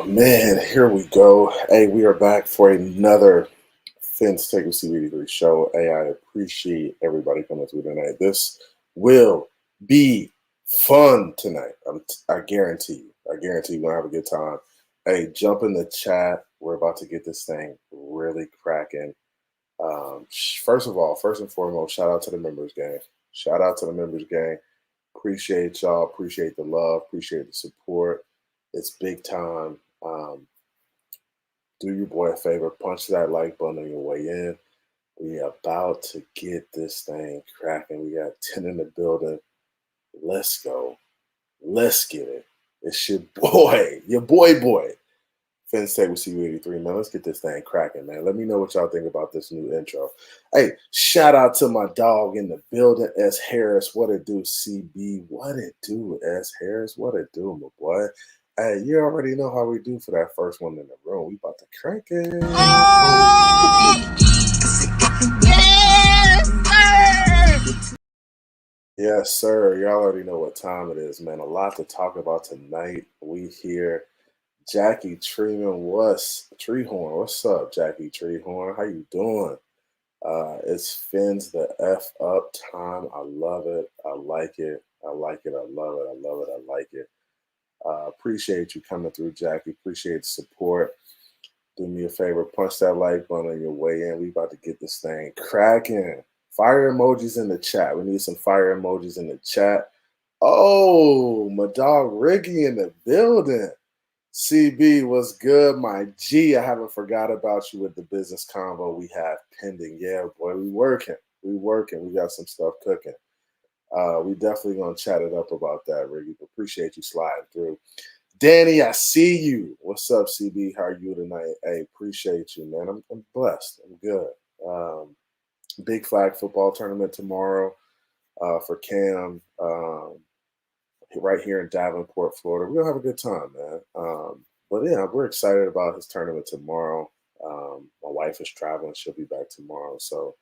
Man, here we go. Hey, we are back for another Finn's Take with CBD3 show. Hey, I appreciate everybody coming through tonight. This will be fun tonight. I guarantee you. I guarantee you're going to have a good time. Hey, jump in the chat. We're about to get this thing really cracking. First and foremost, shout out to the members gang. Shout out to the members gang. Appreciate y'all. Appreciate the love. Appreciate the support. It's big time. Do your boy a favor, punch that like button on your way in. We about to get this thing cracking. We got 10 in the building. Let's go. Let's get it. It's your boy. Finn's Take with CU83, man. Let's get this thing cracking, man. Let me know what y'all think about this new intro. Hey, shout out to my dog in the building, S. Harris. What it do, CB? What it do, S. Harris? What it do, my boy? Hey, you already know how we do for that first one in the room. We about to crank it. Yes, sir. Y'all already know what time it is, man. A lot to talk about tonight. We here. Jackie Treehorn, what's up, Jackie Treehorn? How you doing? It's Finn's the F up time. I love it. I like it. I like it. I love it. I love it. I like it. Appreciate you coming through, Jackie. Appreciate the support. Do me a favor, punch that like button on your way in. We about to get this thing cracking. Fire emojis in the chat. We need some fire emojis in the chat. Oh, my dog Ricky in the building. CB, what's good, my G? I haven't forgot about you with the business convo we have pending. Yeah, boy, we working. We got some stuff cooking. We definitely gonna chat it up about that, Ricky. Appreciate you sliding through. Danny, I see you. What's up, CB? How are you tonight? Hey, appreciate you, man. I'm blessed. I'm good. Big flag football tournament tomorrow for Cam. Right here in Davenport, Florida. We're gonna have a good time, man. But yeah, we're excited about his tournament tomorrow. My wife is traveling; she'll be back tomorrow. So,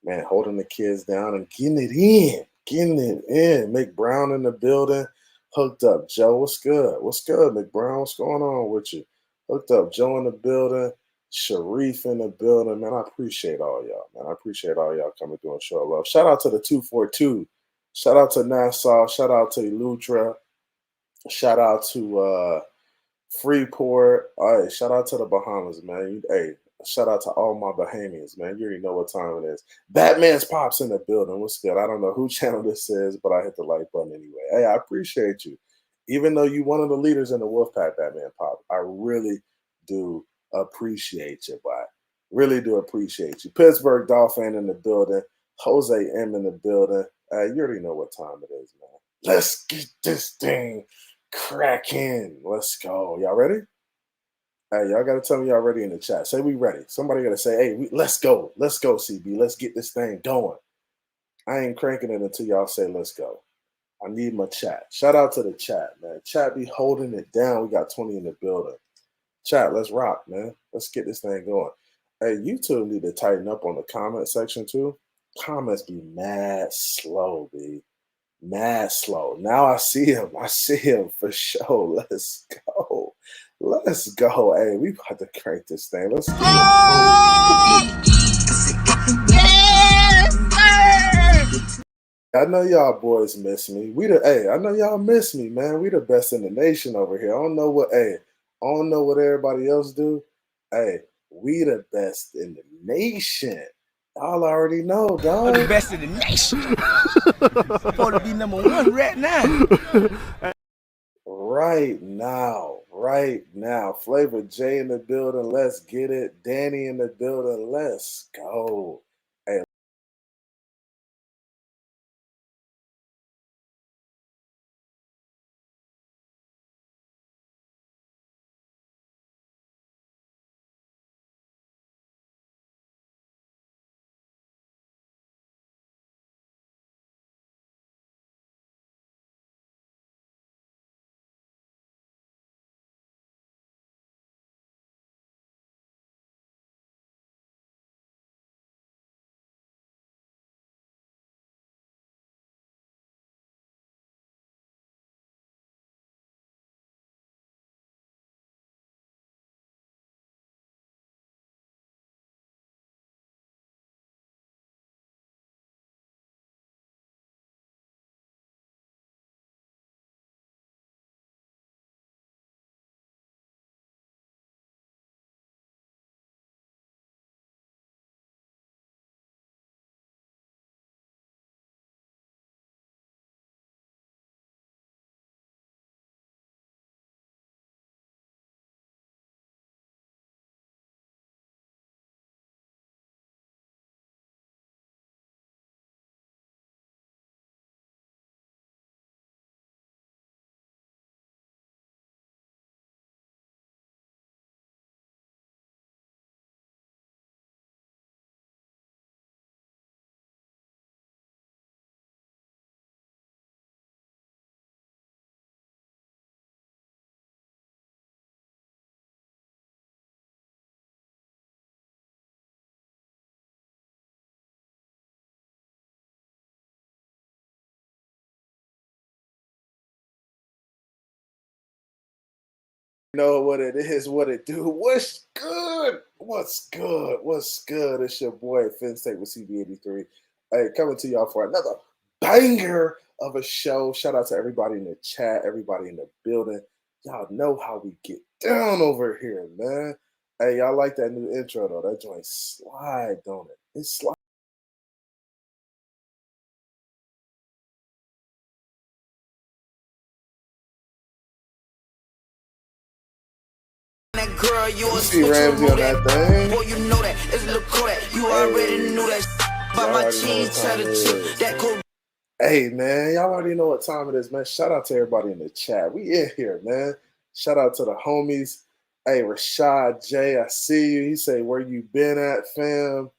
man, holding the kids down and getting it in. McBrown in the building, hooked up. Joe, what's good? What's good, McBrown? What's going on with you? Hooked up. Joe in the building. Sharif in the building, man. I appreciate all y'all, man. I appreciate all y'all coming through and show love. Shout out to the 242. Shout out to Nassau. Shout out to Elutra. Shout out to Freeport. All right, shout out to the Bahamas, man. Hey, shout out to all my Bahamians, man. You already know what time it is. Batman's Pops in the building. What's good? I don't know who channel this is, but I hit the like button anyway. Hey, I appreciate you. Even though you're one of the leaders in the Wolfpack, Batman Pop, I really do appreciate you, boy. Really do appreciate you. Pittsburgh Dolphin in the building. Jose M in the building. You already know what time it is, man. Let's get this thing cracking. Let's go. Y'all ready? Hey, y'all got to tell me y'all ready in the chat. Say we ready. Somebody got to say, hey, let's go. Let's go, CB. Let's get this thing going. I ain't cranking it until y'all say let's go. I need my chat. Shout out to the chat, man. Chat be holding it down. We got 20 in the building. Chat, let's rock, man. Let's get this thing going. Hey, YouTube need to tighten up on the comment section, too. Comments be mad slow, B. Mad slow. Now I see him. I see him for sure. Let's go. Let's go. Hey, we about to crank this thing. Let's get it. I know y'all boys miss me. I know y'all miss me, man. We the best in the nation over here. I don't know what everybody else do. Hey, we the best in the nation. Y'all already know, dog. We're the best in the nation. Supposed to be number one right now. Right now. Flavor J in the building. Let's get it. Danny in the building. Let's go. Know what it is, what it do. What's good? What's good? What's good? It's your boy Finn State with CB83. Hey, coming to y'all for another banger of a show. Shout out to everybody in the chat, everybody in the building. Y'all know how we get down over here, man. Hey, y'all like that new intro though? That joint slide, don't it? It slide. That girl, you see Ramsey on that thing. Boy, you know that. It's look cool that. You already knew that. By my cheese, tell the truth. That cool. Hey, man, y'all already know what time it is, man. Shout out to everybody in the chat. We in here, man. Shout out to the homies. Hey, Rashad J, I see you. He say, where you been at, fam?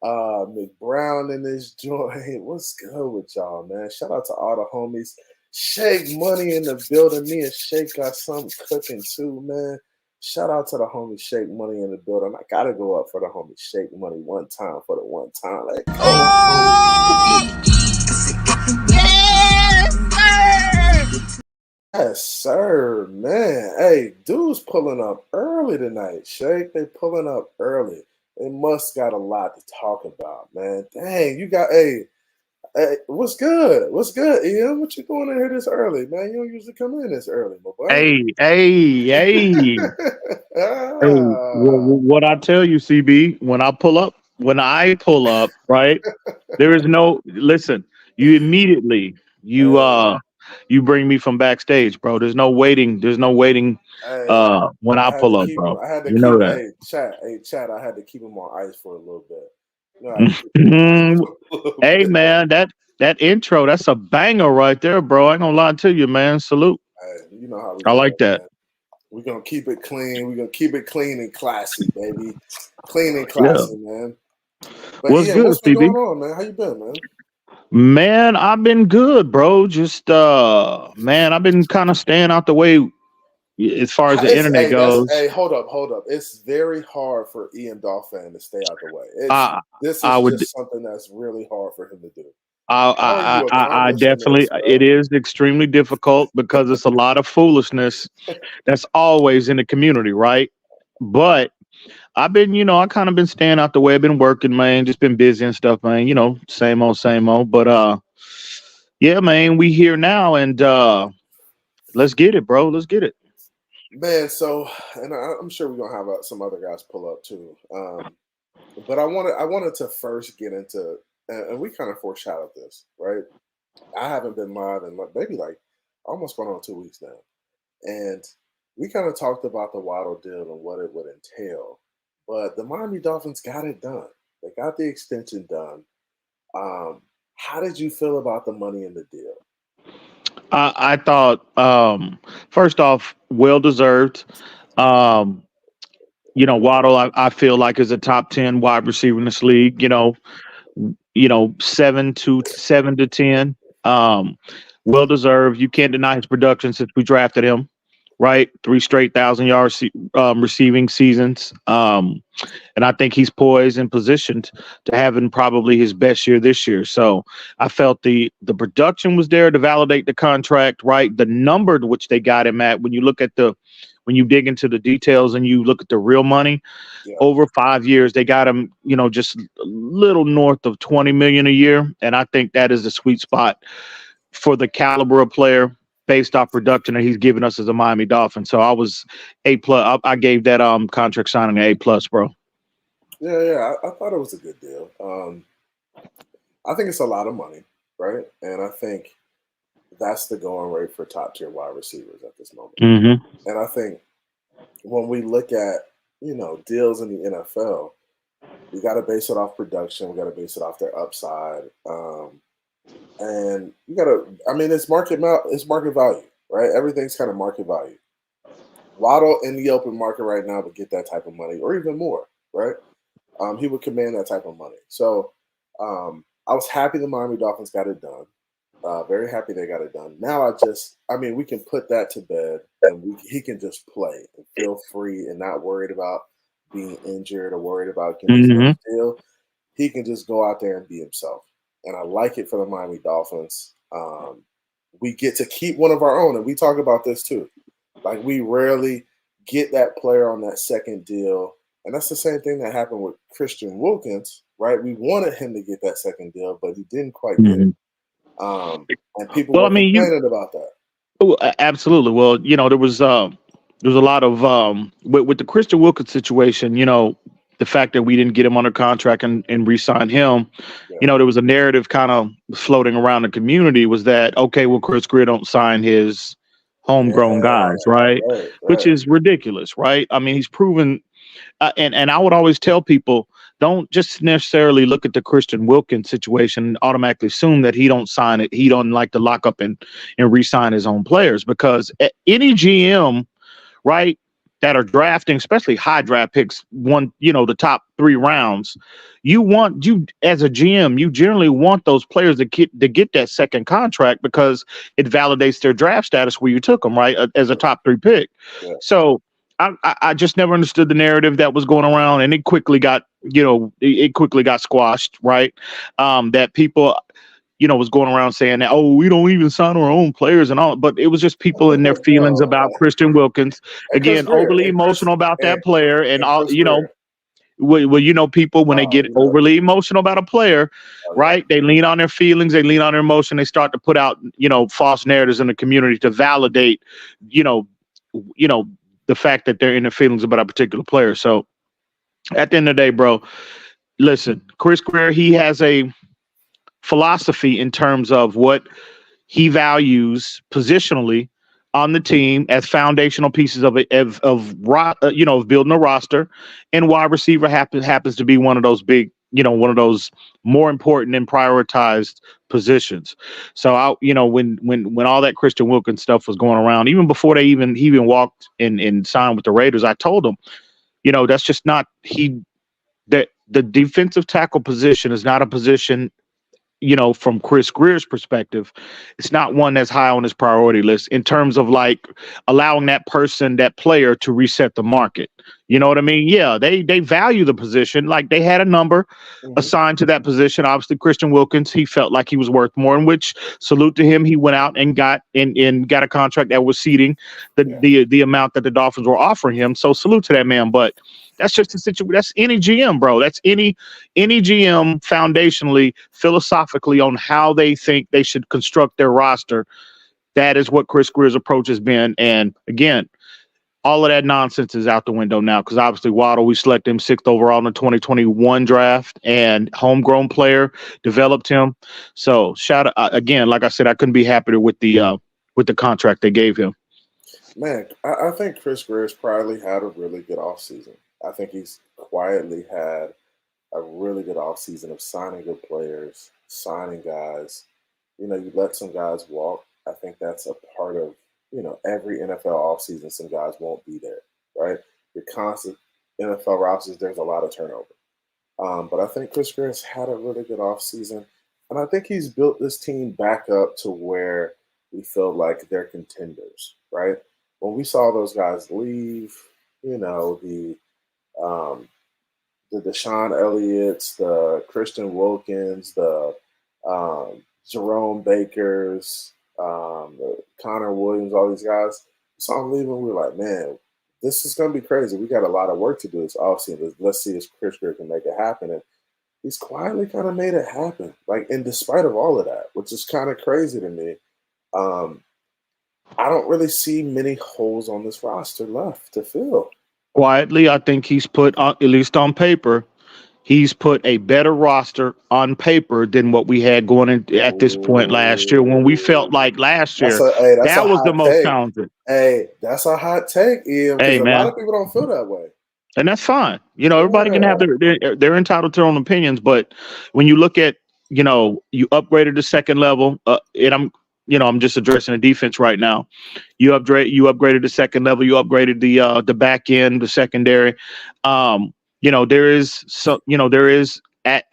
McBrown in this joint. What's good with y'all, man? Shout out to all the homies. Shake Money in the building. Me and Shake got something cooking too, man. Shout out to the homie Shake Money in the building. I gotta go up for the homie Shake Money one time for the one time. Like, yes, sir, man. Hey, dude's pulling up early tonight, Shake. They pulling up early. They must got a lot to talk about, man. Dang, you got hey, what's good? What's good, Ian? What you doing in here this early, man? You don't usually come in this early, my boy. Hey. What I tell you, CB, when I pull up, right? There is no listen. You immediately you bring me from backstage, bro. There's no waiting. There's no waiting. Hey, When I had pull to up, keep him. bro. I had to You keep. know that. Hey, chat. I had to keep him on ice for a little bit. You know, I had to keep him on ice for a little Hey bit. man, that intro, that's a banger right there, bro. I ain't gonna lie to you, man. Salute. Hey, you know how we I do like it, that. man. We're gonna keep it clean. We're gonna keep it clean and classy, baby. Clean and Yeah. classy, man. But What's Ian, good, what's been CB? going on, man? How you been, man? Man, I've been good, bro. Just man, I've been kind of staying out the way as far as the internet goes. Hold up. It's very hard for Ian Dolphin to stay out the way. I This I is would just something that's really hard for him to do. I How are you I accomplishing definitely this, it bro? is extremely difficult because it's a lot of foolishness that's always in the community, right? But I've been, I kind of been staying out the way. I've been working, man, just been busy and stuff, man. Same old, same old. But yeah, man, we here now and let's get it, bro. Let's get it. Man, so and I'm sure we're gonna have some other guys pull up too. But I wanted to first get into and we kind of foreshadowed this, right? I haven't been live in maybe like almost going on 2 weeks now, and we kind of talked about the Waddle deal and what it would entail. But the Miami Dolphins got it done. They got the extension done. How did you feel about the money in the deal? I thought, first off, well deserved. Um, Waddle, I feel like is a top 10 wide receiver in this league. 7 to 10. Well deserved. You can't deny his production since we drafted him. Right, 3 straight 1,000-yard receiving seasons. And I think he's poised and positioned to having probably his best year this year. So I felt the production was there to validate the contract, right? The number to which they got him at, when you dig into the details and you look at the real money, Yeah. over 5 years, they got him, just a little north of 20 million a year. And I think that is the sweet spot for the caliber of player based off production that he's given us as a Miami Dolphin. So I was A+. I gave that contract signing an A+, bro. Yeah. I thought it was a good deal. I think it's a lot of money, right? And I think that's the going rate for top tier wide receivers at this moment. Mm-hmm. And I think when we look at deals in the NFL, we got to base it off production. We got to base it off their upside, and you got to. I mean, it's market value, right? Everything's kind of market value. Waddle in the open market right now would get that type of money, or even more, right? He would command that type of money. So I was happy the Miami Dolphins got it done. Very happy they got it done. Now we can put that to bed, and he can just play and feel free and not worried about being injured or worried about getting his Mm-hmm. next deal. He can just go out there and be himself. And I like it for the Miami Dolphins. We get to keep one of our own, and we talk about this too. Like we rarely get that player on that second deal. And that's the same thing that happened with Christian Wilkins, right? We wanted him to get that second deal, but he didn't quite get it. And people Well, I were mean, complaining about that. absolutely. Well, there was a lot of with the Christian Wilkins situation. The fact that we didn't get him under contract and re-sign him. Yeah. There was a narrative kind of floating around the community was that, okay, well, Chris Greer don't sign his homegrown guys, right? Which is ridiculous, right? I mean, he's proven. And I would always tell people, don't just necessarily look at the Christian Wilkins situation and automatically assume that he don't sign it. He don't like to lock up and re-sign his own players, because any GM, right, that are drafting, especially high draft picks, the top 3 rounds, you as a GM, you generally want those players to get that second contract, because it validates their draft status where you took them, right, as a top 3 pick. Yeah. So I just never understood the narrative that was going around, and it quickly got squashed, right? That people, was going around saying that, oh, we don't even sign our own players and all, but it was just people in their feelings about Christian Wilkins. Again, overly emotional about that player and all, people, when they get overly emotional about a player, right? They lean on their feelings, they lean on their emotion, they start to put out, false narratives in the community to validate, the fact that they're in their feelings about a particular player. So at the end of the day, bro, listen, Chris Greer, he has a philosophy in terms of what he values positionally on the team as foundational pieces of building a roster, and wide receiver happens to be one of those big, one of those more important and prioritized positions. So when all that Christian Wilkins stuff was going around, even before he even walked and signed with the Raiders, I told him, that's just not that the defensive tackle position is not a position, from Chris Greer's perspective, it's not one that's high on his priority list in terms of like allowing that player to reset the market. You know what I mean? Yeah, they value the position. Like, they had a number assigned to that position. Obviously, Christian Wilkins, he felt like he was worth more, in which, salute to him, he went out and got a contract that was exceeding the amount that the Dolphins were offering him. So salute to that man. But that's just the situation. That's any GM, bro. That's any GM foundationally, philosophically, on how they think they should construct their roster. That is what Chris Greer's approach has been. And again, all of that nonsense is out the window now, because obviously Waddle, we selected him 6th overall in the 2021 draft, and homegrown player, developed him. So shout out again, like I said, I couldn't be happier with the contract they gave him. Man, I think Chris Greer's probably had a really good offseason. I think he's quietly had a really good offseason of signing good players, signing guys. You let some guys walk. I think that's a part of, every NFL offseason. Some guys won't be there, right? Your constant NFL rosters, there's a lot of turnover. But I think Chris Greer's had a really good offseason. And I think he's built this team back up to where we feel like they're contenders, right? When we saw those guys leave, the Deshaun Elliott's, the Christian Wilkins, the Jerome Bakers, the Connor Williams, all these guys, we saw them leaving. We were like, man, this is going to be crazy. We got a lot of work to do this offseason. Let's see if Chris Greer can make it happen. And he's quietly kind of made it happen, like, in despite of all of that, which is kind of crazy to me. I don't really see many holes on this roster left to fill. Quietly, I think he's put, at least on paper, he's put a better roster on paper than what we had going in at this point last year, when we felt like last year that was the most talented. Hey, that's a hot take, Ian, because a lot of people don't feel that way. And that's fine. Everybody can have they're entitled to their own opinions. But when you look at, you upgraded the second level, and I'm just addressing the defense right now. You upgraded the second level. You upgraded the back end, the secondary. There is at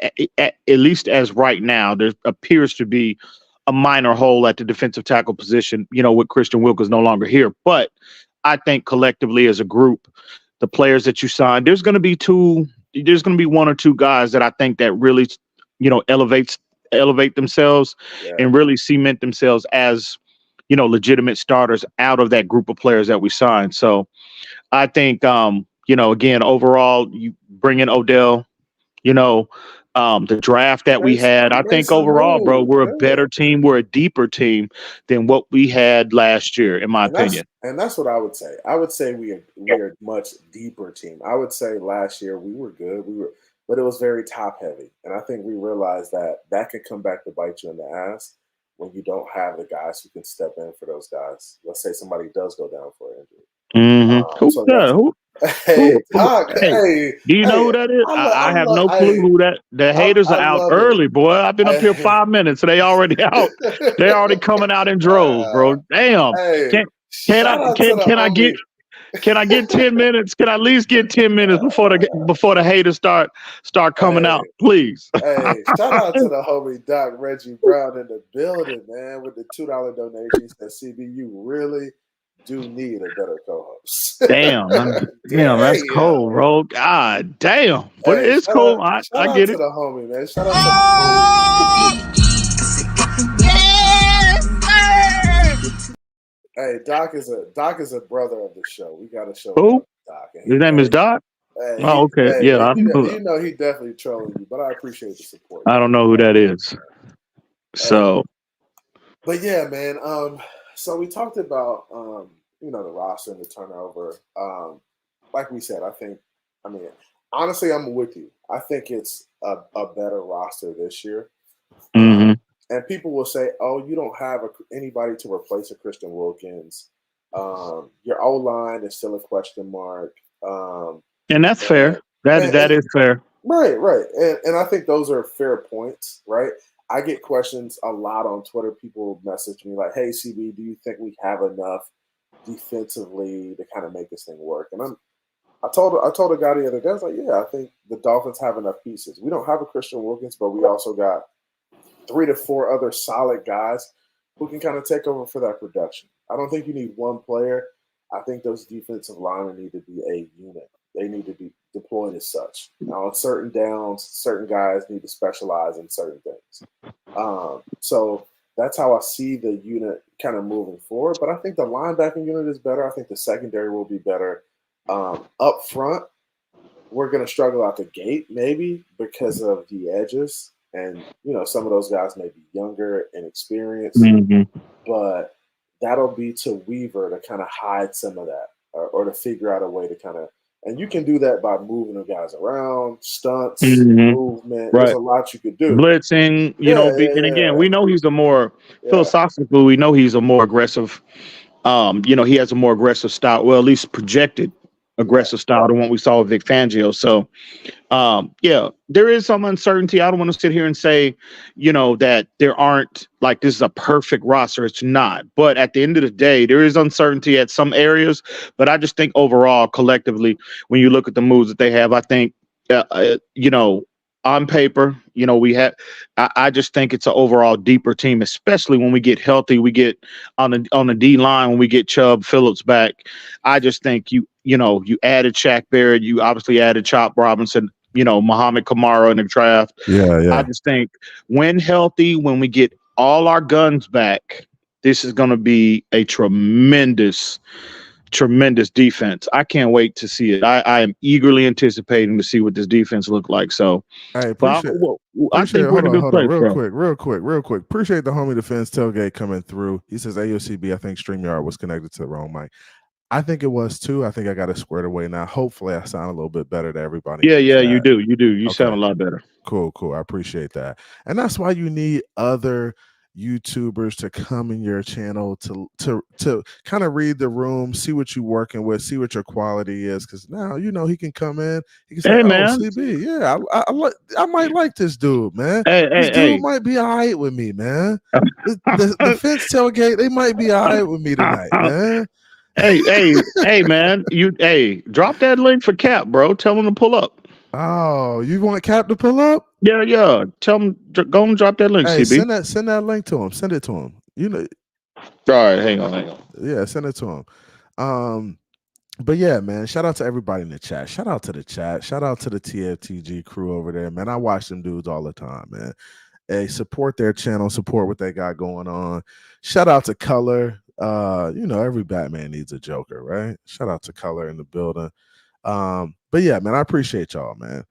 least as right now, there appears to be a minor hole at the defensive tackle position, with Christian Wilkins no longer here. But I think collectively as a group, the players that you signed, there's going to be one or two guys that I think that really, elevate themselves and really cement themselves as, legitimate starters out of that group of players that we signed. So I think, again, overall, you bring in Odell, the draft that we had. I think Mason overall, bro, Rule, we're a yeah. better team. We're a deeper team than what we had last year, in my opinion. And that's what I would say. I would say we are a much deeper team. I would say last year we were good. But it was very top heavy, and I think we realized that could come back to bite you in the ass when you don't have the guys who can step in for those guys. Let's say somebody does go down for an injury. Who's So that? hey, Doc, Hey, hey, do you know hey, who that is? I have no clue hey, who that. The haters I are out love it. early, boy. I've been up here Hey, 5 minutes, so they already out. They already coming out in droves, bro. Damn. hey, Can can I shout out to can the can I homie. get can I get 10 minutes? Can I at least get 10 minutes before the haters start coming Hey, out, please? hey, shout out to the homie Doc Reggie Brown in the building, man, with the $2 donation. He said, CB, you really do need a better co-host. Damn, that's Damn. cold, bro. God damn. But Hey, it's cool. I shout out get to it. the homie, man. Shout out to the homie. Hey, Doc is a brother of the show. We got to show Who? love to Doc. And His name is Doc? Oh, okay. Yeah, I don't know. you know he definitely trolling you, but I appreciate the support. I don't know who that is. So, but yeah, man. So we talked about the roster and the turnover. Like we said, honestly, I'm with you. I think it's a better roster this year. And people will say, "Oh, you don't have anybody to replace a Christian Wilkins. Your O line is still a question mark." And that's fair. That is fair. Right. And I think those are fair points, right? I get questions a lot on Twitter. People message me like, "Hey, CB, do you think we have enough defensively to kind of make this thing work?" And I told a guy the other day, I was like, "Yeah, I think the Dolphins have enough pieces. We don't have a Christian Wilkins, but we also got 3 to 4 other solid guys who can kind of take over for that production. I don't think you need one player. I think those defensive linemen need to be a unit. They need to be deployed as such. Now, on certain downs, certain guys need to specialize in certain things. So that's how I see the unit kind of moving forward. But I think the linebacking unit is better. I think the secondary will be better. Up front, we're going to struggle out the gate maybe because of the edges. And, some of those guys may be younger and experienced, but that'll be to Weaver to kind of hide some of that or to figure out a way to kind of – and you can do that by moving the guys around, stunts, movement. Right. There's a lot you could do. Blitzing, and again, we know he's philosophically, we know he's a more aggressive he has a more aggressive style, well, at least projected aggressive style than what we saw with Vic Fangio. So, there is some uncertainty. I don't want to sit here and say, that there aren't like this is a perfect roster. It's not. But at the end of the day, there is uncertainty at some areas. But I just think overall, collectively, when you look at the moves that they have, I think, on paper, I just think it's an overall deeper team, especially when we get healthy. We get on the D line when we get Chubb Phillips back. I just think you added Shaq Barrett, you obviously added Chop Robinson, Muhammad Kamara in the draft. Yeah. I just think when healthy, when we get all our guns back, this is going to be a tremendous defense. I can't wait to see it. I am eagerly anticipating to see what this defense look like. So, I appreciate I think we're in a good place, real quick. Appreciate the homie defense tailgate coming through. He says AOCB, I think StreamYard was connected to the wrong mic. I think it was too. I think I got it squared away now. Hopefully I sound a little bit better to everybody. Yeah, you do. You sound a lot better. Cool. I appreciate that. And that's why you need other YouTubers to come in your channel to kind of read the room, see what you're working with, see what your quality is. Because now he can come in, he can say, "Hey man, CB, yeah, I might like this dude, man. This dude might be all right with me, man. the fence tailgate, they might be all right with me tonight, man." Hey, man, drop that link for Cap, bro. Tell him to pull up. Oh, you want Cap to pull up? Yeah. Tell him go and drop that link. Hey, CB. send that link to him. Send it to him. All right, hang on. Yeah, send it to him. But yeah, man, shout out to everybody in the chat. Shout out to the chat. Shout out to the TFTG crew over there, man. I watch them dudes all the time, man. Hey, support their channel, support what they got going on. Shout out to Color. Every Batman needs a Joker, right? Shout out to Color in the building. But yeah, man, I appreciate y'all, man.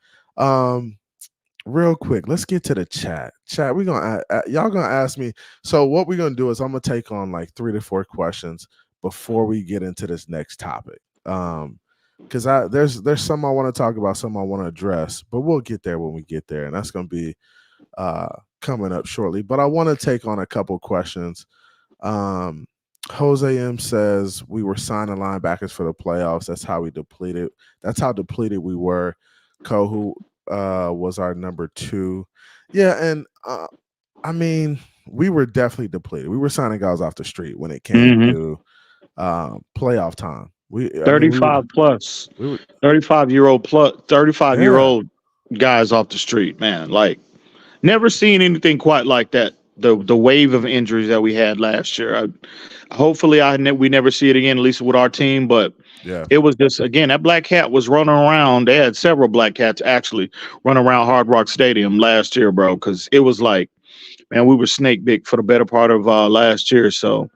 Real quick, let's get to the chat. Chat, we're gonna y'all gonna ask me. So what we're gonna do is I'm gonna take on like 3 to 4 questions before we get into this next topic. Because there's some I want to talk about, some I want to address, but we'll get there when we get there, and that's gonna be coming up shortly. But I want to take on a couple questions. Jose M says we were signing linebackers for the playoffs. That's how we depleted. That's how depleted we were. Kohu was our number 2. Yeah, and I mean, we were definitely depleted. We were signing guys off the street when it came to playoff time. 35 plus, 35-year-old guys off the street, man. Like, never seen anything quite like that. The wave of injuries that we had last year. Hopefully, we never see it again, at least with our team. But yeah, it was just, again, that black cat was running around. They had several black cats actually run around Hard Rock Stadium last year, bro, because it was like, man, we were snake big for the better part of last year. So,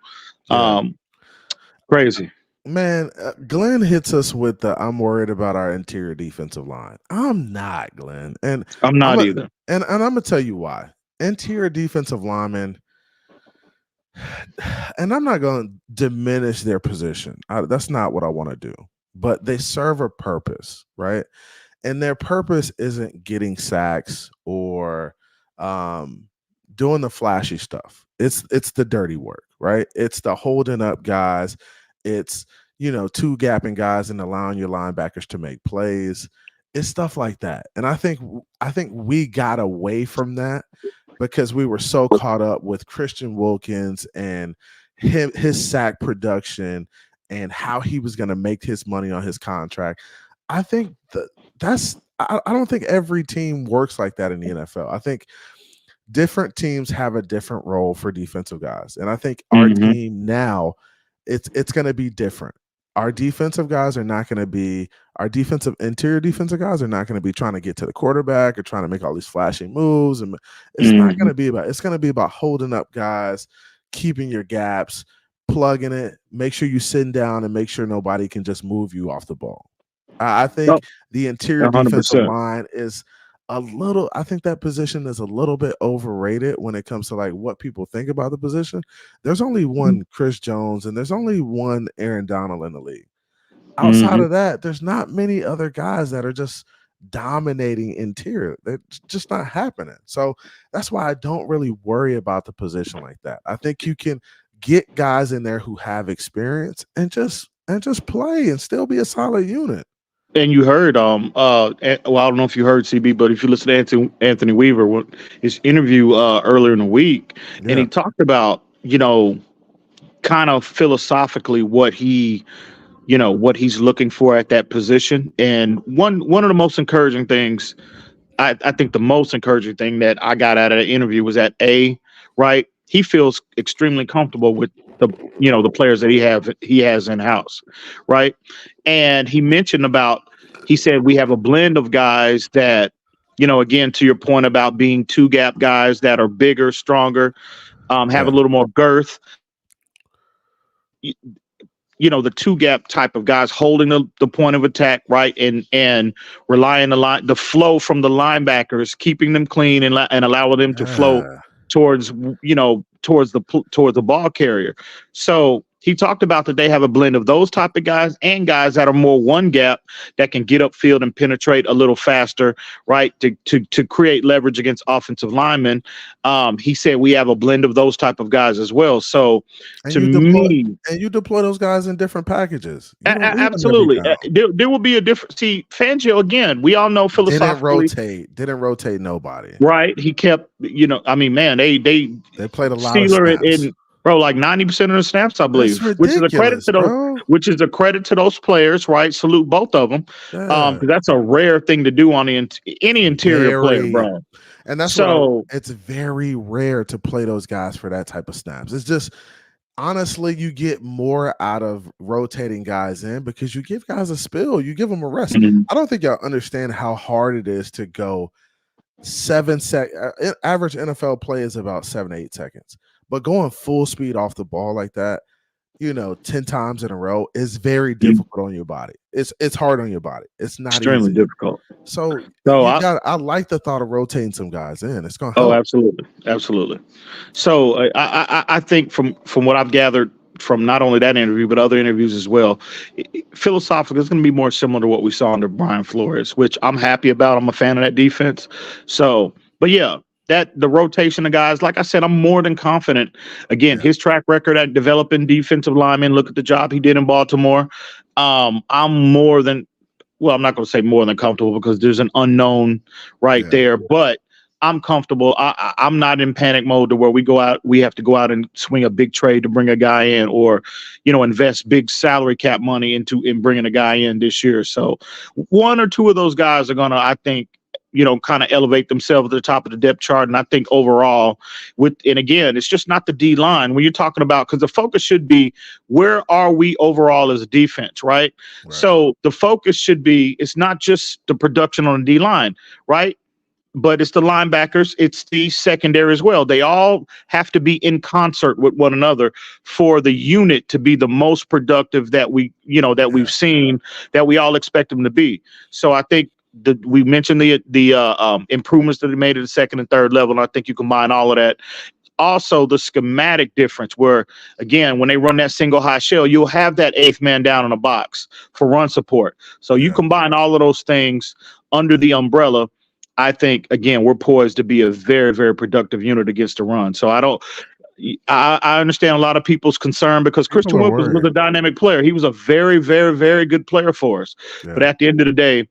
crazy. Man, Glenn hits us with the I'm worried about our interior defensive line. I'm not, Glenn. And I'm not either. And I'm going to tell you why. Interior defensive linemen, and I'm not going to diminish their position. That's not what I want to do. But they serve a purpose, right? And their purpose isn't getting sacks or doing the flashy stuff. It's the dirty work, right? It's the holding up guys. It's, two gapping guys and allowing your linebackers to make plays. It's stuff like that. And I think we got away from that because we were so caught up with Christian Wilkins and his sack production and how he was going to make his money on his contract. I think I don't think every team works like that in the NFL. I think different teams have a different role for defensive guys. And I think our team now, it's going to be different. Our defensive guys are not going to be, our interior defensive guys are not going to be trying to get to the quarterback or trying to make all these flashy moves. And it's not going to be about, it's going to be about holding up guys, keeping your gaps, plugging it, make sure you're sitting down and make sure nobody can just move you off the ball. I think the interior 100%. defensive line is I think that position is a little bit overrated when it comes to like what people think about the position. There's only one Chris Jones and there's only one Aaron Donald in the league. Outside of that, there's not many other guys that are just dominating interior. They're just not happening. So that's why I don't really worry about the position like that. I think you can get guys in there who have experience and just play and still be a solid unit. And you heard, well, I don't know if you heard CB, but if you listen to Anthony Weaver, his interview earlier in the week, and he talked about, kind of philosophically what he's looking for at that position. And one of the most encouraging things, I think the most encouraging thing that I got out of the interview was that right, he feels extremely comfortable with the players that he has in house, right? And he mentioned he said we have a blend of guys that, again, to your point about being 2 gap guys that are bigger, stronger, have a little more girth. The 2 gap type of guys holding the point of attack, right, and relying the flow from the linebackers, keeping them clean and allowing them to flow towards the ball carrier. So he talked about that they have a blend of those type of guys and guys that are more 1 gap that can get upfield and penetrate a little faster, right, to create leverage against offensive linemen. He said we have a blend of those type of guys as well. So you deploy those guys in different packages. Absolutely. There will be a different. See, Fangio, again, we all know philosophically didn't rotate nobody. Right. He kept, man, they played a lot of snaps. Bro, like 90% of the snaps, I believe, which is a credit to those players, right? Salute both of them, because that's a rare thing to do on any interior player, bro. And that's it's very rare to play those guys for that type of snaps. It's just honestly, you get more out of rotating guys in because you give guys a spill, you give them a rest. I don't think y'all understand how hard it is to go 7 seconds. Average NFL play is about 7 to 8 seconds. But going full speed off the ball like that, 10 times in a row is very difficult on your body. It's hard on your body. It's not Extremely easy. difficult. So So I like the thought of rotating some guys in. It's gonna oh, help. absolutely. So I think from what I've gathered from not only that interview but other interviews as well, philosophically it's going to be more similar to what we saw under Brian Flores, which I'm happy about. I'm a fan of that defense. So, but yeah, that the rotation of guys, like I said, I'm more than confident. Again, his track record at developing defensive linemen. Look at the job he did in Baltimore. I'm more than well, I'm not going to say more than comfortable because there's an unknown right there, but I'm comfortable. I'm not in panic mode to where we have to go out and swing a big trade to bring a guy in, or invest big salary cap money in bringing a guy in this year. So one or two of those guys are gonna, I think, kind of elevate themselves to the top of the depth chart. And I think overall, and again, it's just not the D line when you're talking about, because the focus should be where are we overall as a defense, right? So the focus should be, it's not just the production on the D line, right? But it's the linebackers, it's the secondary as well. They all have to be in concert with one another for the unit to be the most productive that we've seen, that we all expect them to be. So I think we mentioned the improvements that they made at the second and third level, and I think you combine all of that. Also, the schematic difference where, again, when they run that single high shell, you'll have that eighth man down in a box for run support. So you combine all of those things under the umbrella. I think, again, we're poised to be a very, very productive unit against the run. So I understand a lot of people's concern because Christian Wilkins was a dynamic player. He was a very, very, very good player for us. But at the end of the day,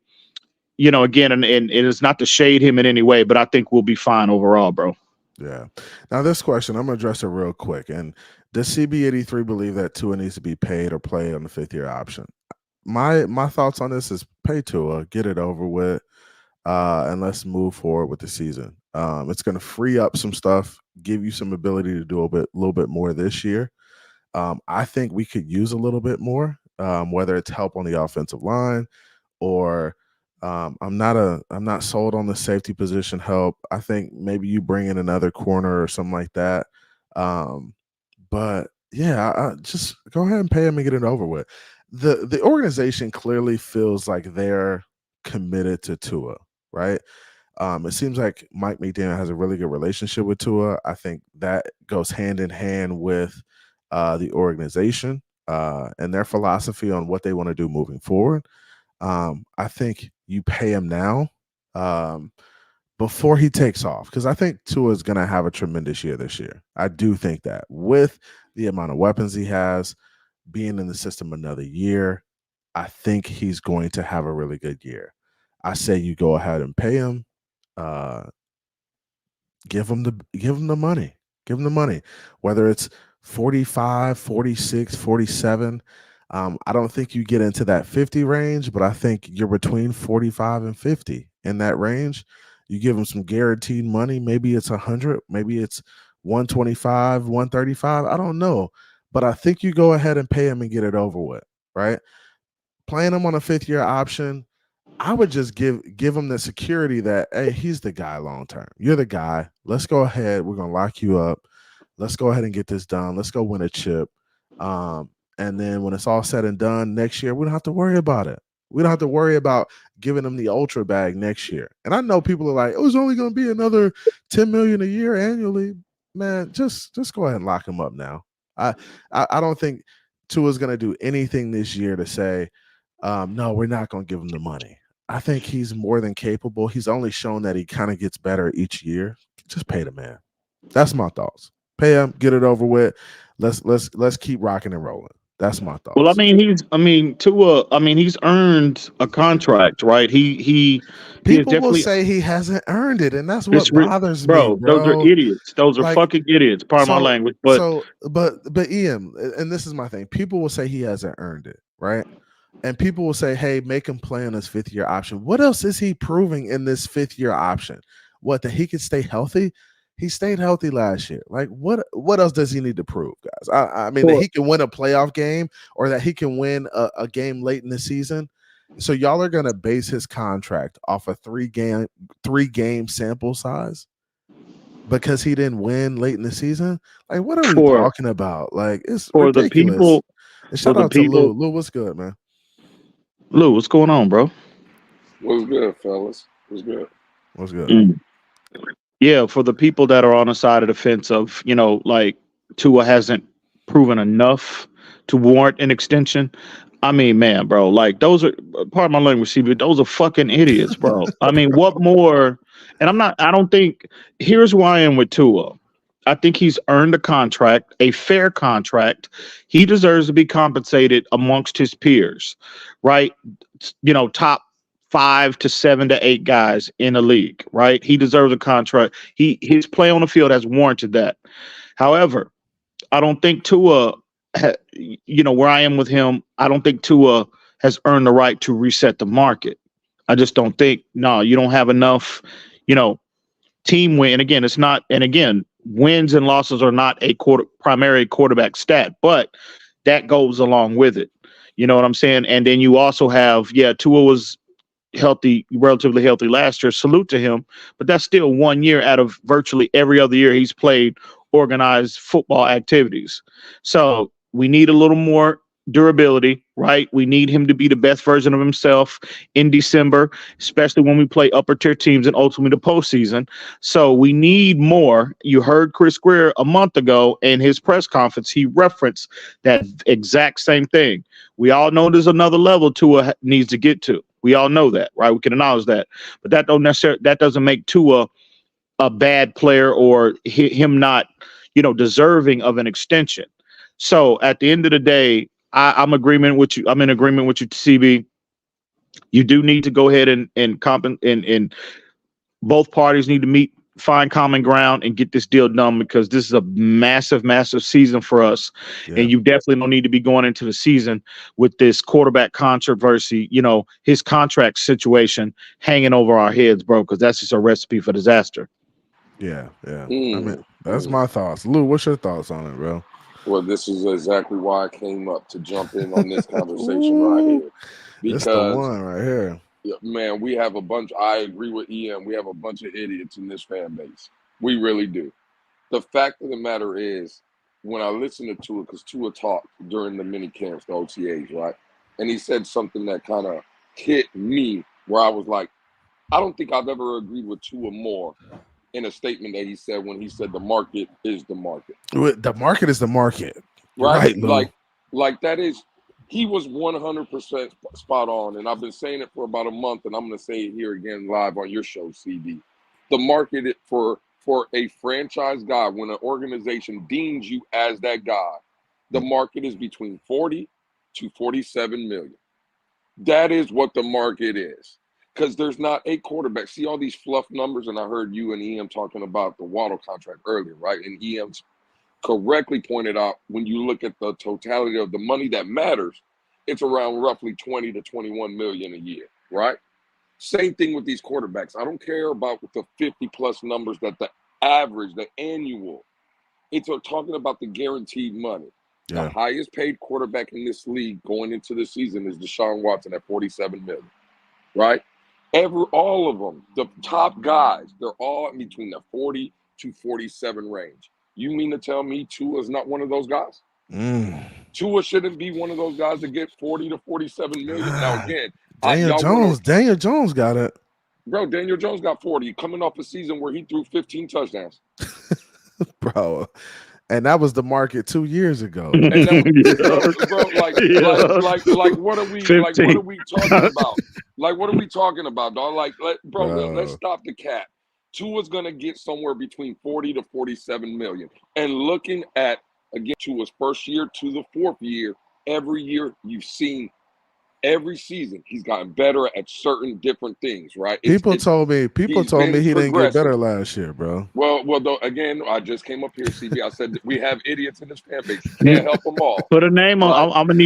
again, and it is not to shade him in any way, but I think we'll be fine overall, bro. Yeah. Now this question, I'm gonna address it real quick. And does CB83 believe that Tua needs to be paid or play on the 5th-year option? My thoughts on this is pay Tua, get it over with, and let's move forward with the season. It's gonna free up some stuff, give you some ability to do a little bit more this year. I think we could use a little bit more, whether it's help on the offensive line or I'm not sold on the safety position help. I think maybe you bring in another corner or something like that. But yeah, I just go ahead and pay him and get it over with. The organization clearly feels like they're committed to Tua, right? It seems like Mike McDaniel has a really good relationship with Tua. I think that goes hand in hand with the organization and their philosophy on what they want to do moving forward. I think you pay him now before he takes off, because I think Tua is going to have a tremendous year this year. I do think that with the amount of weapons he has, being in the system another year, I think he's going to have a really good year. I say you go ahead and pay him. Give him the money. Give him the money. Whether it's 45, 46, 47. I don't think you get into that 50 range, but I think you're between 45 and 50 in that range. You give him some guaranteed money. Maybe it's 100, maybe it's 125, 135. I don't know. But I think you go ahead and pay him and get it over with, right? Playing him on a 5th-year option, I would just give him the security that, hey, he's the guy long term. You're the guy. Let's go ahead. We're gonna lock you up. Let's go ahead and get this done. Let's go win a chip. And then when it's all said and done next year, we don't have to worry about it. We don't have to worry about giving them the ultra bag next year. And I know people are like, oh, it's only going to be another $10 million a year annually. Man, just go ahead and lock him up now. I don't think Tua's going to do anything this year to say, no, we're not going to give him the money. I think he's more than capable. He's only shown that he kind of gets better each year. Just pay the man. That's my thoughts. Pay him, get it over with. Let's keep rocking and rolling. That's my thoughts. Well, Tua, he's earned a contract, right? People will say he hasn't earned it, and that's what bothers me, bro. Those are idiots. Those are fucking idiots. Pardon my language, but Ian, and this is my thing. People will say he hasn't earned it, right? And people will say, hey, make him play on his 5th-year option. What else is he proving in this 5th-year option? What, that he can stay healthy? He stayed healthy last year. Like, what else does he need to prove, guys? I mean, that he can win a playoff game or that he can win a game late in the season. So y'all are going to base his contract off a three game sample size? because he didn't win late in the season. Like, what are we For talking about? Like, it's for the ridiculous. people, And shout the out to people, Lou. Lou, what's good, man? Lou, what's going on, bro? What's good, fellas? What's good? What's good? Mm. Yeah, for the people that are on the side of the fence of, like Tua hasn't proven enough to warrant an extension. I mean, man, bro, like those are part of my language, but those are fucking idiots, bro. I mean, what more? And I don't think, here's why I am with Tua. I think he's earned a contract, a fair contract. He deserves to be compensated amongst his peers, right? Top 5 to 7 to 8 guys in the league, right? He deserves a contract. His play on the field has warranted that. However, I don't think Tua, where I am with him, I don't think Tua has earned the right to reset the market. I just don't think. No, you don't have enough, team win. And again, it's not. And again, wins and losses are not a primary quarterback stat, but that goes along with it. You know what I'm saying? And then you also have, Tua was healthy, relatively healthy last year. Salute to him, but that's still 1 year out of virtually every other year he's played organized football activities. So we need a little more durability, right? We need him to be the best version of himself in December, especially when we play upper tier teams and ultimately the postseason. So we need more. You heard Chris Greer a month ago in his press conference. He referenced that exact same thing. We all know there's another level Tua needs to get to. We all know that, right? We can acknowledge that, but that doesn't make Tua a bad player or him not, deserving of an extension. So at the end of the day, I'm in agreement with you, CB. You do need to go ahead and both parties need to find common ground and get this deal done, because this is a massive, massive season for us. Yeah. And you definitely don't need to be going into the season with this quarterback controversy, his contract situation hanging over our heads, bro, because that's just a recipe for disaster. Yeah. I mean, that's my thoughts. Lou, what's your thoughts on it, bro? Well, this is exactly why I came up to jump in on this conversation right here. That's the one right here. Man, we have a bunch. I agree with EM. We have a bunch of idiots in this fan base. We really do. The fact of the matter is, when I listened to Tua, because Tua talked during the mini camps, the OTAs, right? And he said something that kind of hit me, where I was like, I don't think I've ever agreed with Tua more in a statement that he said when he said the market is the market. The market is the market. Right? Lou. Like that is, he was 100% spot on. And I've been saying it for about a month, and I'm going to say it here again live on your show, CD. The market for a franchise guy, when an organization deems you as that guy, the market is between 40 to 47 million. That is what the market is. Because there's not a quarterback. See all these fluff numbers, and I heard you and EM talking about the Waddle contract earlier, right? And EM correctly pointed out, when you look at the totality of the money that matters, it's around roughly 20 to 21 million a year, right? Same thing with these quarterbacks. I don't care about the 50-plus numbers that the average, the annual. It's talking about the guaranteed money. Yeah. The highest paid quarterback in this league going into the season is Deshaun Watson at 47 million, right? All of them, the top guys, they're all in between the 40 to 47 range. You mean to tell me Tua is not one of those guys? Tua shouldn't be one of those guys that get 40 to 47 million. Now, again, Daniel Jones got it. Bro, Daniel Jones got 40, coming off a season where he threw 15 touchdowns. Bro, and that was the market 2 years ago. And that, bro, like what are we 15. Like what are we talking about? Like what are we talking about, dog? Let's stop the cap. Tua's gonna get somewhere between 40 to 47 million. And looking at, again, Tua's first year to the fourth year, every year you've seen, every season he's gotten better at certain different things, right? People told me he didn't get better last year, bro. Well, though, again, I just came up here, CB. I said we have idiots in this fan base. You can't help them all. Put a name on. I'm gonna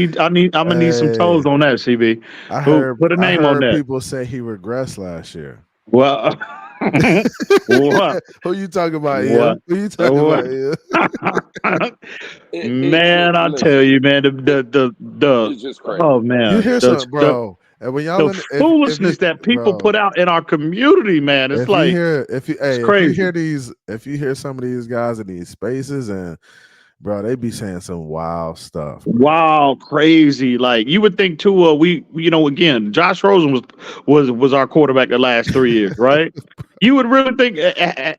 need some toes on that, CB. Put a name on that. People say he regressed last year. Well, what? Who you talking about? What? Who you talking about? Man, I tell you, man, the it's just crazy. Oh man, you hear something, bro? And when y'all The foolishness that people put out in our community, man, it's like if you hear some of these guys in these spaces, and bro, they be saying some wild stuff. Bro. wow, crazy. Like you would think Tua, again, Josh Rosen was our quarterback the last 3 years, right? You would really think,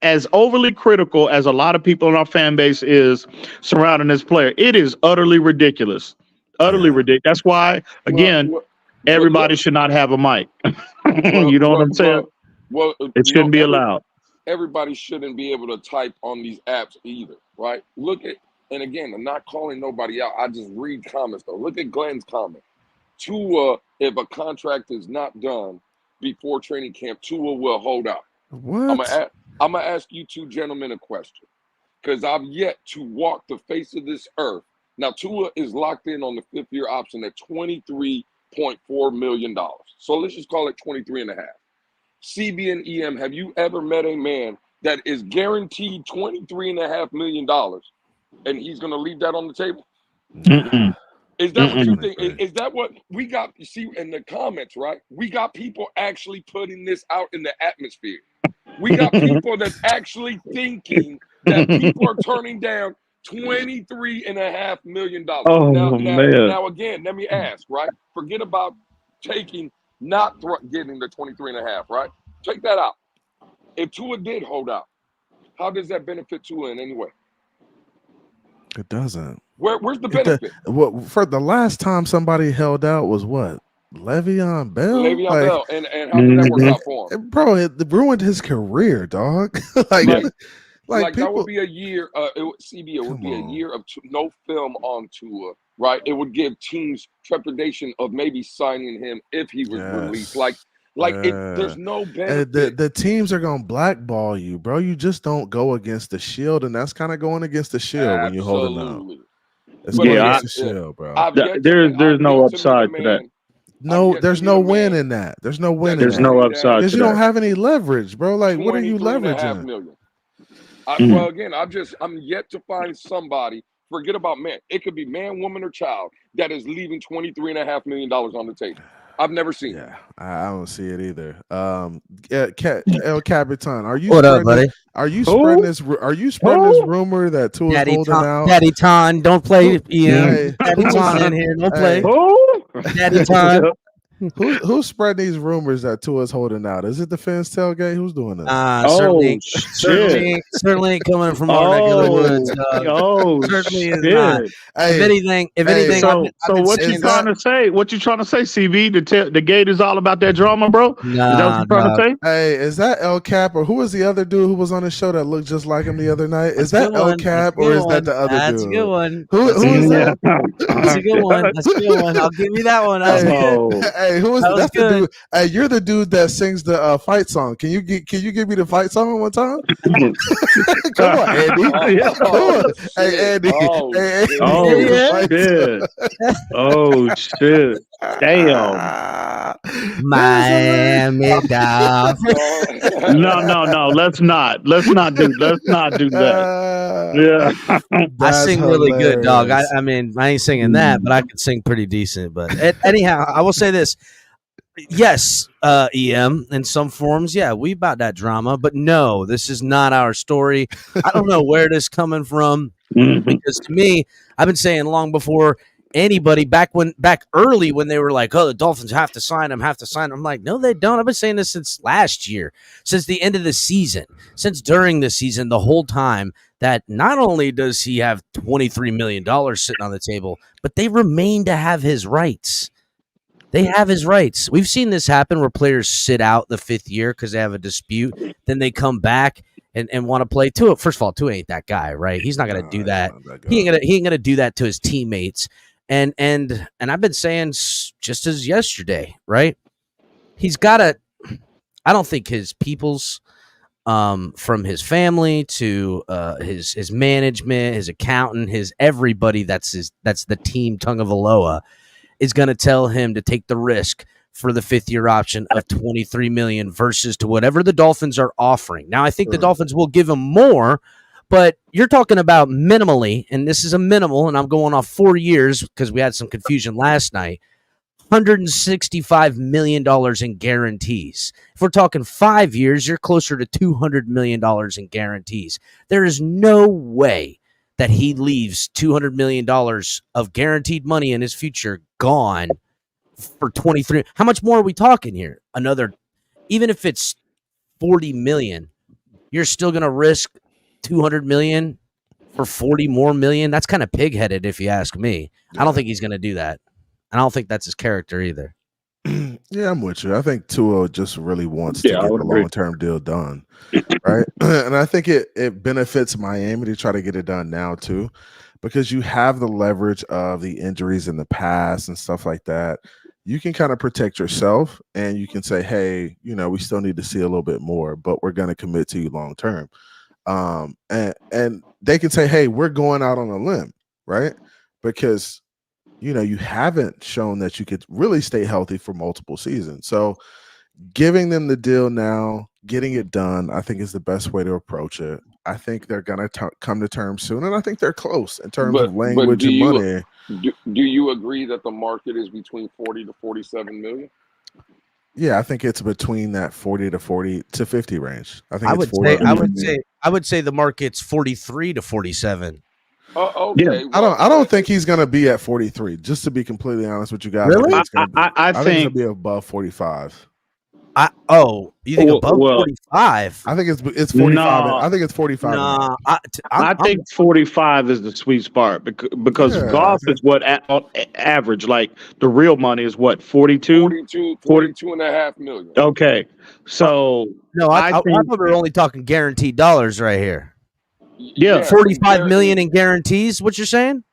as overly critical as a lot of people in our fan base is surrounding this player, it is utterly ridiculous. Utterly ridiculous. That's why, again, everybody should not have a mic. You know what I'm saying? It shouldn't be allowed. Everybody shouldn't be able to type on these apps either, right? And again, I'm not calling nobody out. I just read comments, though. Look at Glenn's comment. Tua, if a contract is not done before training camp, Tua will hold out. What? I'm going to ask you two gentlemen a question, because I've yet to walk the face of this earth. Now, Tua is locked in on the fifth-year option at $23.4 million. So let's just call it 23 and a half. CB and EM, have you ever met a man that is guaranteed $23.5 million and he's going to leave that on the table? Mm-mm. Is that what you think? Is that what we got? You see in the comments, right? We got people actually putting this out in the atmosphere. We got people that's actually thinking that people are turning down $23.5 million. Now, again, let me ask, right? Forget about getting the 23.5, right? Take that out. If Tua did hold out, how does that benefit Tua in any way? It doesn't. Where's the benefit? For the last time somebody held out was what? Le'Veon Bell? Bell. And how did that work out for him? Bro, it ruined his career, dog. like people, that would be a year. It would be a year of no film on Tua, right? It would give teams trepidation of maybe signing him if he was released. There's no benefit. The teams are gonna blackball you, bro. You just don't go against the shield, and that's kind of going against the shield when you're holding out. It's going against the shield, bro. There's no upside to that. No, there's no win in that. There's no win. There's no upside because you don't have any leverage, bro. Like, what are you leveraging? Well, again, I'm yet to find somebody. Forget about man. It could be man, woman, or child that is leaving $23.5 million on the table. I've never seen it. I don't see it either. El Capitan, are you? What up, buddy? Are you spreading this? Are you spreading this rumor that Tua's holding out? Daddy Ton, don't play. Ian. Daddy Ton in here, don't play. Daddy Ton. Who's spreading these rumors that Tua's holding out? Is it the fans tailgate? Who's doing this? Certainly ain't coming from our neck of the woods. Certainly is not. If anything. So what you trying to say? What you trying to say, CB? The gate is all about that drama, bro. Is that what you trying to say? Hey, is that El Cap, or who was the other dude who was on the show that looked just like him the other night? Is that El Cap, or is that the other dude? That's a good one. Who is that? That's a good one. That's a good one. I'll give you that one. Hey, who is that? That's the dude. Hey, you're the dude that sings the fight song. Can you give me the fight song one time? Come on, Andy. Hey, Andy. Oh shit! Damn. Miami Dolphins. No. Let's not do that. Yeah. I sing really good, dog. I mean, I ain't singing that, but I can sing pretty decent. But anyhow, I will say this. Yes, EM, in some forms, yeah, we about that drama, but no, this is not our story. I don't know where it is coming from, because to me, I've been saying long before anybody back early when they were like, oh, the Dolphins have to sign him. I'm like, no, they don't. I've been saying this since last year, since the end of the season, since during the season, the whole time, that not only does he have $23 million sitting on the table, but they remain to have his rights. They have his rights. We've seen this happen where players sit out the fifth year because they have a dispute. Then they come back and want to play. Tua, first of all, Tua ain't that guy, right? He's not going to do that. He ain't gonna do that to his teammates. And I've been saying just as yesterday, right? He's got to. I don't think his people's, from his family to his management, his accountant, his everybody that's the team Tagovailoa, is going to tell him to take the risk for the fifth-year option of $23 million versus to whatever the Dolphins are offering. Now, I think the Dolphins will give him more, but you're talking about minimally, and this is a minimal, and I'm going off 4 years because we had some confusion last night, $165 million in guarantees. If we're talking 5 years, you're closer to $200 million in guarantees. There is no way that he leaves $200 million of guaranteed money in his future gone for 23. How much more are we talking here? Another, even if it's 40 million, you're still going to risk 200 million for 40 more million. That's kind of pig-headed if you ask me. I don't think he's going to do that. I don't think that's his character either. Yeah, I'm with you. I think Tua just really wants to get the long-term deal done, right? And I think it benefits Miami to try to get it done now too, because you have the leverage of the injuries in the past and stuff like that. You can kind of protect yourself, and you can say, hey, we still need to see a little bit more, but we're going to commit to you long-term. And they can say, hey, we're going out on a limb, right? Because you haven't shown that you could really stay healthy for multiple seasons. So giving them the deal now, getting it done, I think is the best way to approach it. I think they're going to come to terms soon, and I think they're close in terms of language and money. Do you agree that the market is between 40 to 47 million? Yeah, I think it's between that 40 to 40 to 50 range. I think I would say the market's 43 to 47. Okay. Yeah. Well, I don't think he's going to be at 43. Just to be completely honest with you guys, Really? I think he'll be above 45. You think above 45? I think it's 45. No. I think it's 45. No, I think 45 is the sweet spot because golf is what average. Like the real money is what 42 and a half million. Okay, so no, I thought we were only talking guaranteed dollars right here. Yeah, 45 million in guarantees. What you're saying?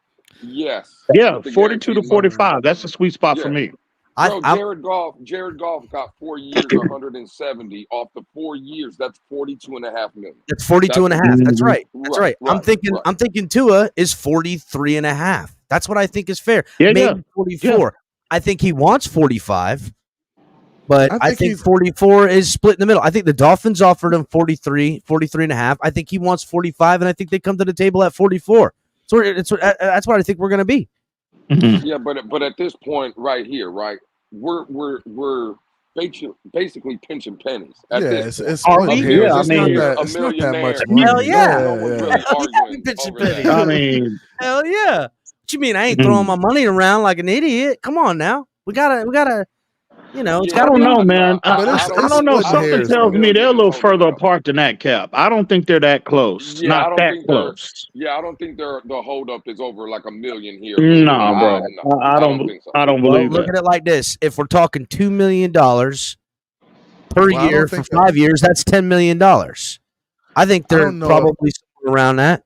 Yes. Yeah, 42 to 45. That's the sweet spot for me. Bro, Jared Goff got 4 years, 170 off the 4 years. That's 42 and a half million. That's 42 and a half. That's right. That's right. I'm thinking Tua is 43 and a half. That's what I think is fair. Maybe 44. Yeah. I think he wants 45. But I think 44 is split in the middle. I think the Dolphins offered him 43 and a half. I think he wants 45, and I think they come to the table at 44. So that's what I think we're going to be. Mm-hmm. Yeah, but at this point right here, right, we're basically pinching pennies. At this point. It's not that much money. Hell yeah. Really pinching pennies. I mean, hell yeah. What you mean? I ain't throwing my money around like an idiot. Come on now. We gotta. I don't know, man. I don't know. Something tells me they're a little further apart than that, Cap. I don't think they're that close. Yeah, Not that close. I don't think the holdup is over like a million here. No, bro. I don't think so. I don't believe Look at it like this. If we're talking $2 million per year for 5 years, that's $10 million. I think they're probably around that.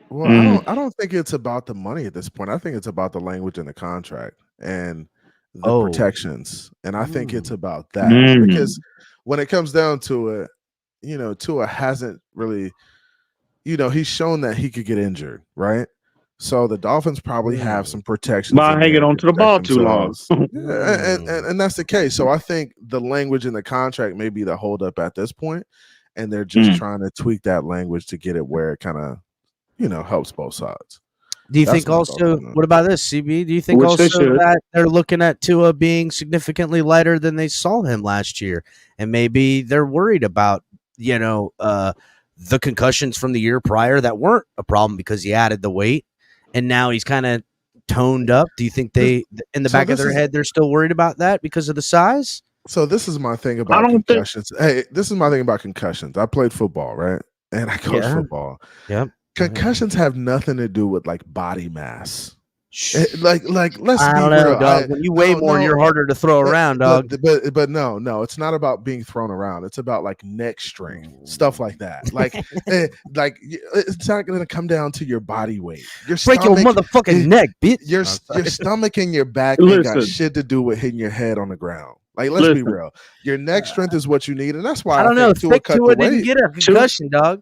Well, I don't think it's about the money at this point. I think it's about the language in the contract and the protections, and I think it's about that because when it comes down to it, Tua hasn't really, he's shown that he could get injured, right? So the Dolphins probably have some protections by hanging on to the ball too long. and that's the case. So I think the language in the contract may be the holdup at this point, and they're just trying to tweak that language to get it where it kind of, helps both sides. Do you think also, what about this, CB? Do you think that they're looking at Tua being significantly lighter than they saw him last year? And maybe they're worried about, the concussions from the year prior that weren't a problem because he added the weight and now he's kind of toned up. Do you think in the back of their head, they're still worried about that because of the size? So this is my thing about concussions. This is my thing about concussions. I played football, right? And I coached football. Yep. Concussions have nothing to do with like body mass. Like let's I don't know, dog. When you weigh more, you're harder to throw around, dog. But no, it's not about being thrown around. It's about like neck strength, stuff like that. Like it's not going to come down to your body weight. Break your motherfucking neck, bitch. Your stomach and your back ain't got shit to do with hitting your head on the ground. Like, let's be real. Your neck strength is what you need, and that's why I don't know. Tua didn't get a concussion, dog.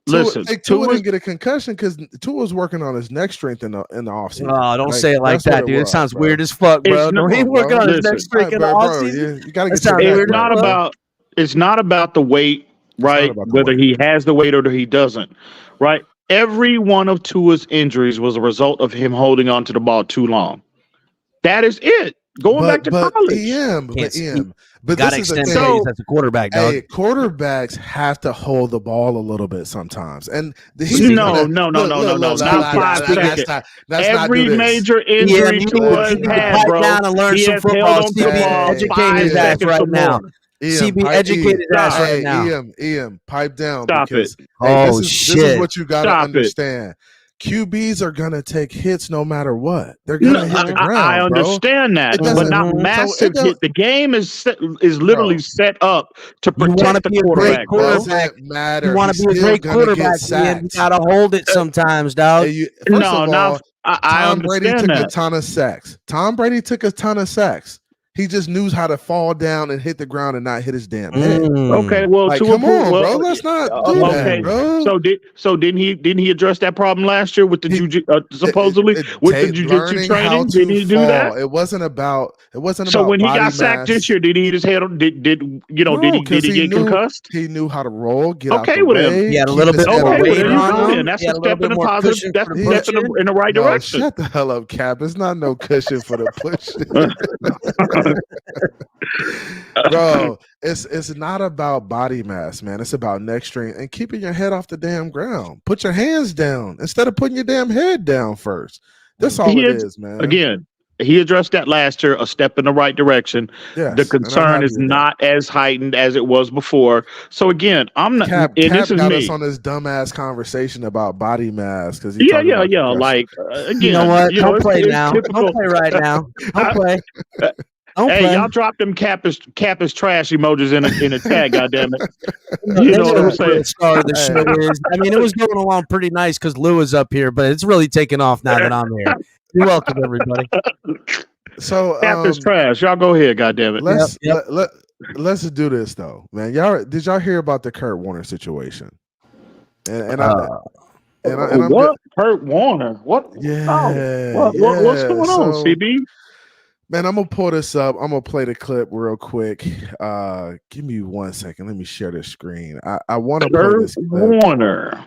Listen, Tua didn't get a concussion because Tua was working on his neck strength in the offseason. Oh, don't say it like that, dude. It sounds weird as fuck, bro. He's working on his neck strength in the offseason. You gotta get it's not about the weight, right? Whether he has the weight or he doesn't, right? Every one of Tua's injuries was a result of him holding on to the ball too long. That is it. Going back to college. But got this to is the extend thing. days as a quarterback, dog. Hey, quarterbacks have to hold the ball a little bit sometimes, and No, not 5 seconds. Every major injury Tua has had, pipe bro, down and learn he some has football. held on to the ball Educate 5 his ass seconds right or now. more. CB, educate his ass right now. EM, pipe down. Stop because, it. Hey, Oh, this is what you got to Stop understand. QBs are gonna take hits no matter what. They're gonna hit the ground. I understand that, but not massive hit. The game is literally set up to protect the quarterback, bro. Doesn't matter. You want to be a great quarterback, Ian. You gotta hold it sometimes, dog. First of all, I Tom Brady took that. a ton of sacks. Tom Brady took a ton of sacks. He just knew how to fall down and hit the ground and not hit his damn head. Okay, well, like, come on, bro. Let's not do that, bro. So didn't he address that problem last year with the supposedly with the jiu-jitsu training? Didn't he do that? It wasn't about. So when he got sacked this year, did he hit his head? Did he get concussed? He knew how to roll. Get out okay the with way. him. He had a little bit more weight on him. That's a step in the positive. That's a step in the right direction. Shut the hell up, Cap. It's not no cushion for the push. Bro, it's not about body mass, man. It's about neck strength and keeping your head off the damn ground. Put your hands down instead of putting your damn head down first. That's all it is, man. Again, he addressed that last year, a step in the right direction. Yes, the concern is not as heightened as it was before. So again, I'm not. Cap this is got me. us on this dumbass conversation about body mass because yeah. Like again, you know what? Don't play now. Don't play right now. Don't play. Y'all dropped them cap is trash emojis in a chat. Goddamn it! You know what I'm saying? The star of the show is. I mean, it was going along pretty nice because Lou is up here, but it's really taking off now that I'm here. You're welcome, everybody. So cap is trash. Y'all go ahead. Goddamn it. Let's do this though, man. Did y'all hear about the Kurt Warner situation? What? Kurt Warner? What? Yeah. What's going on, CB? Man, I'm gonna pull this up. I'm gonna play the clip real quick. Give me 1 second. Let me share the screen. I want to play this clip. Warner.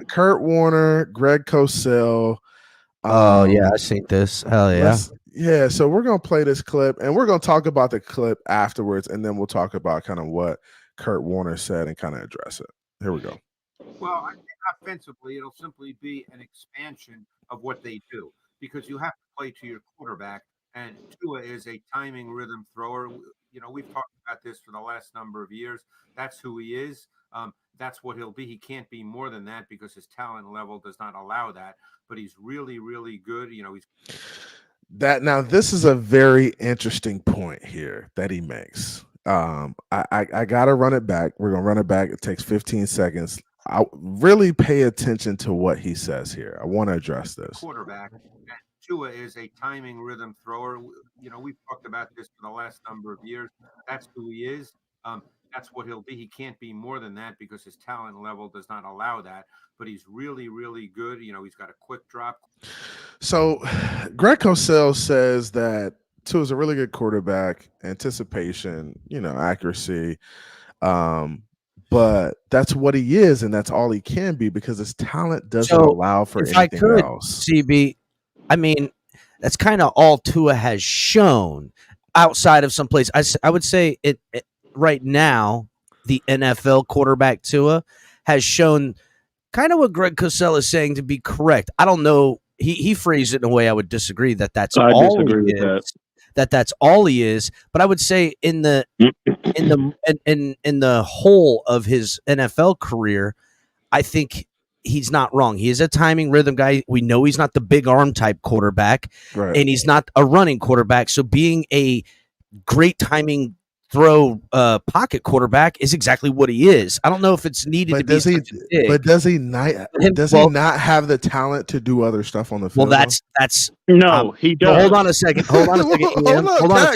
Kurt Warner, Greg Cosell. Oh yeah, I seen this. Hell yeah. Yeah, so we're gonna play this clip and we're gonna talk about the clip afterwards, and then we'll talk about kind of what Kurt Warner said and kind of address it. Here we go. Well, I think offensively, it'll simply be an expansion of what they do because you have to play to your quarterback. And Tua is a timing rhythm thrower. You know, we've talked about this for the last number of years. That's who he is. That's what he'll be. He can't be more than that because his talent level does not allow that. But he's really, really good. You know, now this is a very interesting point here that he makes. I gotta run it back. We're gonna run it back. It takes 15 seconds. I really pay attention to what he says here. I want to address this. Quarterback. Tua is a timing rhythm thrower. You know, we've talked about this for the last number of years. That's who he is. That's what he'll be. He can't be more than that because his talent level does not allow that. But he's really, really good. You know, he's got a quick drop. So Greg Cosell says that Tua is a really good quarterback, anticipation, accuracy. But that's what he is, and that's all he can be because his talent doesn't allow for anything else. CB, I mean, that's kind of all Tua has shown outside of some place. I would say it right now, the NFL quarterback Tua has shown kind of what Greg Cosell is saying to be correct. I don't know. He phrased it in a way I would disagree that that's all he is. That's all he is. But I would say in the whole of his NFL career, I think he's not wrong. He is a timing rhythm guy. We know he's not the big arm type quarterback, right, and he's not a running quarterback. So being a great timing throw pocket quarterback is exactly what he is. I don't know if it's needed to be. But does he not? He not have the talent to do other stuff on the field? Well, that's no. He does. Hold on a second. Hold on a second,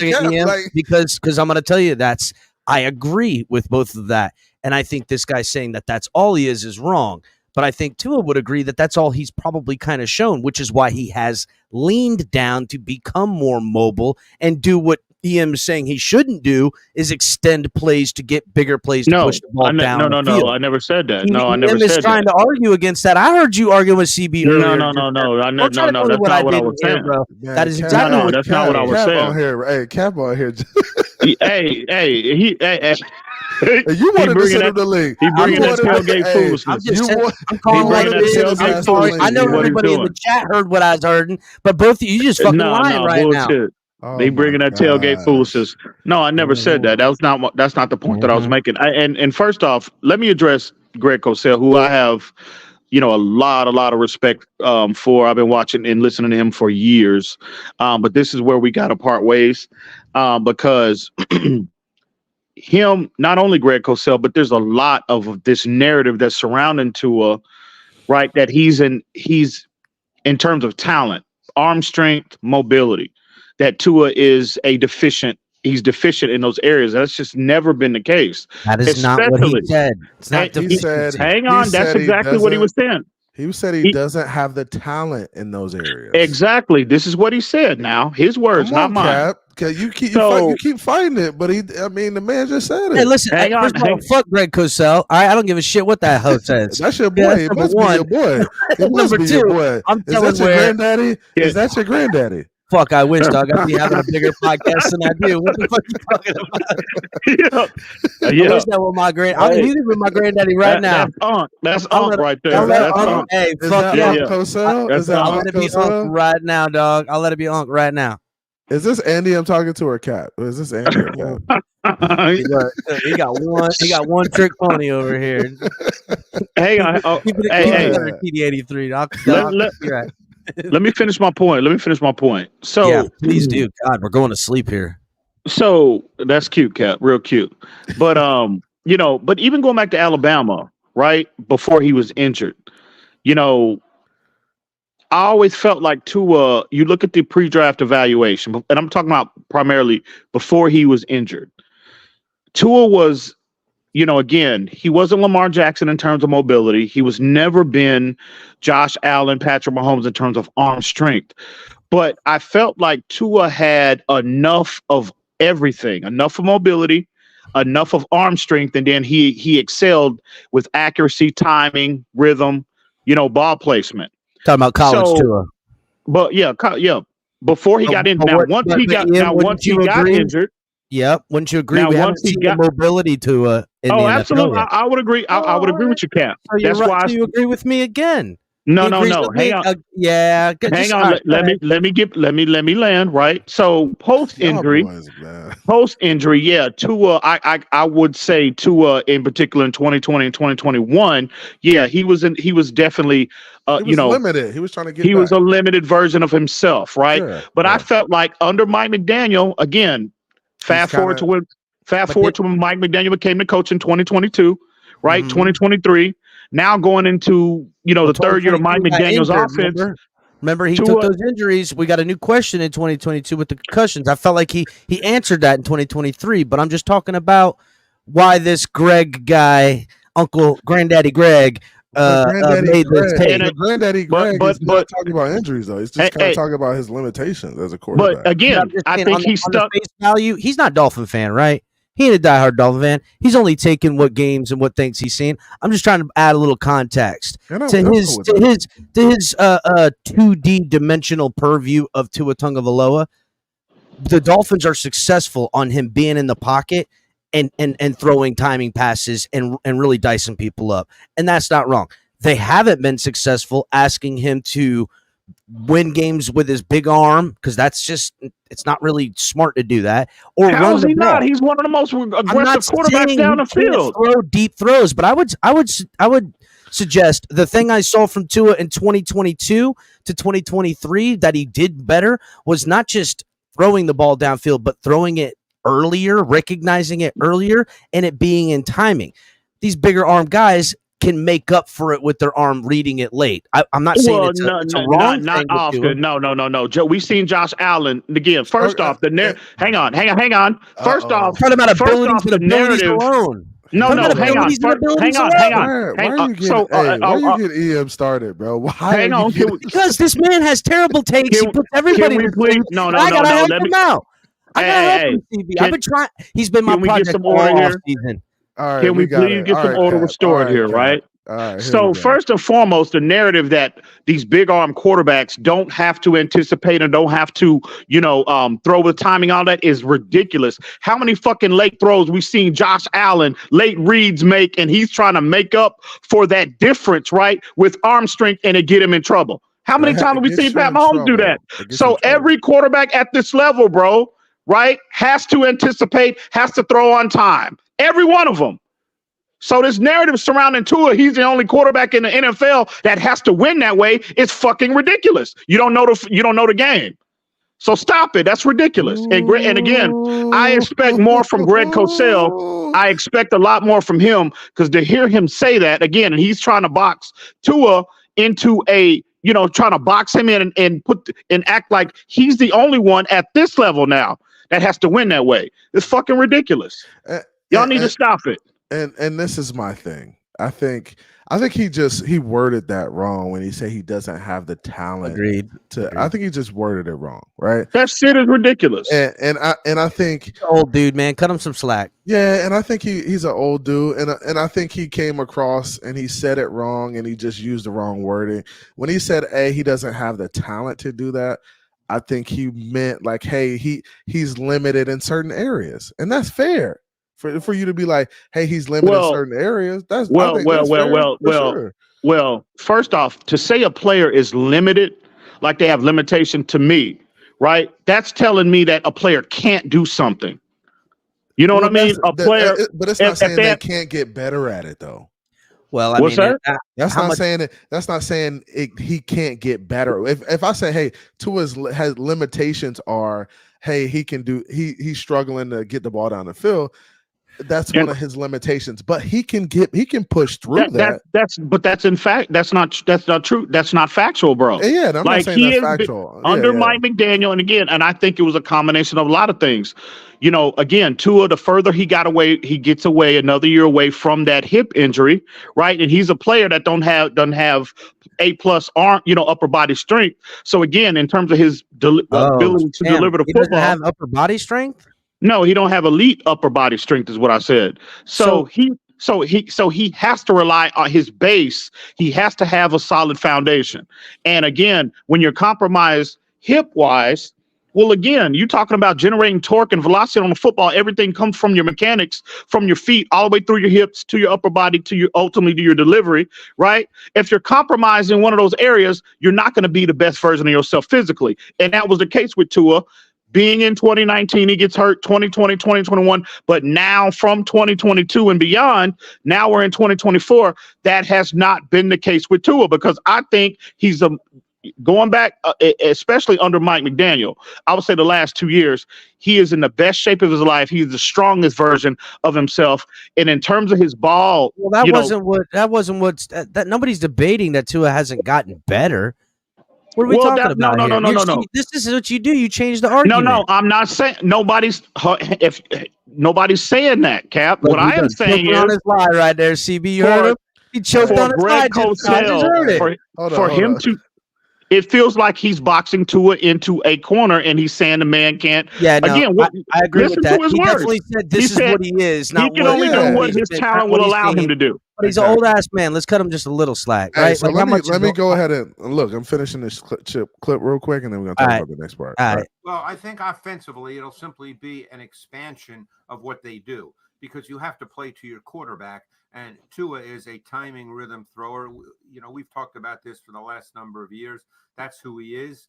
Ian. Ian, because I'm going to tell you I agree with both of that, and I think this guy saying that that's all he is wrong. But I think Tua would agree that that's all he's probably kind of shown, which is why he has leaned down to become more mobile and do what EM is saying he shouldn't do is extend plays to get bigger plays to push the ball down. No, I never said that. No, I never EM said is trying to argue against that. I heard you arguing with CB earlier. No. Don't try to tell me That's what not what I did was here, saying. bro. Man, That is Cap- exactly No, what that's not what I was Cap saying. on here, hey, Cap on here. Hey, You wanted to send him the link. He bringing that wanted to- tailgate hey, foolishness. I'm calling bringing what that it is. tailgate I'm sorry. I know foolishness. What he's everybody in the doing. chat heard what I was heard, but both of you just fucking lying right now. bullshit. Oh They bringing my that tailgate gosh. foolishness. No, I never said that. That's not the point that I was making. And first off, let me address Greg Cosell, who I have, a lot of respect for. I've been watching and listening to him for years. But this is where we got to part ways because him, not only Greg Cosell, but there's a lot of this narrative that's surrounding Tua, right? That he's in terms of talent, arm strength, mobility, that Tua is he's deficient in those areas. That's just never been the case. That is not what he said. It's not He said, hang on, that's exactly what he was saying. He said he doesn't have the talent in those areas. Exactly. This is what he said now. His words, not mine. Cap. You keep fighting it, but the man just said it. Hey, listen, first of all, fuck Greg Cosell. I don't give a shit what that hoe says. That's your boy. It must be your boy. It must be your boy. I'm Is telling that your granddaddy? Is that your granddaddy? Fuck, I wish, dog. I'd be having a bigger podcast than I do. What the fuck are you talking about? I wish that was my I'm meeting with my granddaddy right now. That's Unc right there. That's Unc. Hey, fuck yeah. I'll let it be Unc right now, dog. I'll let it be Unc right now. Is this Andy I'm talking to or Cap? Is this Andy or Cap? He got one trick pony over here. Hey, TD83. Let me finish my point. So yeah, please do. God, we're going to sleep here. So that's cute, Cap. Real cute. But but even going back to Alabama, right before he was injured, I always felt like Tua. You look at the pre-draft evaluation, and I'm talking about primarily before he was injured. Tua was, again, he wasn't Lamar Jackson in terms of mobility. He was never been Josh Allen, Patrick Mahomes in terms of arm strength. But I felt like Tua had enough of everything, enough of mobility, enough of arm strength, and then he excelled with accuracy, timing, rhythm, ball placement. Talking about college Tua. But yeah. Before he got injured. Once he got injured. Yep. Wouldn't you agree? We haven't seen the mobility to absolutely. I would agree. I would agree with you, Cap. That's why you agree with me again. No. Hang on. Hang on. Let me land. Right. So post injury, yeah. Tua, I would say Tua in particular in 2020 and 2021. Yeah, he was definitely limited. He was trying to get. He was a limited version of himself, right? Yeah, but I felt like under Mike McDaniel again. Fast forward to when Mike McDaniel became the coach in 2022, right? 2023. Now going into the third year of Mike McDaniel's offense. Remember he took those injuries. We got a new question in 2022 with the concussions. I felt like he answered that in 2023, but I'm just talking about why this Greg guy, Granddaddy Greg, made this take. Granddaddy Greg is not talking about injuries though. He's just kind of talking about his limitations as a quarterback. But again, I think he's stuck. Face value. He's not a Dolphin fan, right? He ain't a diehard Dolphin fan. He's only taking what games and what things he's seen. I'm just trying to add a little context to his 2D dimensional purview of Tua Tagovailoa. The Dolphins are successful on him being in the pocket and throwing timing passes and really dicing people up. And that's not wrong. They haven't been successful asking him to win games with his big arm because it's not really smart to do that. Or how is he not? He's one of the most aggressive quarterbacks down the field. Throw deep throws, but I would suggest the thing I saw from Tua in 2022 to 2023 that he did better was not just throwing the ball downfield, but throwing it earlier, recognizing it earlier, and it being in timing. These bigger arm guys can make up for it with their arm reading it late. I'm not saying it's a wrong not thing often. No. We've seen Josh Allen again. First off, hang on. First off, talking about abilities and abilities alone. No, hang on. Why are you getting EM started, bro? Because this man has terrible takes. He puts everybody No. I gotta help him out. I gotta help him, CB. I've been trying. He's been my project all off season. All right, can we please get some order restored here, right? All right. So first and foremost, the narrative that these big arm quarterbacks don't have to anticipate and don't have to, throw with timing, all that is ridiculous. How many fucking late throws we've seen Josh Allen, late reads make, and he's trying to make up for that difference, right, with arm strength, and it get him in trouble. How many times have we seen Pat Mahomes do that? So every quarterback at this level, bro, right, has to anticipate, has to throw on time. Every one of them. So this narrative surrounding Tua, he's the only quarterback in the NFL that has to win that way, is fucking ridiculous. You don't know the game. So stop it. That's ridiculous. And again, I expect more from Greg Cosell. I expect a lot more from him, because to hear him say that again, and he's trying to box Tua into a, trying to box him in and act like he's the only one at this level now that has to win that way. It's fucking ridiculous. Y'all need to stop it. And this is my thing. I think he worded that wrong when he said he doesn't have the talent. Agreed. I think he just worded it wrong, right? That shit is ridiculous. And I think old dude, man, cut him some slack. Yeah, and I think he's an old dude, and I think he came across and he said it wrong, and he just used the wrong wording when he said he doesn't have the talent to do that. I think he meant like, hey, he's limited in certain areas, and that's fair. For you to be like, hey, he's limited in certain areas. That's well. First off, to say a player is limited, like they have limitation, to me, right? That's telling me that a player can't do something. You know what I mean? A player, but it's not saying they can't get better at it, though. Well, I mean, that's not saying it. That's not saying he can't get better. If I say, hey, Tua's has limitations are, hey, he can do. He's struggling to get the ball down the field. That's one of his limitations, but he can push through that. That's not true. That's not factual, bro. Yeah, I'm not saying that's factual. Under Mike McDaniel, and I think it was a combination of a lot of things. Again, Tua, the further he gets away another year away from that hip injury, right? And he's a player that doesn't have A+ arm, upper body strength. So again, in terms of his ability to deliver the football, doesn't have upper body strength. No, he don't have elite upper body strength, is what I said. So he has to rely on his base. He has to have a solid foundation. And again, when you're compromised hip wise, well, again, you're talking about generating torque and velocity on the football. Everything comes from your mechanics, from your feet, all the way through your hips to your upper body, ultimately to your delivery, right? If you're compromised in one of those areas, you're not going to be the best version of yourself physically. And that was the case with Tua. Being in 2019, he gets hurt 2020, 2021, but now from 2022 and beyond, now we're in 2024. That has not been the case with Tua, because I think he's going back, especially under Mike McDaniel. I would say the last 2 years, he is in the best shape of his life. He's the strongest version of himself. And in terms of his ball, that nobody's debating that Tua hasn't gotten better. What are we talking about? No. This is what you do. You change the argument. No, I'm not saying nobody's saying that, Cap. What I am saying is on his lie right there, CB. You heard him? He choked on his lie. For him to, it feels like he's boxing Tua into a corner, and he's saying the man can't. Yeah, no, again, I agree with that. He definitely said this is what he is. He can only do what his talent will allow him to do. But he's an old ass man. Let's cut him just a little slack, right? Hey, so let me go ahead and look. I'm finishing this clip real quick, and then we're gonna talk about the next part. All right. Well, I think offensively, it'll simply be an expansion of what they do, because you have to play to your quarterback, and Tua is a timing rhythm thrower. We've talked about this for the last number of years. That's who he is.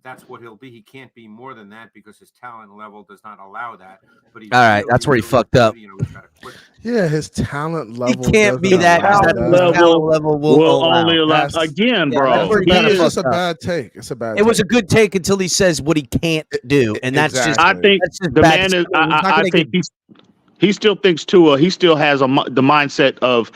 That's what he'll be. He can't be more than that because his talent level does not allow that. But he's all right, that's where he fucked up. Yeah, his talent level. He can't be that. Talent level will only allow. Again, bro, it's just a bad take. It's a bad. It was a good take until he says what he can't do, and that's just. I think the man is. I think he still thinks Tua. He still has the mindset of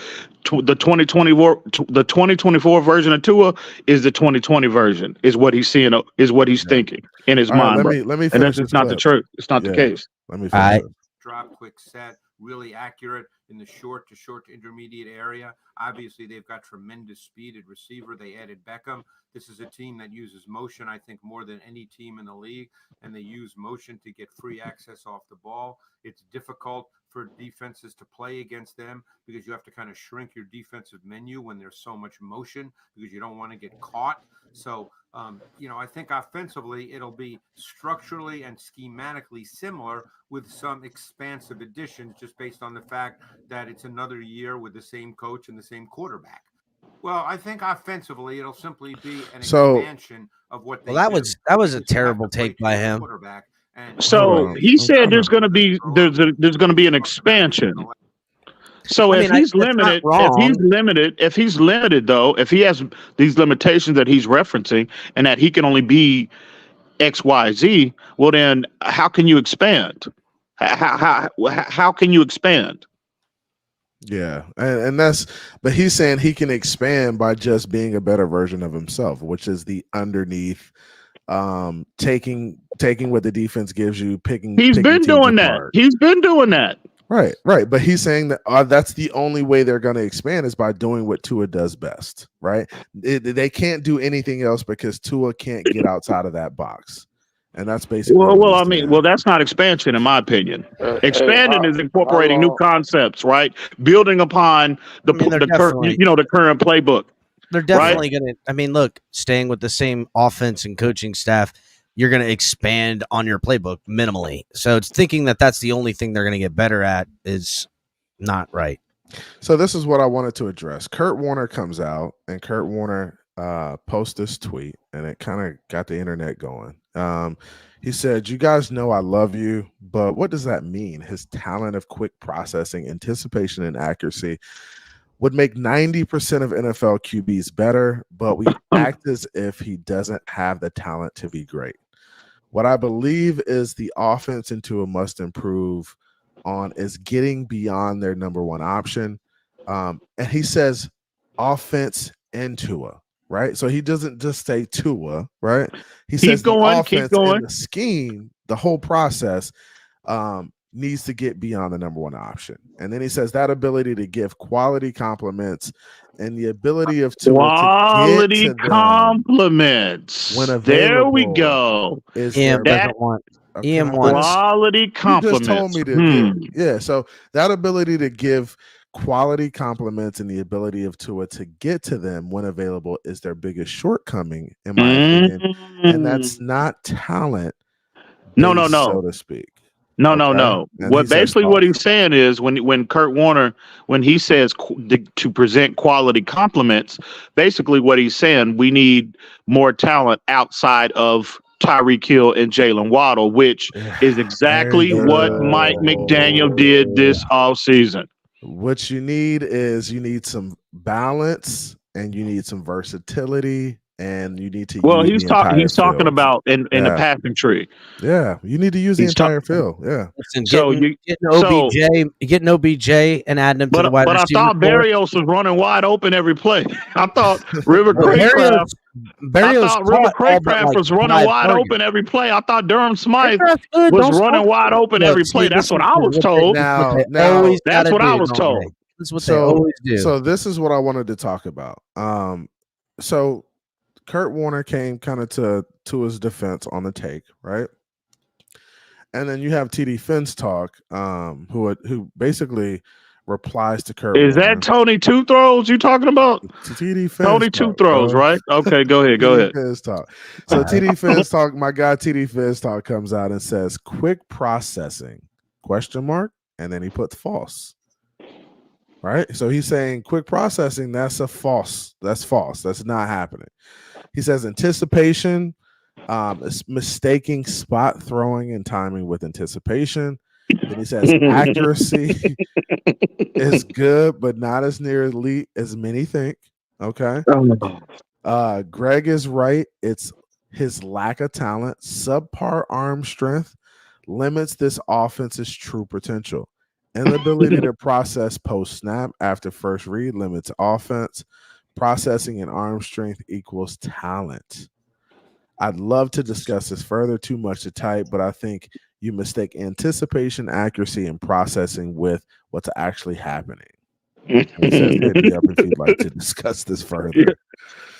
the 2024 version of Tua is the 2020 version. Is what he's seeing. Is what he's thinking in his mind. Let me and that's not the truth. It's not the case. Let me finish. drop, quick set, really accurate in the short to intermediate area. Obviously, they've got tremendous speed at receiver. They added Beckham. This is a team that uses motion, I think, more than any team in the league, and they use motion to get free access off the ball. It's difficult for defenses to play against them because you have to kind of shrink your defensive menu when there's so much motion because you don't want to get caught. So, I think offensively it'll be structurally and schematically similar with some expansive additions just based on the fact that it's another year with the same coach and the same quarterback. Well, I think offensively it'll simply be an expansion of what they do. That was a terrible take by him. So he said there's going to be an expansion. So if he's limited, if he's limited though, if he has these limitations that he's referencing and that he can only be X, Y, Z, well then how can you expand? How can you expand? Yeah, and but he's saying he can expand by just being a better version of himself, which is the underneath, taking what the defense gives you, picking. He's been doing that. He's been doing that. Right. But he's saying that that's the only way they're going to expand is by doing what Tua does best. Right. They can't do anything else because Tua can't get outside of that box. And that's basically that's not expansion in my opinion. Expanding is incorporating new concepts, right? Building upon the current playbook. They're definitely going to. Look, staying with the same offense and coaching staff, you're going to expand on your playbook minimally. So it's thinking that that's the only thing they're going to get better at is not right. So this is what I wanted to address. Kurt Warner comes out, and Kurt Warner post this tweet, and it kind of got the internet going. He said, "You guys know I love you, but what does that mean? His talent of quick processing, anticipation, and accuracy would make 90% of NFL QBs better, but we act as if he doesn't have the talent to be great. What I believe is the offense and Tua must improve on is getting beyond their number one option." And he says offense and Tua. Right, so he doesn't just say Tua, right? He says the offense and the scheme, the whole process needs to get beyond the number one option. And then he says that ability to give quality compliments and the ability of Tua to get to compliments. When available, there we go. EM doesn't want EM wants quality compliments. You just told me to yeah. So that ability to give quality compliments and the ability of Tua to get to them when available is their biggest shortcoming, in my opinion. And that's not talent. No, so to speak. No. What he's saying is when Kurt Warner, when he says to present quality compliments, basically what he's saying, we need more talent outside of Tyreek Hill and Jalen Waddle, which is exactly what Mike McDaniel did this offseason. What you need is some balance and you need some versatility and you need to he's talking about in the passing tree. Yeah, you need to use the entire field. Yeah. Listen, getting OBJ and adding him to the wide receiver. But I thought Berrios was running wide open every play. I thought River Craycraft was running wide open every play. I thought Durham Smythe was running wide open every play. That's what I was told. That's what I was told. That's what they always do. So this is what I wanted to talk about. So Kurt Warner came kind of to his defense on the take, right? And then you have TD Finns talk, who basically replies to Kurt. Is Warner. that Tony Two Throws you talking about? TD Finns Tony Two Throws, right? Okay, go ahead. Finns talk. So TD Finns talk. My guy TD Finns talk comes out and says, "Quick processing?" ? And then he puts false. Right. So he's saying quick processing. That's false. That's false. That's not happening. He says anticipation, is mistaking spot throwing and timing with anticipation. Then he says accuracy is good, but not as near elite as many think. Okay. Greg is right. It's his lack of talent, subpar arm strength limits this offense's true potential. Inability to process post snap after first read limits offense. Processing and arm strength equals talent. I'd love to discuss this further, too much to type, but I think You mistake anticipation, accuracy, and processing with what's actually happening. And he says, hit me up if you'd like to discuss this further.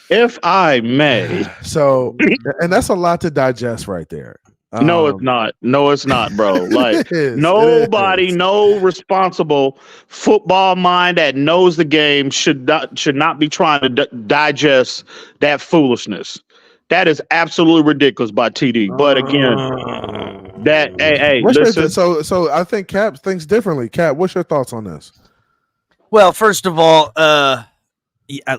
If I may. So, and that's a lot to digest right there. No, it's not. No, it's not, bro. Like nobody, no responsible football mind that knows the game should not be trying to digest that foolishness. That is absolutely ridiculous by TD. But again, listen. So I think Cap thinks differently. Cap, what's your thoughts on this? Well, first of all,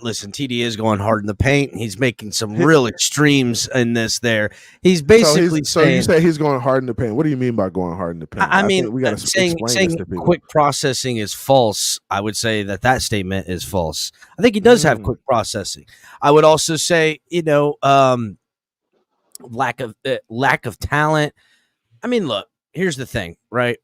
listen, TD is going hard in the paint. He's making some real extremes in this there. He's basically saying, you say he's going hard in the paint. What do you mean by going hard in the paint? I mean, we got to saying quick processing is false. I would say that statement is false. I think he does have quick processing. I would also say, lack of talent. I mean, look, here's the thing, right?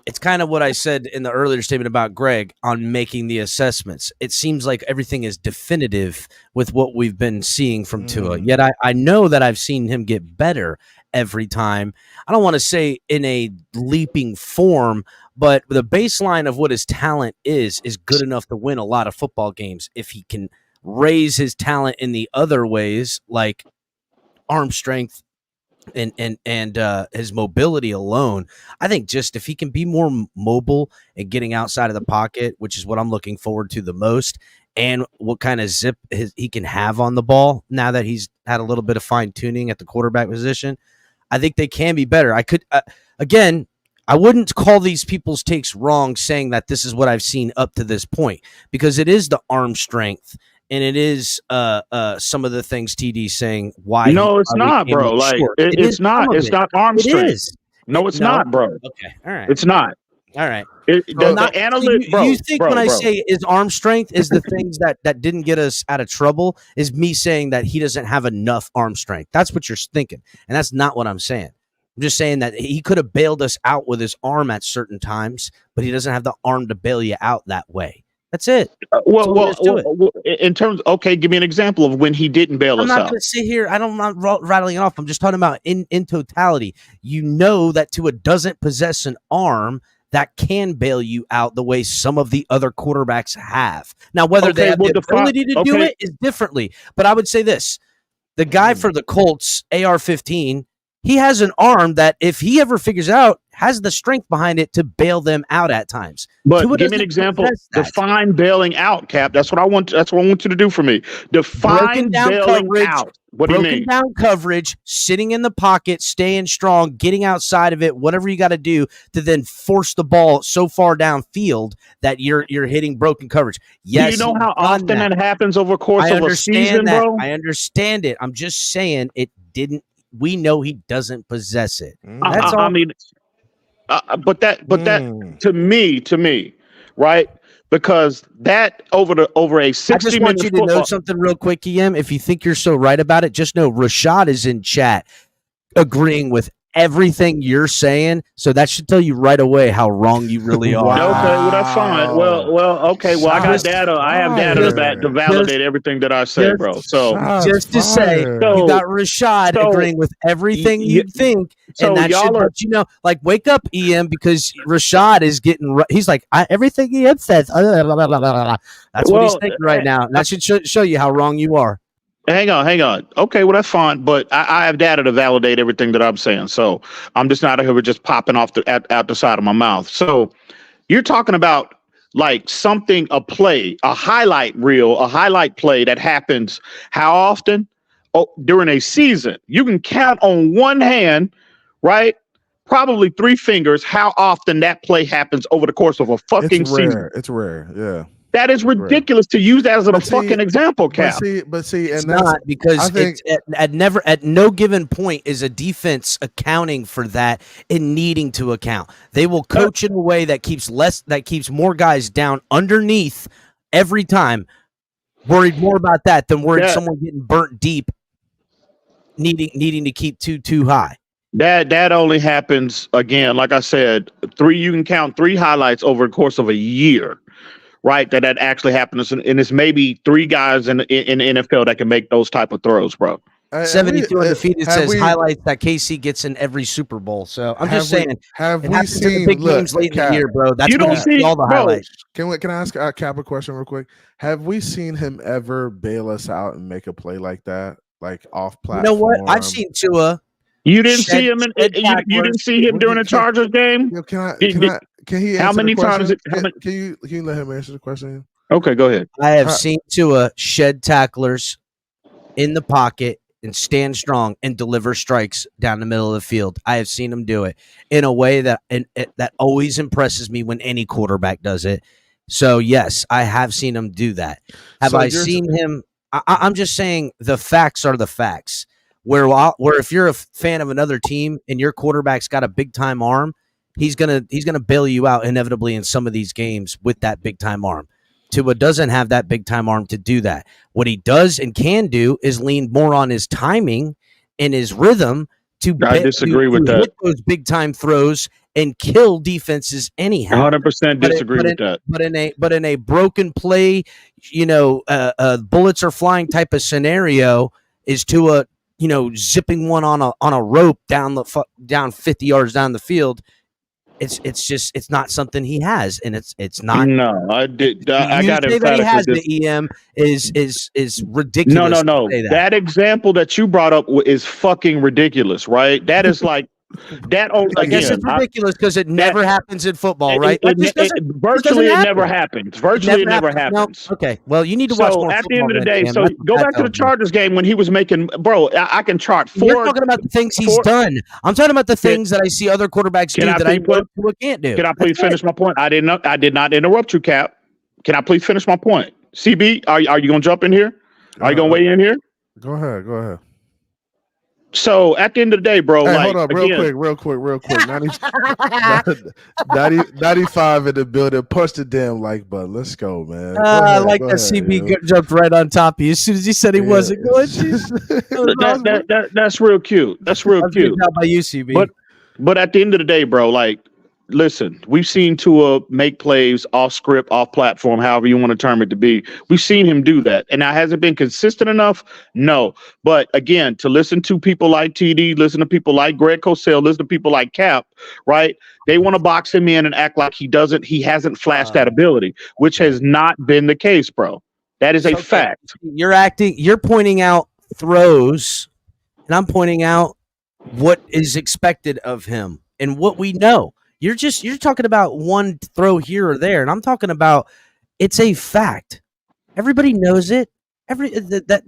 It's kind of what I said in the earlier statement about Greg on making the assessments. It seems like everything is definitive with what we've been seeing from Tua. Yet I know that I've seen him get better every time. I don't want to say in a leaping form, but the baseline of what his talent is good enough to win a lot of football games. If he can raise his talent in the other ways, like arm strength, and his mobility alone, I think just if he can be more mobile and getting outside of the pocket, which is what I'm looking forward to the most, and what kind of zip he can have on the ball now that he's had a little bit of fine tuning at the quarterback position, I think they can be better. I could again, I wouldn't call these people's takes wrong saying that this is what I've seen up to this point, because it is the arm strength. And it is some of the things TD's saying why. No, it's not, bro. Like it's not arm strength. It is. No, it's not, bro. Okay, all right. It's not. All right. The analytics, bro. You think when I say is arm strength is the things that didn't get us out of trouble is me saying that he doesn't have enough arm strength. That's what you're thinking, and that's not what I'm saying. I'm just saying that he could have bailed us out with his arm at certain times, but he doesn't have the arm to bail you out that way. That's it. Well, in terms, okay, give me an example of when he didn't bail us out. I'm not going to sit here. I'm not rattling it off. I'm just talking about in totality. You know that Tua doesn't possess an arm that can bail you out the way some of the other quarterbacks have. Now, whether they have the ability to do it is differently. But I would say this. The guy for the Colts, AR-15, he has an arm that if he ever figures out, has the strength behind it to bail them out at times. But give me an example. Define bailing out, Cap. That's what I want. That's what I want you to do for me. Define bailing out. What do you mean? Broken down coverage, sitting in the pocket, staying strong, getting outside of it, whatever you got to do to then force the ball so far downfield that you're hitting broken coverage. Yes. Do you know how often that happens over the course of a season, bro? I understand it. I'm just saying it didn't. We know he doesn't possess it. That's all. I mean, but that to me, right? Because that over a 60-minute I just want you to know something real quick, EM. If you think you're so right about it, just know Rashad is in chat agreeing with everything you're saying, so that should tell you right away how wrong you really are. Wow. Okay, well that's fine. Well, okay. Well, I got data. I have data to validate everything that I say, bro. So just to say, you got Rashad agreeing with everything you think, and that should let you know. Like, wake up, EM, because Rashad is getting. He's like everything EM says. That's what he's thinking right now. And that should show you how wrong you are. Hang on. Okay, well, that's fine. But I have data to validate everything that I'm saying. So I'm just not here just popping off out the side of my mouth. So you're talking about like something, a play, a highlight reel, a highlight play that happens how often? Oh, during a season. You can count on one hand, right? Probably 3 fingers how often that play happens over the course of a fucking season. It's rare, yeah. That is ridiculous to use that as a fucking example, Cap. But see, and it's not, because at no given point is a defense accounting for that and needing to account. They will coach in a way that keeps more guys down underneath every time. Worried more about that than worried someone getting burnt deep, needing to keep too high. That only happens again, like I said, 3. You can count 3 highlights over the course of a year. Right, that actually happens, and it's maybe 3 guys in the NFL that can make those type of throws, bro. 72 undefeated says highlights that KC gets in every Super Bowl. So I'm just saying, have it we happens in the seen big games late in the year, bro? That's You when don't you see see all the bro, highlights. Can I ask Cap a question real quick? Have we seen him ever bail us out and make a play like that, like off platform? You know what? I've seen Tua. You didn't see him you didn't see him during the Chargers game? Can he answer how many the question? times Can you let him answer the question? Okay, go ahead. I have seen Tua shed tacklers in the pocket and stand strong and deliver strikes down the middle of the field. I have seen him do it in a way that that always impresses me when any quarterback does it. So yes, I have seen him do that. Have I seen him? I'm just saying the facts are the facts. Where if you're a fan of another team and your quarterback's got a big time arm, he's gonna bail you out inevitably in some of these games with that big time arm. Tua doesn't have that big time arm to do that. What he does and can do is lean more on his timing and his rhythm to disagree with that. Hit those big time throws and kill defenses anyhow. 100% disagree with that. But in a broken play, bullets are flying type of scenario, is Tua, zipping one on a rope down 50 yards down the field. It's not something he has, and it's not. No, I did. I got to say that he has the EM is ridiculous. No. That example that you brought up is fucking ridiculous, right? That is like that. I guess it's ridiculous because it never happens in football, right? Virtually, it never happens. Virtually, it never happens. No. Okay, well, you need to watch more at the end of the day, then, so go back to the Chargers game when he was making, bro. I can chart 4. You're talking about the things he's done. I'm talking about the things that I see other quarterbacks do that I know can't do. Can I please finish my point? I did not interrupt you, Cap. Can I please finish my point? CB, are you gonna jump in here? Are you gonna weigh in here? Go ahead. So at the end of the day, bro, hey, hold up, real quick. 95 in the building. Push the damn like button. Let's go, man. I like that CB jumped right on top of you as soon as he said he wasn't going. That's real cute. That's real cute. Good job by you, CB. But at the end of the day, bro, like, listen, we've seen Tua make plays off script, off platform, however you want to term it to be. We've seen him do that. And now, has it been consistent enough? No. But again, to listen to people like TD, listen to people like Greg Cosell, listen to people like Cap, right? They want to box him in and act like he hasn't flashed that ability, which has not been the case, bro. That is a fact. You're pointing out throws, and I'm pointing out what is expected of him and what we know. You're talking about one throw here or there, and I'm talking about it's a fact. Everybody knows it. That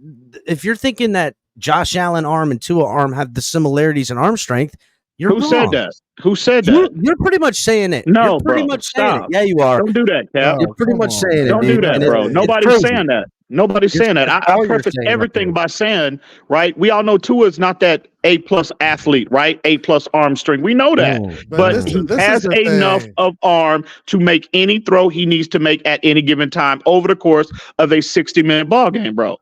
if you're thinking that Josh Allen arm and Tua arm have the similarities in arm strength, you're wrong. Said that? Who said that? You're pretty much saying it. No, you're pretty bro. much Stop. saying it. Yeah, you are. Don't do that, Cap. You're pretty much saying it. Don't dude. do that, bro. Nobody's saying that. Nobody's saying that. I preface everything by saying, right? We all know Tua is not that A+ athlete, right? A+ arm strength. We know that. But he has enough of arm to make any throw he needs to make at any given time over the course of a 60-minute ball game, bro.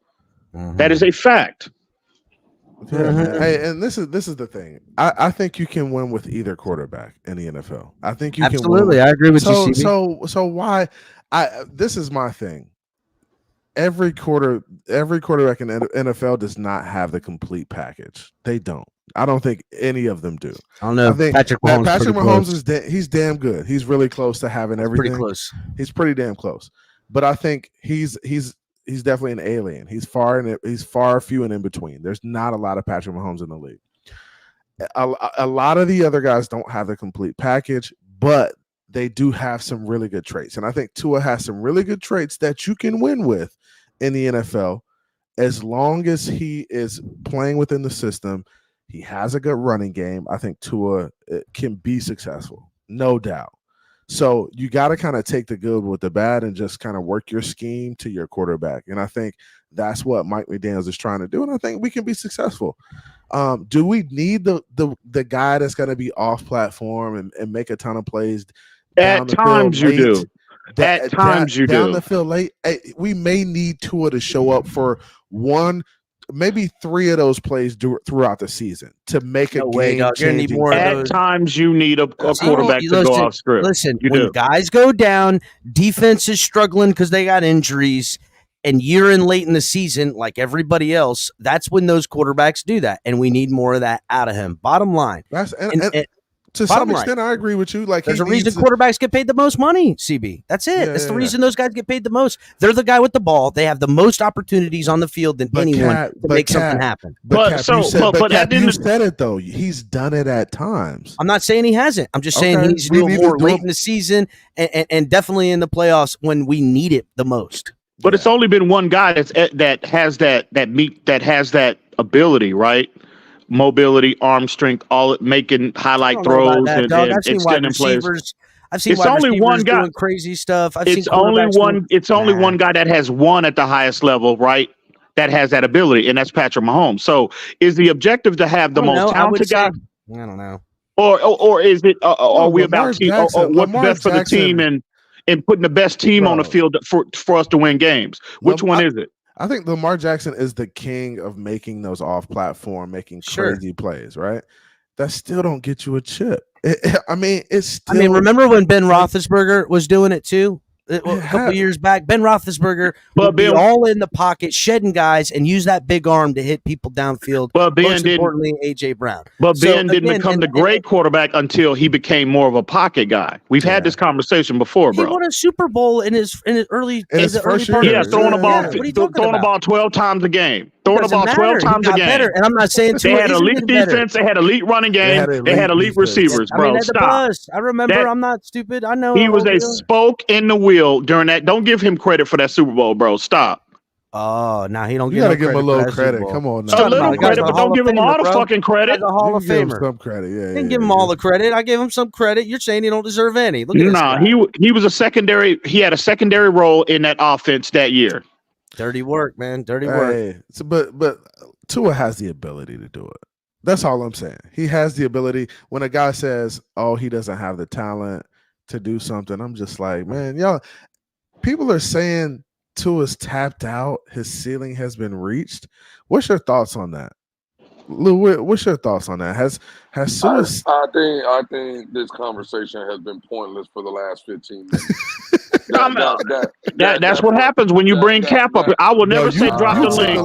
That is a fact. Yeah, hey, and this is the thing. I think you can win with either quarterback in the NFL. I think you can win. Absolutely, I agree with you, CB. So why? This is my thing. Every quarterback in the NFL does not have the complete package. They don't. I don't think any of them do. I don't know. I think Patrick Mahomes he's damn good. He's really close to having everything. Pretty close. He's pretty damn close. But I think he's definitely an alien. He's far few and in between. There's not a lot of Patrick Mahomes in the league. A lot of the other guys don't have the complete package, but they do have some really good traits. And I think Tua has some really good traits that you can win with in the NFL as long as he is playing within the system. He has a good running game. I think Tua can be successful, no doubt. So you got to kind of take the good with the bad and just kind of work your scheme to your quarterback. And I think that's what Mike McDaniels is trying to do. And I think we can be successful. Do we need the guy that's going to be off platform and make a ton of plays? At times you do. At times you do. Down the field late. We may need Tua to show up for one, maybe 3 of those plays throughout the season to make a game-changing. At times you need a quarterback to go off script. Listen, when guys go down, defense is struggling because they got injuries, and you're in late in the season, like everybody else, that's when those quarterbacks do that. And we need more of that out of him. Bottom line. To some extent, I agree with you. Like, there's a reason quarterbacks get paid the most money, CB. That's it. That's the reason those guys get paid the most. They're the guy with the ball. They have the most opportunities on the field than anyone to make something happen. But you said it, though. He's done it at times. I'm not saying he hasn't. I'm just saying he needs to do it more late in the season and definitely in the playoffs when we need it the most. But it's only been one guy that has that ability, right? Mobility, arm strength, all making highlight throws and extending plays. I've seen wide receivers doing crazy stuff. It's only one guy that has won at the highest level, right? That has that ability, and that's Patrick Mahomes. So, is the objective to have the most talented guy? I don't know. Or is it? Are we about what's best for the team and putting the best team on the field for us to win games? Which one is it? I think Lamar Jackson is the king of making those off-platform, making crazy plays, right? That still don't get you a chip. Remember when Ben Roethlisberger was doing it too? A couple years back, Ben Roethlisberger would be all in the pocket, shedding guys, and use that big arm to hit people downfield. But Ben importantly, A.J. Brown. But Ben didn't become the great quarterback until he became more of a pocket guy. We've had this conversation before, bro. He won a Super Bowl in his early first year. Yeah, throwing the ball 12 times a game. Throwing the ball 12 times a game. Better. And I'm not saying they had elite defense. They had elite running game. They had elite receivers, bro. Stop. I remember. I'm not stupid. I know. He was a spoke in the wheel during that. Don't give him credit for that Super Bowl, bro. Stop. Oh, now he don't. You gotta give him a little credit. Come on, now. A little credit, but don't give him all the fucking credit. A Hall of Famer. Some credit, yeah. Didn't give him all the credit. I gave him some credit. You're saying he don't deserve any. Look at this guy. He was a secondary. He had a secondary role in that offense that year. Dirty work, man. Dirty work. But Tua has the ability to do it. That's all I'm saying. He has the ability. When a guy says, "Oh, he doesn't have the talent to do something," I'm just like, man, y'all. People are saying Tua's tapped out. His ceiling has been reached. What's your thoughts on that, Lou? What's your thoughts on that? Has Tua? I think this conversation has been pointless for the last 15 minutes. That's what happens when you bring Cap up. I will never say drop the link.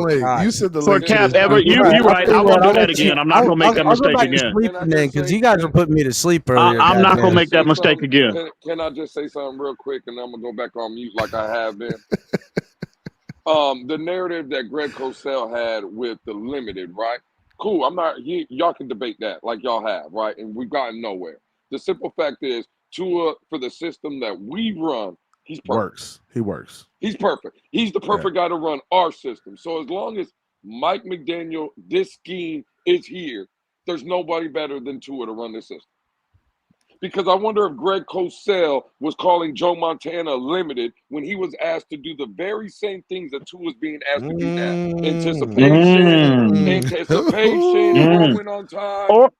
You said the for link Cap ever. You're right. I won't do that again. I'm not gonna make that mistake again. Because you guys were putting me to sleep earlier. I'm not gonna make that mistake again. Can I just say something real quick, and then I'm gonna go back on mute like I have been. The narrative that Greg Cosell had with the limited, right? Cool. I'm not. Y'all can debate that like y'all have, right? And we've gotten nowhere. The simple fact is, Tua, for the system that we run, he's perfect. He works. He's perfect. He's the perfect guy to run our system. So as long as Mike McDaniel, this scheme is here, there's nobody better than Tua to run this system. Because I wonder if Greg Cosell was calling Joe Montana limited when he was asked to do the very same things that Tua was being asked to do now. Anticipation, going on time, or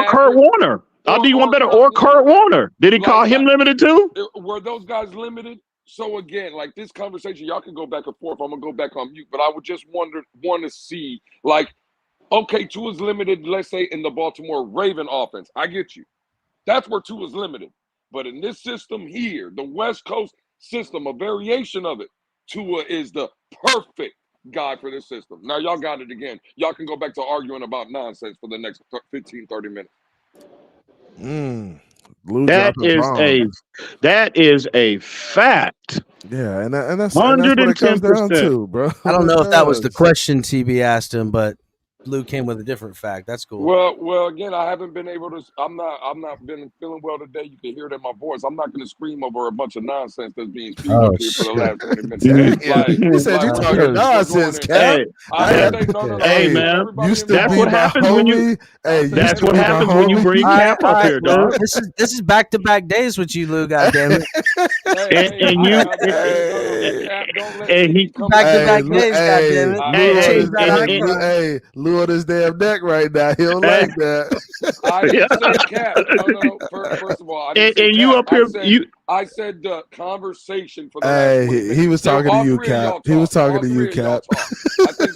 Kurt Warner. I'll do you one better. Or Kurt Warner. Did he call him limited too? Were those guys limited? So again, like this conversation, y'all can go back and forth. I'm gonna go back on mute, but I would just want to see, like, okay, Tua's limited, let's say in the Baltimore Raven offense. I get you. That's where Tua's limited. But in this system here, the West Coast system, a variation of it, Tua is the perfect guy for this system. Now y'all got it again. Y'all can go back to arguing about nonsense for the next 15, 30 minutes. That is a fact. Yeah, and that's what it comes down to, bro. I don't know if that was the question TB asked him, but Lou came with a different fact. That's cool. Well, again, I haven't been able to. I'm not been feeling well today. You can hear it in my voice. I'm not going to scream over a bunch of nonsense that's being spewed up here for the last 20 minutes. You said you talking nonsense, Cap. Hey, man, that's what happens when you. That's what happens when you bring Cap up here, dog. This is back-to-back days with you, Lou. Goddamn it. And he back-to-back days. Goddamn it. Hey, Lou on his damn neck right now. He don't like that. I didn't say Cap. No. First of all, I didn't say and you Cap. up here, I said the conversation for the last 20 he was talking to you, Cap. He was talking to you, Cap.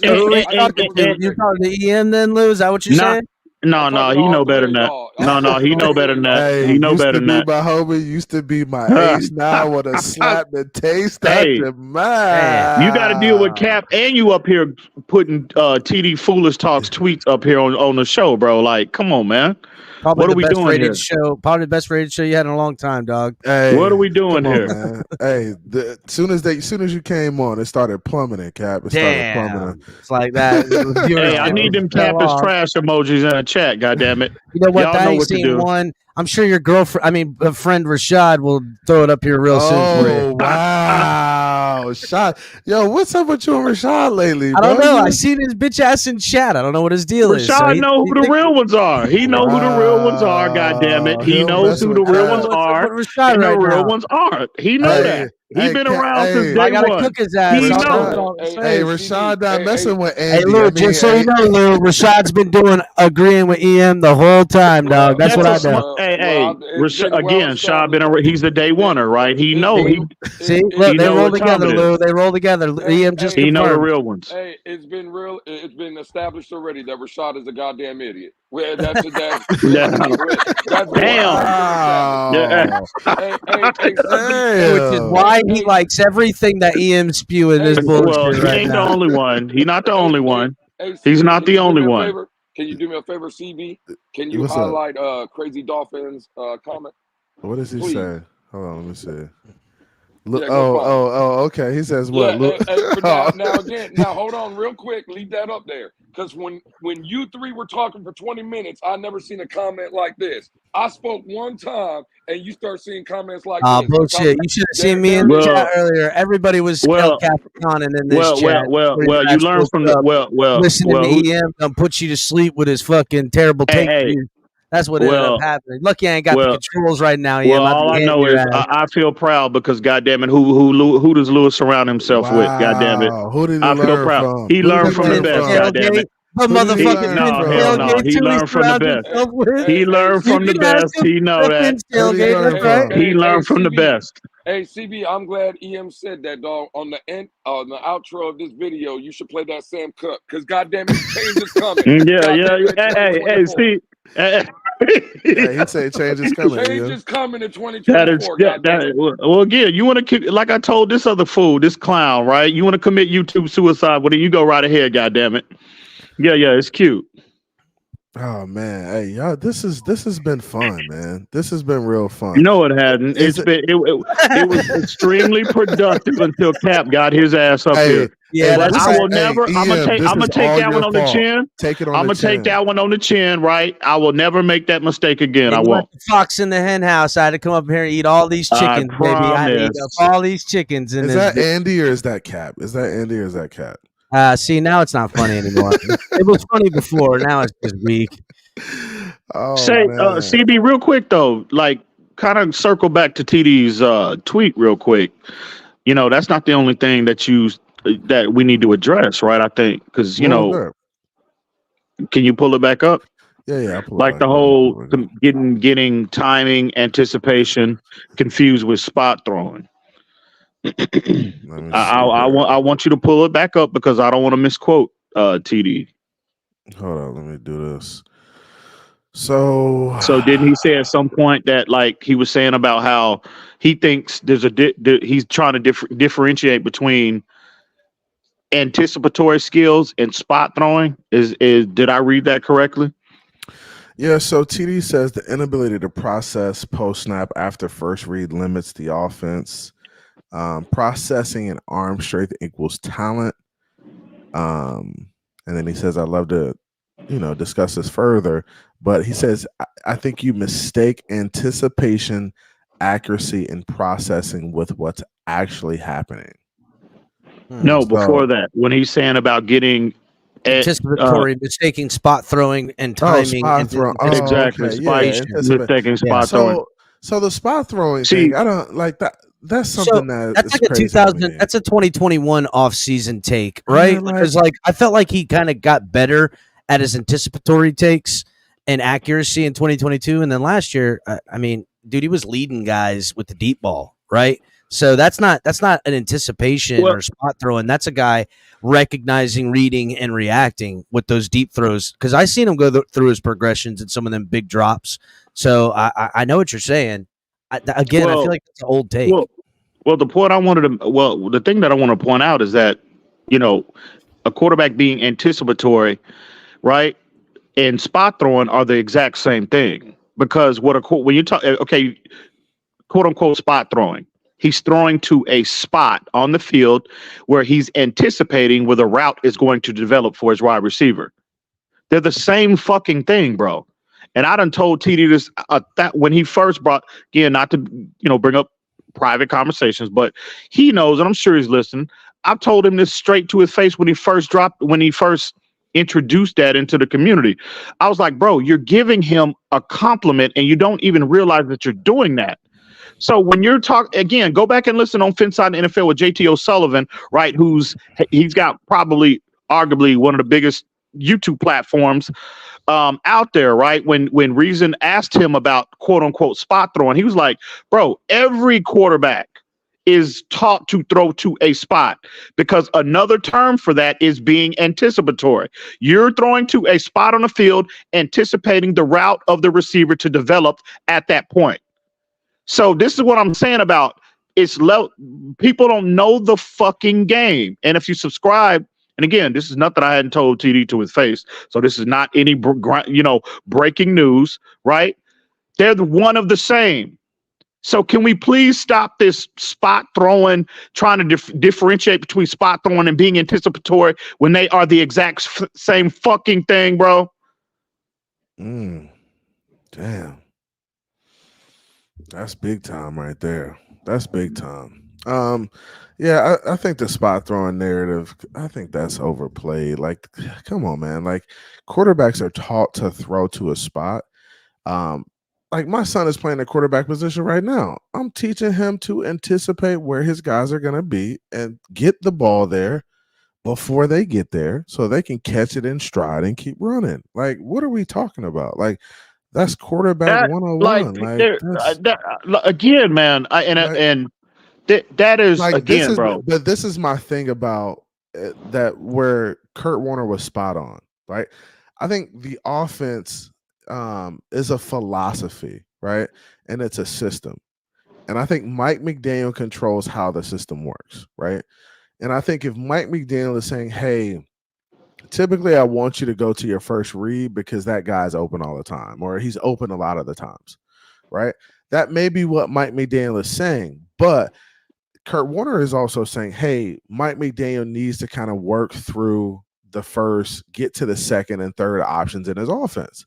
You talking to EM then, Lou? Is that what you're saying? No, he know better than that. No, he know better than that. Hey, He know better than that. My homie used to be my ace. Now with a slap that taste out Hey, your mouth. You got to deal with Cap, and you up here putting TD Foolish Talks tweets up here on the show, bro. Like, come on, man. Probably what are the we best doing rated here? show. Probably the best rated show you had in a long time, dog. Hey, what are we doing here? Man. Hey, soon as you came on, it started plummeting, Cap. It started plummeting. It's like that. Hey, I need them Cap is trash emojis in the chat. God damn it! You know what? Y'all I know ain't what to seen do. one. I'm sure your friend Rashad will throw it up here real soon for you. Oh wow, Rashad! Yo, what's up with you and Rashad lately? I don't know. I seen his bitch ass in chat. I don't know what his deal is. Rashad know who the real ones are. He know who the real ones are. God damn it! He knows who the real ones are, and the real ones aren't. He know that. He been around since day one. I gotta cook his ass. He know. Hey, Rashad not messing with Andy. Hey, Lou, just so you know, Lou, Rashad's been agreeing with EM the whole time, dog. That's what I know. Hey, again, Shah been he's the day oneer, right? He know he. See, look, they roll together, Lou. They roll together. EM just he know the confirmed. real ones. Hey, it's been established already that Rashad is a goddamn idiot. That's Damn. Which is why he likes everything that EM spewing is bullshit. Well, he ain't the only one. He's not the only one. He's not the only one. Can you do me a favor, CB? Can you highlight Crazy Dolphins comment? What does he say? Hold on, let me see. Look, okay. He says what? Now hold on real quick. Leave that up there. Because when you three were talking for 20 minutes, I never seen a comment like this. I spoke one time, and you start seeing comments like this. Bullshit. You should have seen me in the chat earlier. Everybody was El Capitan in this chat. You learn from the listening to EM and put you to sleep with his fucking terrible take. That's what ended up happening. Lucky I ain't got the controls right now. Well, all I know is I feel proud because goddamn it, who does Lewis surround himself with? Goddamn it, who did he I feel proud. From? He learned from the best. Goddamn it. The motherfucking no. He learned from the best. He learned from the best. He know that. He learned from the best. Hey, CB, I'm glad EM said that, dog. On the outro of this video, you should play that Sam Cooke because goddamn it, change is coming. Hey, see. He'd say change is coming. Change is coming in 2024. Well, again, you want to like I told this other fool, this clown, right? You want to commit YouTube suicide? Well, then you go right ahead. Goddamn it. Yeah, it's cute. Oh man, hey y'all, this has been fun, man. This has been real fun. No, it hasn't. It was extremely productive until Cap got his ass up here. Yeah, but I will never. I'm gonna take that one on the chin. I'm gonna take that one on the chin, right? I will never make that mistake again. I won't. The fox in the hen house. I had to come up here and eat all these chickens, baby. I ate up all these chickens. Is that Andy or is that Cap? Is that Andy or is that Cap? See, now it's not funny anymore. It was funny before. Now it's just weak. CB, real quick though, like kind of circle back to TD's tweet real quick. You know, that's not the only thing that we need to address, right? I think because can you pull it back up? Yeah. Like the whole getting timing, anticipation confused with spot throwing. I want you to pull it back up because I don't want to misquote TD. Hold on, let me do this. So didn't he say at some point that like he was saying about how he thinks there's he's trying to differentiate between anticipatory skills and spot throwing? Is did I read that correctly? Yeah, so TD says the inability to process post snap after first read limits the offense. Processing and arm strength equals talent. And then he says, I'd love to, discuss this further. But he says, I think you mistake anticipation, accuracy, and processing with what's actually happening. No, before that, when he's saying about getting anticipatory, mistaking spot throwing and timing. Exactly. Mistaking spot throwing. So the spot throwing thing, I don't like that. That's something that's like a 2000. That's a 2021 off-season take, right? Because I felt like he kind of got better at his anticipatory takes and accuracy in 2022, and then last year, I mean, dude, he was leading guys with the deep ball, right? So that's not an anticipation or spot throwing. That's a guy recognizing, reading, and reacting with those deep throws. Because I seen him go through his progressions and some of them big drops. So I know what you're saying. I feel like it's an old take. Well, the point I wanted to, the thing that I want to point out is that, a quarterback being anticipatory, right, and spot throwing are the exact same thing. Because when you talk, quote unquote spot throwing, he's throwing to a spot on the field where he's anticipating where the route is going to develop for his wide receiver. They're the same fucking thing, bro. And I done told TD this that when he first brought, again, not to bring up private conversations, but he knows, and I'm sure he's listening. I've told him this straight to his face when he first introduced that into the community. I was like, bro, you're giving him a compliment and you don't even realize that you're doing that. So when you're talking, again, go back and listen on Finside NFL with JT O'Sullivan, right? He's got arguably one of the biggest YouTube platforms out there, right? When Reason asked him about quote unquote spot throwing, he was like, bro, every quarterback is taught to throw to a spot, because another term for that is being anticipatory. You're throwing to a spot on the field, anticipating the route of the receiver to develop at that point. So this is what I'm saying about people don't know the fucking game. And if you subscribe, and again, this is nothing I hadn't told TD to his face, so this is not any breaking news, right? They're one of the same. So can we please stop this spot throwing, trying to differentiate between spot throwing and being anticipatory when they are the exact same fucking thing, bro? Damn. That's big time right there. That's big time. Yeah, I think the spot throwing narrative, I think that's overplayed. Like, come on, man. Like, quarterbacks are taught to throw to a spot. Like, my son is playing the quarterback position right now. I'm teaching him to anticipate where his guys are going to be and get the ball there before they get there so they can catch it in stride and keep running. Like, what are we talking about? Like, that's quarterback 101. Again, man, that is, like, again, bro. But this is my thing about that, where Kurt Warner was spot on, right? I think the offense is a philosophy, right? And it's a system. And I think Mike McDaniel controls how the system works, right? And I think if Mike McDaniel is saying, hey, typically I want you to go to your first read because that guy's open all the time, or he's open a lot of the times, right? That may be what Mike McDaniel is saying, but Kurt Warner is also saying, hey, Mike McDaniel needs to kind of work through the first, get to the second and third options in his offense.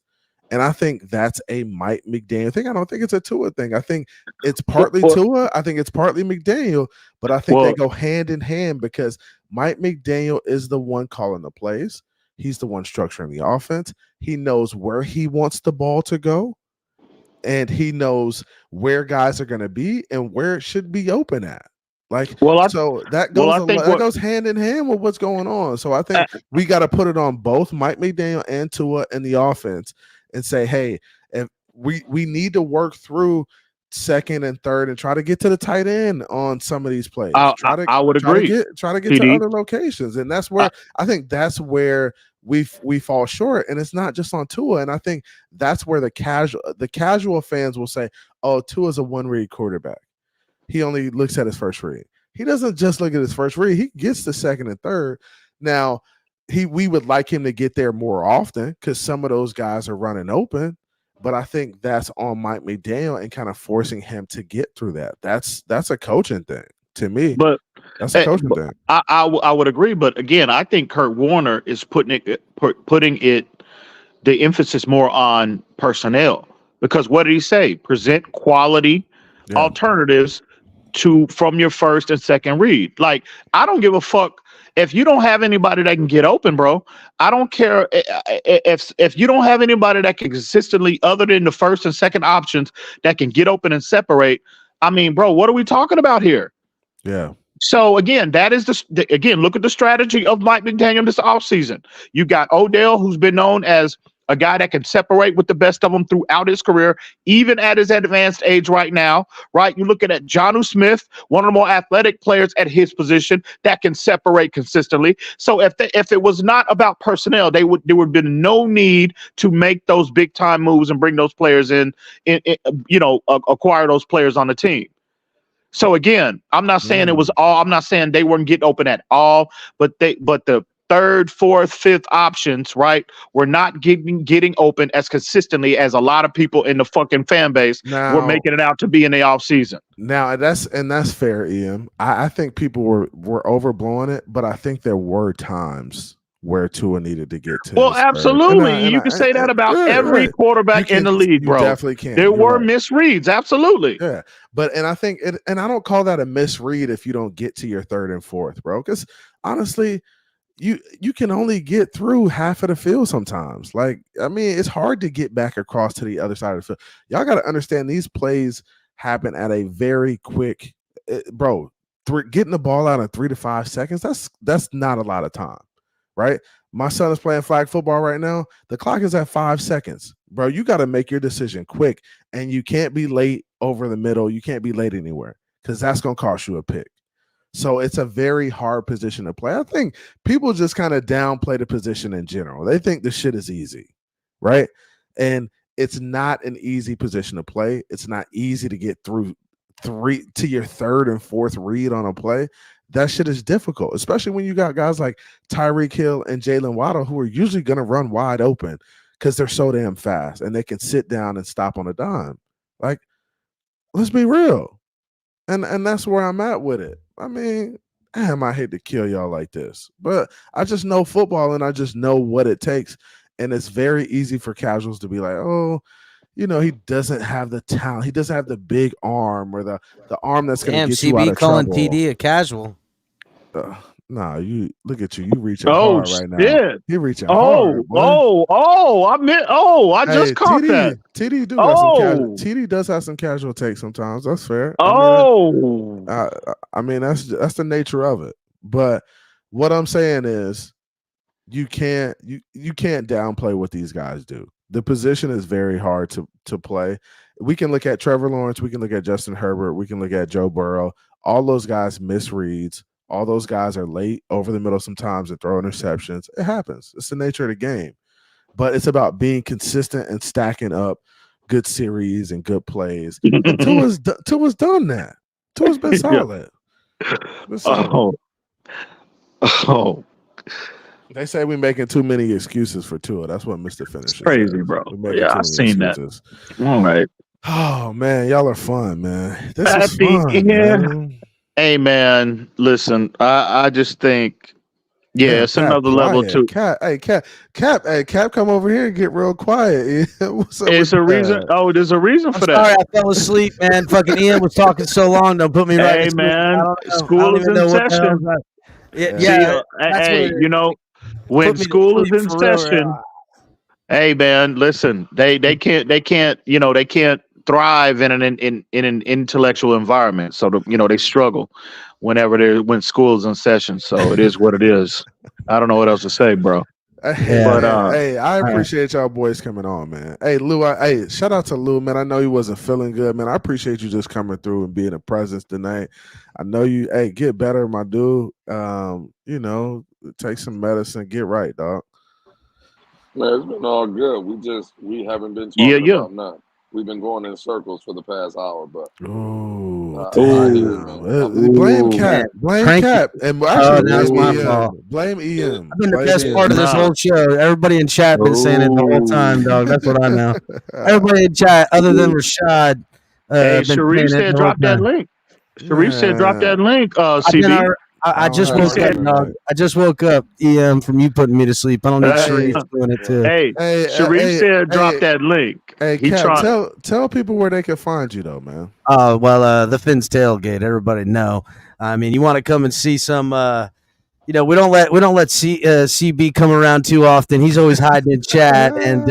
And I think that's a Mike McDaniel thing. I don't think it's a Tua thing. I think it's partly Tua. I think it's partly McDaniel, but I think they go hand in hand because Mike McDaniel is the one calling the plays. He's the one structuring the offense. He knows where he wants the ball to go, and he knows where guys are going to be and where it should be open at. So that goes hand in hand with what's going on. So I think we got to put it on both Mike McDaniel and Tua in the offense and say, hey, if we need to work through second and third and try to get to the tight end on some of these plays. I would agree. Try to get to other locations. And that's where I think that's where we fall short. And it's not just on Tua. And I think that's where the casual fans will say, oh, Tua's a one-read quarterback. He only looks at his first read. He doesn't just look at his first read. He gets the second and third. Now, we would like him to get there more often because some of those guys are running open. But I think that's on Mike McDaniel and kind of forcing him to get through that. That's a coaching thing to me. But that's a coaching thing. I would agree. But again, I think Kurt Warner is putting the emphasis more on personnel, because what did he say? Present quality alternatives from your first and second read. Like, I don't give a fuck if you don't have anybody that can get open, bro. I don't care if you don't have anybody that can consistently, other than the first and second options, that can get open and separate. I mean, bro, what are we talking about here? Yeah. So again, that is look at the strategy of Mike McDaniel this offseason. You got Odell, who's been known as a guy that can separate with the best of them throughout his career, even at his advanced age right now, right? You're looking at Jonnu Smith, one of the more athletic players at his position that can separate consistently. So if it was not about personnel, there would have been no need to make those big time moves and bring those players in acquire those players on the team. So again, I'm not saying it was all. I'm not saying they weren't getting open at all, but the third, fourth, fifth options, right, were not getting open as consistently as a lot of people in the fucking fan base were making it out to be in the offseason. Now that's fair, Ian. I think people were overblowing it, but I think there were times where Tua needed to get to. Well, absolutely. You can say that about every quarterback in the league, bro. You definitely can. There were misreads, absolutely. Yeah, and I think and I don't call that a misread if you don't get to your third and fourth, bro. Because honestly, you can only get through half of the field sometimes. Like, I mean, it's hard to get back across to the other side of the field. Y'all got to understand these plays happen at a very quick, bro. Getting the ball out in 3 to 5 seconds, that's not a lot of time, right? My son is playing flag football right now. The clock is at 5 seconds, bro. You got to make your decision quick, and you can't be late over the middle. You can't be late anywhere because that's going to cost you a pick. So it's a very hard position to play. I think people just kind of downplay the position in general. They think the shit is easy, right? And it's not an easy position to play. It's not easy to get through to your third and fourth read on a play. That shit is difficult, especially when you got guys like Tyreek Hill and Jalen Waddle who are usually going to run wide open because they're so damn fast and they can sit down and stop on a dime. Like, let's be real. And that's where I'm at with it. I mean, damn, I hate to kill y'all like this, but I just know football and I just know what it takes. And it's very easy for casuals to be like, oh, you know, he doesn't have the talent. He doesn't have the big arm or the arm that's going to get you out of calling trouble. PD a casual. Nah, you look at you. You reaching hard right now. Shit. You reaching hard. Boy. I just caught that. TD TD does have some casual takes sometimes. That's fair. I mean, that's the nature of it. But what I'm saying is, you can't downplay what these guys do. The position is very hard to play. We can look at Trevor Lawrence. We can look at Justin Herbert. We can look at Joe Burrow. All those guys misreads. All those guys are late over the middle sometimes and throw interceptions. It happens. It's the nature of the game. But it's about being consistent and stacking up good series and good plays. And Tua's done that. Tua's been solid. Oh. They say we're making too many excuses for Tua. That's what Mr. Finisher crazy, says. bro. Yeah, I've seen excuses. That. All right. Oh, man. Y'all are fun, man. This is fun, man. Hey, man, listen, I just think, it's Cap, another level too. Cap, come over here and get real quiet. What's up? It's a reason. Oh, there's a reason for that. Sorry, I fell asleep, man. Fucking Ian was talking so long. Don't put me right. Hey, man, school is in session. Hey, you know, when school is in session. Hey, man, listen, they can't thrive in an intellectual environment. So they struggle when school is in session. So it is what it is. I don't know what else to say, bro. Hey, I appreciate y'all boys coming on, man. Hey, Lou, shout out to Lou, man. I know he wasn't feeling good, man. I appreciate you just coming through and being a presence tonight. I know you, get better, my dude. Take some medicine, get right, dog. Man, it's been all good. We haven't been talking about nothing. We've been going in circles for the past hour, but blame Cap. Blame Cap. And actually, that's my fault. Blame Ian. I've been the best part of this whole show. Everybody in chat been saying it the whole time, dog. That's what I know. Everybody in chat, other than Rashad. Sharif said drop that link. Sharif said drop that link, CB. I just woke up, dog. I just woke up, EM, from you putting me to sleep. I don't know if Sharif's doing it too. Sharif said drop that link. Hey, Cap, tell people where they can find you, though, man. The Fins Tailgate. Everybody know. I mean, you want to come and see some we don't let CB come around too often. He's always hiding in chat, and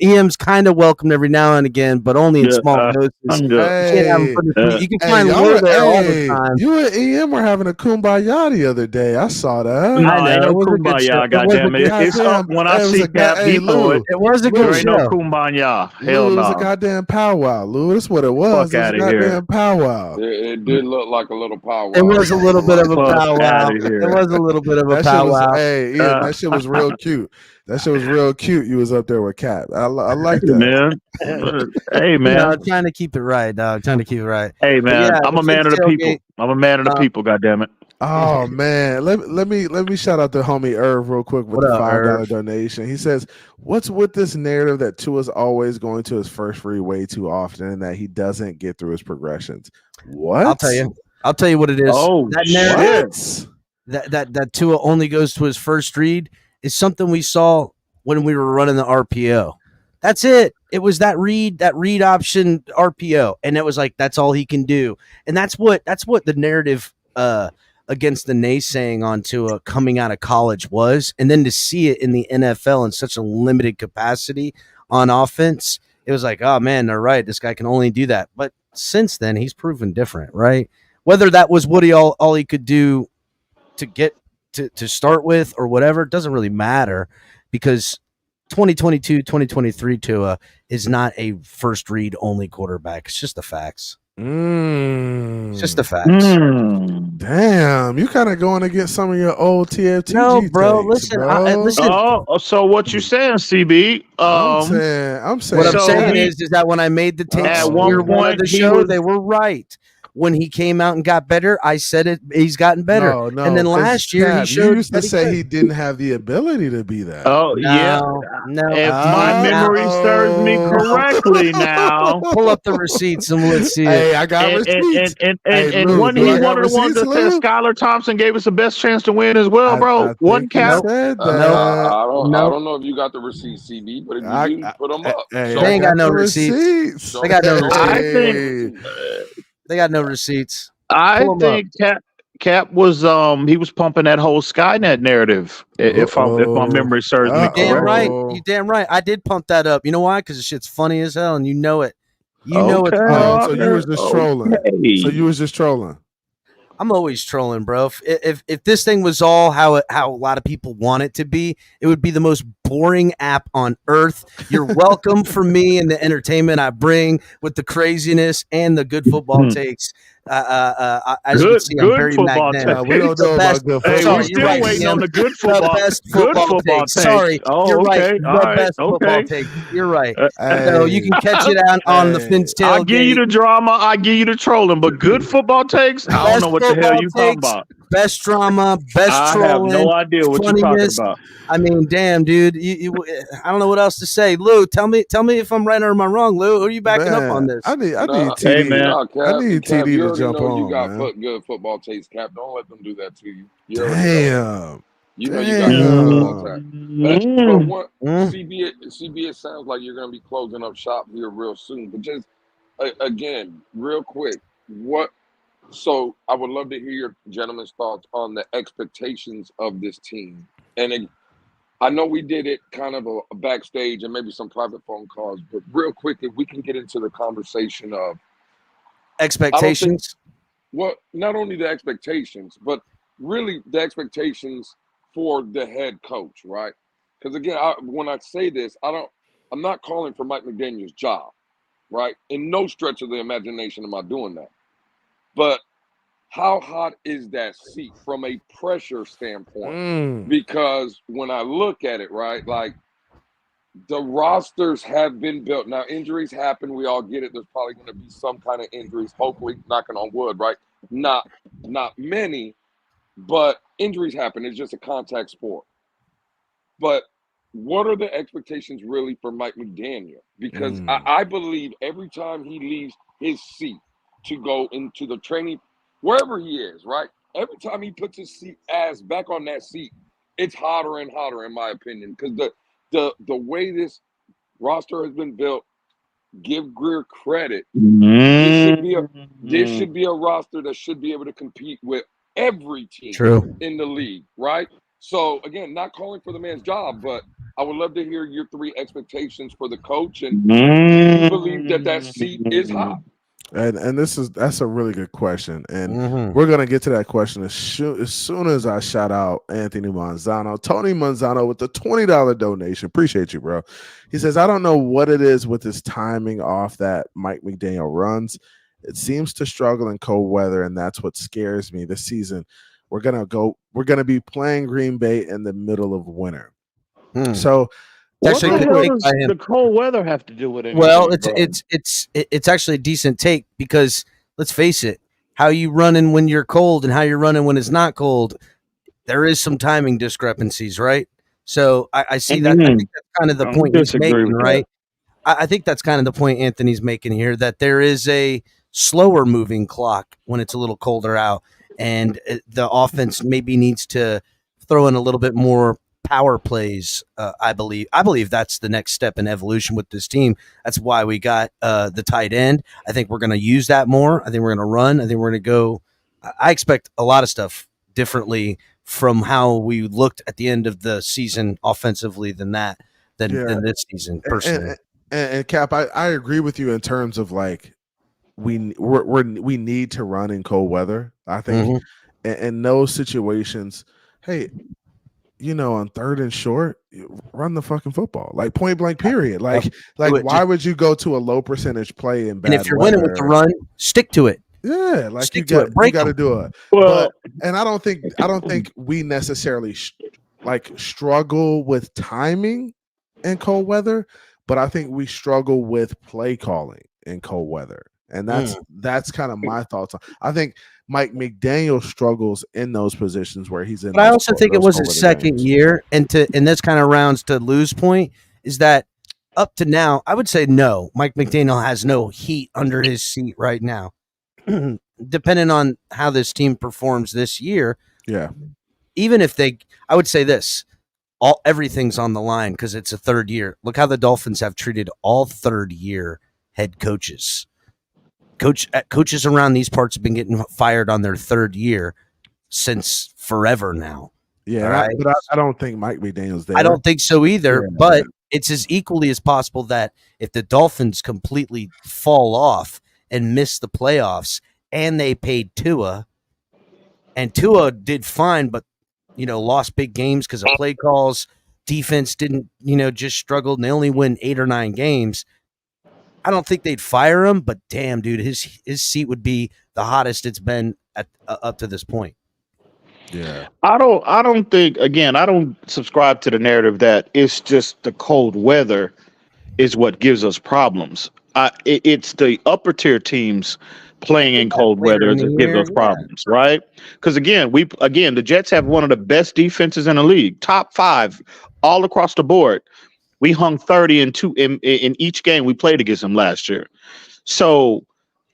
EM's kind of welcomed every now and again, but only in small doses. I'm good. You can't have him for the you can find y'all Lou there all the time. You and EM were having a kumbaya the other day. I saw that. No, I know, ain't no it was a good show. kumbaya, goddamn it. It's up when I see Cap, he throw it. It was a There good ain't show. no kumbaya. Lou, Hell it was a no. goddamn powwow, Lou. That's what it was. Fuck It was a outta here. goddamn powwow. It did look like a little powwow. It was a little bit of a Fuck powwow. outta here. It was a little bit of a That shit was, powwow. hey, Ian, that shit was real cute. That shit was real cute. You was up there with Cap. I like that. Man. Hey, man. You know, trying to keep it right, dog. Trying to keep it right. Hey, man. Yeah, I'm a man of the people. I'm a man of the people, goddammit. Oh man, let me shout out the homie Irv real quick with the $5 donation. He says, "What's with this narrative that Tua's always going to his first read way too often and that he doesn't get through his progressions?" What? I'll tell you what it is. Oh, that narrative that Tua only goes to his first read is something we saw when we were running the RPO. That's it. It was that read option RPO, and it was like that's all he can do, and that's what the narrative against the naysaying on Tua coming out of college was, and then to see it in the NFL in such a limited capacity on offense, it was like, oh man, they're right. This guy can only do that. But since then, he's proven different, right? Whether that was what all he could do to get to start with or whatever, it doesn't really matter because 2022, 2023 Tua is not a first read only quarterback. It's just the facts. It's just the facts. Damn, you kind of going against some of your old TFTG. No, bro. takes, Listen, bro. listen. Oh, so what you saying, CB? I'm saying. What I'm saying is that when I made the takes at one point the show, they were right. When he came out and got better, I said it. He's gotten better. No, and then last year he showed. You used to say he didn't have the ability to be that. Oh yeah. No. If my memory serves me correctly, now pull up the receipts and let's see. Hey, I got receipts. And when he one of the ones that said Skylar Thompson gave us the best chance to win as well, bro. One Cap. I don't know if you got the receipts, CB, but if you do, put them up. They ain't got no receipts. They got no receipts. They got no receipts. I think Cap was he was pumping that whole Skynet narrative. If my memory serves me correctly. Damn right. You damn right. I did pump that up. You know why? Because the shit's funny as hell, and you know it. You know it's funny. So you was just trolling. So you was just trolling. I'm always trolling, bro. If this thing was all how a lot of people want it to be, it would be the most boring app on earth. You're welcome for me and the entertainment I bring with the craziness and the good football takes. As you can see, I'm very magnetic. We don't know about good football. Hey, we're still waiting on the good football. The best football takes. Sorry, you're right. The best football takes. You're right. So you can catch it on the Finn's Tailgate. I give you the drama. I give you the trolling. But good football takes, I don't know what the hell you talking about. Best drama, best trolling. I have no idea what you're talking about. I mean, damn, dude. I don't know what else to say. Lou, tell me if I'm right or am I wrong, Lou? Who are you backing up on this? I need TD. I need TD to jump on. You got good football takes, Cap. Don't let them do that to you. Damn. You know you got good football takes. CB, it sounds like you're going to be closing up shop here real soon. But just, again, real quick, so I would love to hear your gentlemen's thoughts on the expectations of this team. And I know we did it kind of a backstage and maybe some private phone calls, but real quick, if we can get into the conversation of expectations. Not only the expectations, but really the expectations for the head coach, right? Because again, when I say this, I'm not calling for Mike McDaniel's job, right? In no stretch of the imagination am I doing that. But how hot is that seat from a pressure standpoint? Because when I look at it, right, like the rosters have been built. Now, injuries happen. We all get it. There's probably going to be some kind of injuries, hopefully, knocking on wood, right? Not many, but injuries happen. It's just a contact sport. But what are the expectations really for Mike McDaniel? Because I believe every time he leaves his seat to go into the training, wherever he is, right? Every time he puts his ass back on that seat, it's hotter and hotter, in my opinion. Because the way this roster has been built, give Greer credit. This should be a roster that should be able to compete with every team True. in the league, right? So again, not calling for the man's job, but I would love to hear your 3 expectations for the coach, and do you believe that seat is hot? And that's a really good question, and Mhm. we're gonna get to that question as soon as I shout out Anthony Manzano, Tony Manzano with the $20 donation. Appreciate you, bro. He says, I don't know what it is with his timing off that Mike McDaniel runs. It seems to struggle in cold weather, and that's what scares me this season. We're gonna be playing Green Bay in the middle of winter. So It's What actually the a good hell take by does him. the cold weather have to do with Well, anything, bro? it's actually a decent take because let's face it, how you running when you're cold and how you're running when it's not cold, there is some timing discrepancies, right? So I see that. I think that's kind of the I point he's disagree making, with right? I think that's kind of the point Anthony's making here, that there is a slower moving clock when it's a little colder out, and the offense maybe needs to throw in a little bit more power plays. I believe that's the next step in evolution with this team. That's why we got the tight end. I think we're going to use that more. I think we're going to run. I think we're going to go. I expect a lot of stuff differently from how we looked at the end of the season offensively than this season personally. And Cap, I agree with you in terms of like we need to run in cold weather. I think in those situations, hey, on 3rd and short, run the fucking football, like point blank, period. Like why would you go to a low percentage play in bad and if you're weather? winning with the run, stick to it. Yeah, like Stick to it. you Break got to them. do it. Well, And I don't think we necessarily struggle with timing in cold weather, but I think we struggle with play calling in cold weather. And that's kind of my thoughts on. I think Mike McDaniel struggles in those positions where he's in. But I also think it was his second year, and this kind of rounds to Lou's point is that up to now, I would say no. Mike McDaniel has no heat under his seat right now. Depending on how this team performs this year, yeah. Even if I would say this, everything's on the line because it's a 3rd year. Look how the Dolphins have treated all 3rd year head coaches. Coaches around these parts have been getting fired on their 3rd year since forever now. Yeah, right? but I don't think Mike McDaniel's there. I don't think so either. Yeah. But it's as equally as possible that if the Dolphins completely fall off and miss the playoffs, and they paid Tua, and Tua did fine, but lost big games because of play calls. Defense didn't, just struggled, and they only win 8 or 9 games. I don't think they'd fire him, but damn, dude, his seat would be the hottest it's been up to this point. Yeah, I don't think. Again, I don't subscribe to the narrative that it's just the cold weather is what gives us problems. It's the upper tier teams playing in cold weather that gives us problems, right? Because again, the Jets have one of the best defenses in the league, top 5 all across the board. We hung 30 in each game we played against them last year. So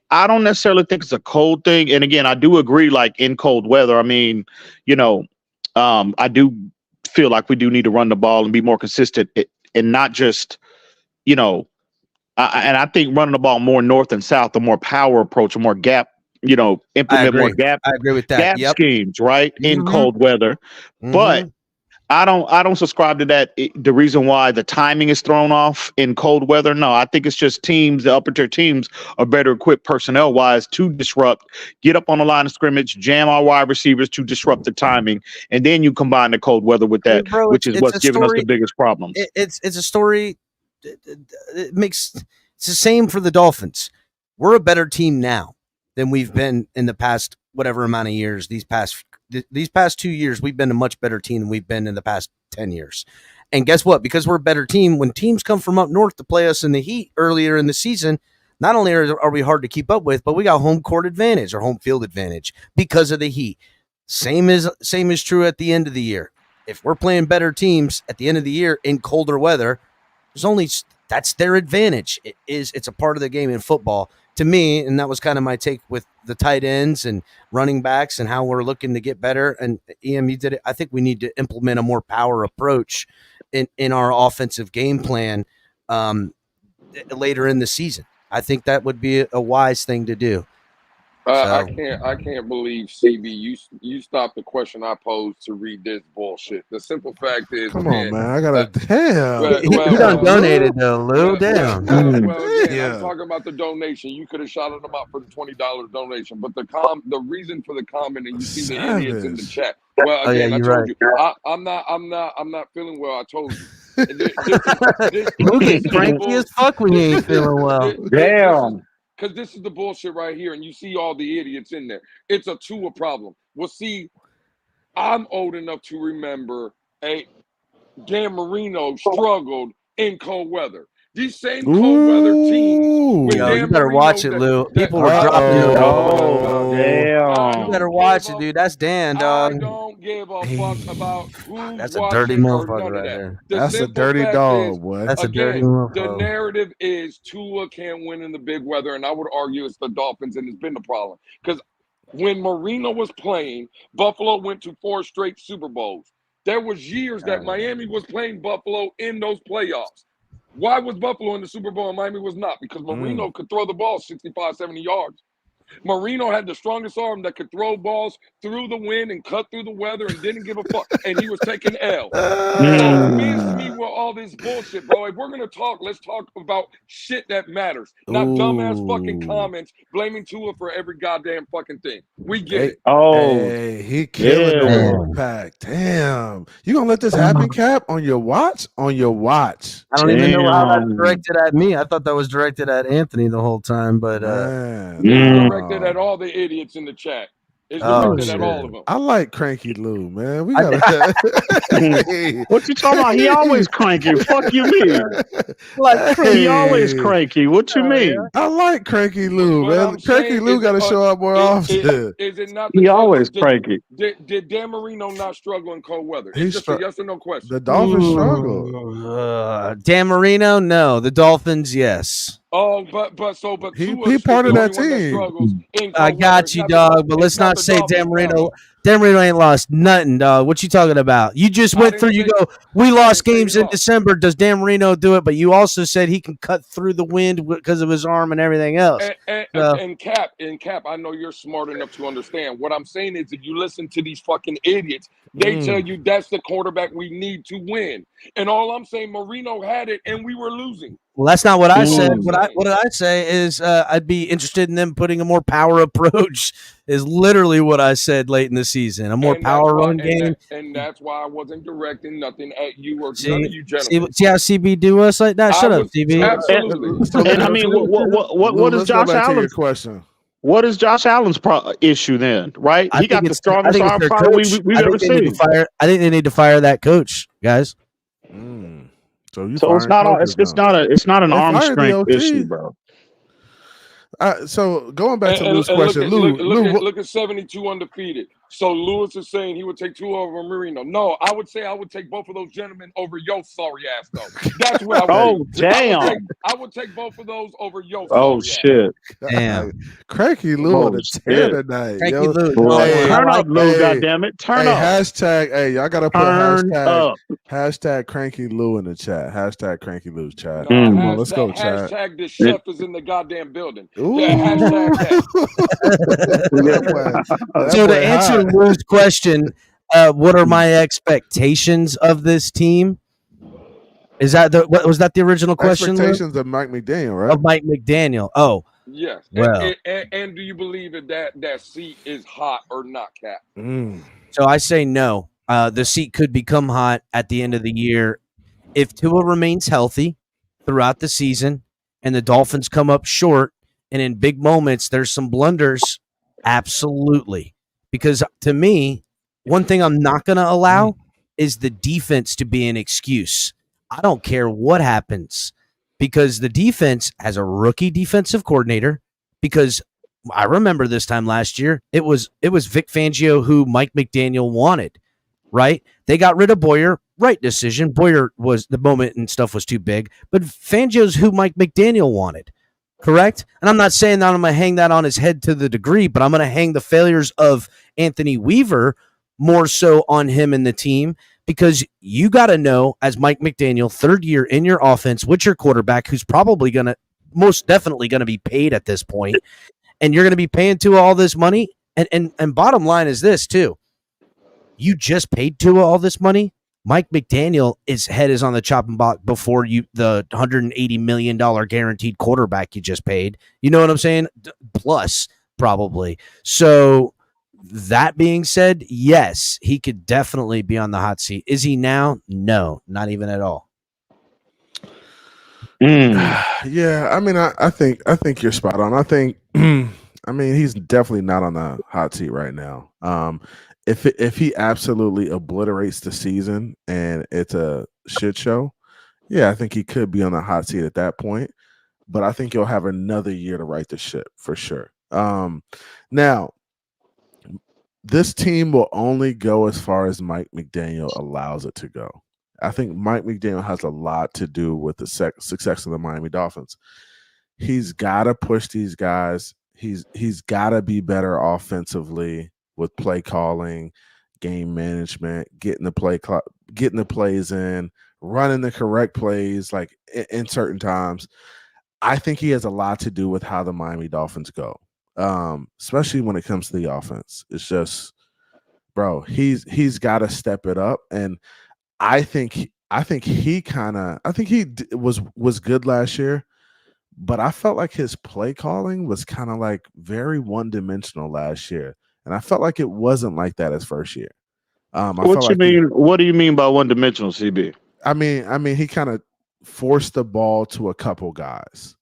I don't necessarily think it's a cold thing. And again, I do agree, like in cold weather, I mean, I do feel like we do need to run the ball and be more consistent and not just, and I think running the ball more north and south, a more power approach, a more gap, implement more gap. I agree with that. Gap schemes, right? In cold weather. But I don't subscribe to that. The reason why the timing is thrown off in cold weather, no, I think it's just the upper tier teams are better equipped personnel wise to disrupt, get up on the line of scrimmage, jam our wide receivers to disrupt the timing, and then you combine the cold weather with that, which is what's giving us the biggest problems. It's a story. It's the same for the Dolphins. We're a better team now than we've been in the past whatever amount of years. These past 2 years, we've been a much better team than we've been in the past 10 years. And guess what? Because we're a better team, when teams come from up north to play us in the heat earlier in the season, not only are we hard to keep up with, but we got home court advantage or home field advantage because of the heat. Same is true at the end of the year. If we're playing better teams at the end of the year in colder weather, that's their advantage. It's a part of the game in football to me, and that was kind of my take with the tight ends and running backs and how we're looking to get better. And EM, you did it. I think we need to implement a more power approach in our offensive game plan later in the season. I think that would be a wise thing to do. I can't believe CB you stopped the question I posed to read this bullshit. The simple fact is, Come on, again, man. I gotta damn. He done donated though, Lou. Damn. Again, I'm Damn. talking about the donation. You could have shouted them out for the $20 donation, but the reason for the comment, and you see the idiots in the Savage. chat. Well, again, I you're told right. you, I'm not feeling well. I told you. Luke is cranky as fuck when you ain't feeling well. Damn. Because this is the bullshit right here, and you see all the idiots in there. It's a Tua problem. Well, see, I'm old enough to remember Dan Marino struggled in cold weather. These same cold weather teams with Yo, Dan you better Marino watch it, Lou. People were dropping it. Oh, You damn. better watch it, dude. That's Dan, I dog. don't give a fuck about who's That's a dirty watching or motherfucker none of right that. there. The That's a simple dirty fact dog, is, boy. That's a dirty again, the motherfucker. narrative is Tua can't win in the big weather, and I would argue it's the Dolphins, and it's been the problem. Because when Marino was playing, Buffalo went to 4 straight Super Bowls. There was years that Miami was playing Buffalo in those playoffs. Why was Buffalo in the Super Bowl and Miami was not? Because Marino could throw the ball 65, 70 yards. Marino had the strongest arm that could throw balls through the wind and cut through the weather and didn't give a fuck. And he was taking L. So miss me with all this bullshit, bro. If we're going to talk, let's talk about shit that matters. Not dumbass fucking comments blaming Tua for every goddamn fucking thing. We get it. Oh, Hey, he killing the yeah. wolf pack. Damn. You gonna let this happen, Cap? On your watch? On your watch. I don't even know how that's Damn. directed at me. I thought that was directed at Anthony the whole time, but Man. It's directed at all the idiots in the chat. It's directed at all of them. I like Cranky Lou, man. We gotta. Hey. What you talking about? He always cranky. Fuck you mean? like He always cranky. What you mean? I like Cranky Lou, But man. I'm Cranky saying, Lou is got to it, show up more often. Is it not? He because always of- did- cranky. Did Dan Marino not struggle in cold weather? He It's just a yes or no question. The Dolphins struggle. Dan Marino, no. The Dolphins, yes. Oh, but He Tua's part of the that only one team. struggles in I cold got weather. It's you, not dog. But it's let's not the say Dolphins' Dan Marino. problem. Dan Marino ain't lost nothing, dog. What you talking about? You just I went didn't through. You say- go. We lost didn't say games he in lost. December. Does Dan Marino do it? But you also said he can cut through the wind because of his arm and everything else. And Cap, I know you're smart enough to understand. What I'm saying is, if you listen to these fucking idiots, they tell you that's the quarterback we need to win. And all I'm saying, Marino had it, and we were losing. Well, that's not what I said. Mm. What did I say is I'd be interested in them putting a more power approach. Is literally what I said late in the season. A more And power that's why- run game. and that's why I wasn't directing nothing at you or none of you See gentlemen. how CB do us like that? Shut I up, was- CB. Absolutely. And I mean, what is Let's go Josh back to your Allen's? question. What is Josh Allen's issue then? Right? I He got think the it's strongest their arm probably coach. we've I think ever they need to seen. fire. I think they need to fire that coach, guys. So you So it's firing not coaches now. it's not an They arm fired the strength OT. issue, bro. So going back to And Lou's question, look at 72 undefeated. So Lewis is saying he would take two over Marino. No, I would say I would take both of those gentlemen over your sorry ass though. That's what I would. Oh, damn. I would take both of those over your Oh sorry ass. shit. Damn. Cranky Lou Oh, on the shit. tear tonight. Cranky Yo. Lou. Boy, Hey, turn up, Lou, hey, goddammit. Turn Hey, up. hashtag, hey, y'all gotta put Turn up. hashtag Cranky Lou in the chat. Hashtag Cranky Lou's chat. No, Come on, let's go, chat. Hashtag the chef is in the goddamn building. Ooh. Yeah, hashtag that. So to answer Lou's question, what are my expectations of this team? Is that was that the original question? Expectations of Mike McDaniel, right? Of Mike McDaniel. Oh, yes. Well. And do you believe that seat is hot or not, Cap? So I say no. The seat could become hot at the end of the year if Tua remains healthy throughout the season and the Dolphins come up short and in big moments there's some blunders. Absolutely. Because to me, one thing I'm not going to allow is the defense to be an excuse. I don't care what happens because the defense has a rookie defensive coordinator. Because I remember this time last year, it was Vic Fangio who Mike McDaniel wanted, right? They got rid of Boyer, right decision. Boyer was the moment and stuff was too big, but Fangio's who Mike McDaniel wanted, correct? And I'm not saying that I'm going to hang that on his head to the degree, but I'm going to hang the failures of Anthony Weaver more so on him and the team because you got to know as Mike McDaniel, third year in your offense with your quarterback who's probably going to most definitely going to be paid at this point. and you're going to be paying Tua all this money. And bottom line is this too: you just paid Tua all this money. Mike McDaniel, his head is on the chopping block before the $180 million guaranteed quarterback you just paid. You know what I'm saying? Plus, probably. So that being said, yes, he could definitely be on the hot seat. Is he now? No, not even at all. Yeah, I mean, I think you're spot on. I think, I mean, he's definitely not on the hot seat right now. If he absolutely obliterates the season and it's a shit show, yeah, I think he could be on the hot seat at that point. But I think he'll have another year to right the ship for sure. Now, this team will only go as far as Mike McDaniel allows it to go. I think Mike McDaniel has a lot to do with the success of the Miami Dolphins. He's got to push these guys. He's got to be better offensively with play calling, game management, getting the plays in, running the correct plays like in certain times. I think he has a lot to do with how the Miami Dolphins go, especially when it comes to the offense. It's just, bro, he's got to step it up, and I think he was good last year, but I felt like his play calling was kind of like very one-dimensional last year, and I felt like it wasn't like that his first year. What do you mean by one-dimensional, CB? I mean he kind of forced the ball to a couple guys,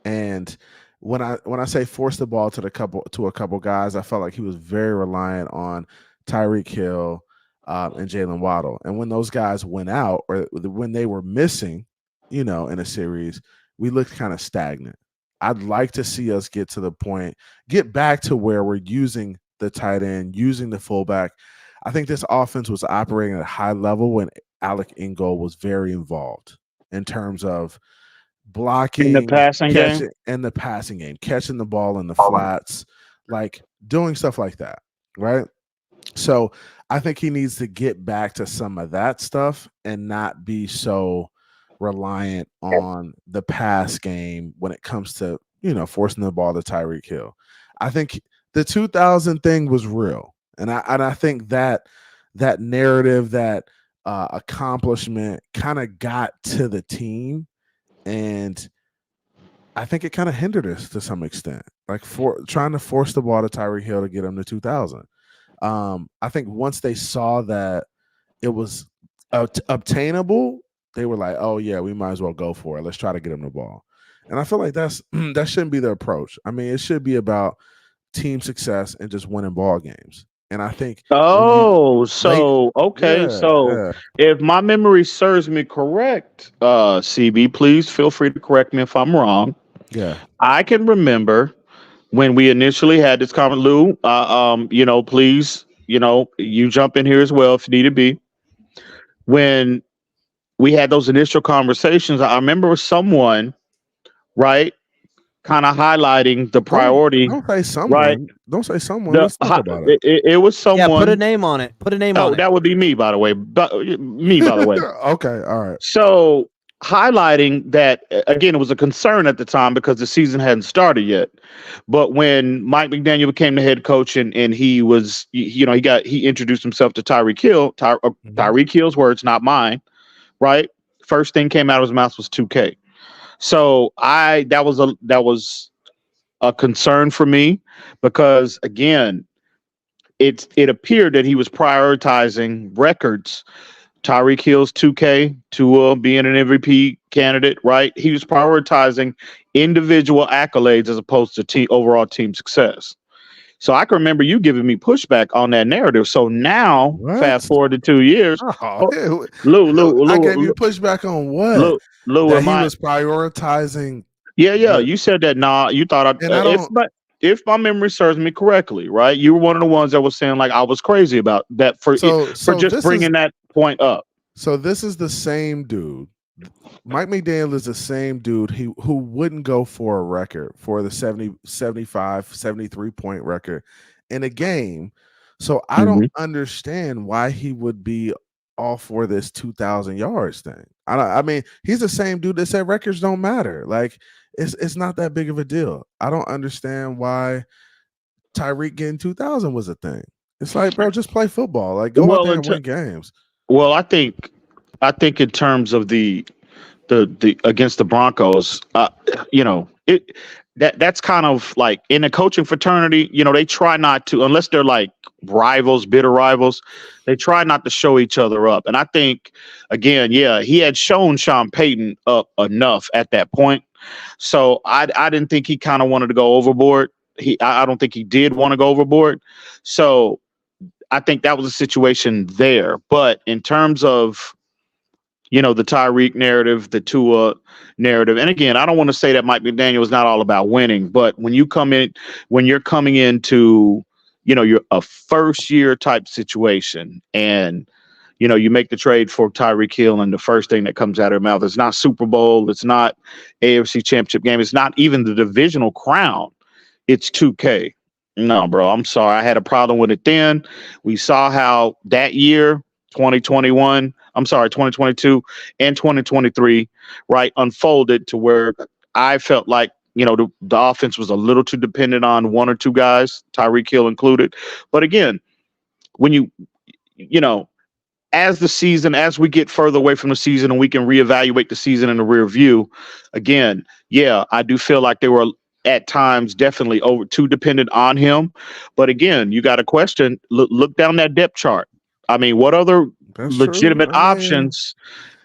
and when I say force the ball to a couple guys, I felt like he was very reliant on Tyreek Hill and Jalen Waddle. And when those guys went out, or when they were missing, in a series, we looked kind of stagnant. I'd like to see us get back to where we're using the tight end, using the fullback. I think this offense was operating at a high level when Alec Ingold was very involved in terms of blocking, in the passing game, catching the ball in the flats, like doing stuff like that, right? So I think he needs to get back to some of that stuff and not be so reliant on the pass game when it comes to, forcing the ball to Tyreek Hill. I think the 2000 thing was real. And I think that narrative, that accomplishment kind of got to the team, and I think it kind of hindered us to some extent, like for trying to force the ball to Tyreek Hill to get him to 2000. I think once they saw that it was obtainable, they were like, "Oh yeah, we might as well go for it. Let's try to get him the ball." And I feel like that shouldn't be the approach. I mean, it should be about team success and just winning ball games. And I think, if my memory serves me correct, CB, please feel free to correct me if I'm wrong. Yeah, I can remember when we initially had this comment, Lou. Please, you jump in here as well if you need to be. When we had those initial conversations, I remember someone, right, kind of highlighting the priority. Don't say someone. Right? Don't say someone. Let's talk about it. It was someone. Yeah, put a name on it. That would be me, by the way. Okay, all right. So highlighting that, again, it was a concern at the time because the season hadn't started yet. But when Mike McDaniel became the head coach and he was, he introduced himself to Tyreek Hill. Tyreek Hill's words, not mine. Right. First thing came out of his mouth was 2K. So that was a concern for me because, again, it appeared that he was prioritizing records. Tyreek Hill's 2K, Tua being an MVP candidate, right? He was prioritizing individual accolades as opposed to overall team success. So I can remember you giving me pushback on that narrative. So now, fast forward to 2 years, Lou, I gave you pushback on what? Lou, that he was prioritizing. Yeah. You said that. Nah, you thought if my memory serves me correctly, right? You were one of the ones that was saying like I was crazy about that for just bringing that point up. So this is the same dude. Mike McDaniel is the same dude who wouldn't go for a record, for the 70, 75, 73 point record in a game. So I don't understand why he would be all for this 2,000 yards thing. I mean, he's the same dude that said records don't matter. Like, it's not that big of a deal. I don't understand why Tyreek getting 2,000 was a thing. It's like, bro, just play football. Like, go out there and win games. Well, I think in terms of the against the Broncos, that's kind of like in a coaching fraternity. They try not to, unless they're like rivals, bitter rivals. They try not to show each other up. And I think, again, he had shown Sean Payton up enough at that point. So I didn't think he kind of wanted to go overboard. I don't think he did want to go overboard. So I think that was a situation there. But in terms of, the Tyreek narrative, the Tua narrative, and again, I don't want to say that Mike McDaniel is not all about winning, but when you're coming into, you're a first year type situation, and you make the trade for Tyreek Hill, and the first thing that comes out of your mouth is not Super Bowl, it's not AFC Championship game, it's not even the divisional crown, it's 2K. No, bro, I'm sorry. I had a problem with it then. We saw how that year, 2022 and 2023, right, unfolded to where I felt like, the offense was a little too dependent on one or two guys, Tyreek Hill included. But again, when as we get further away from the season and we can reevaluate the season in the rear view, again, I do feel like they were at times definitely too dependent on him. But again, you got a question. Look down that depth chart. I mean, what other legitimate options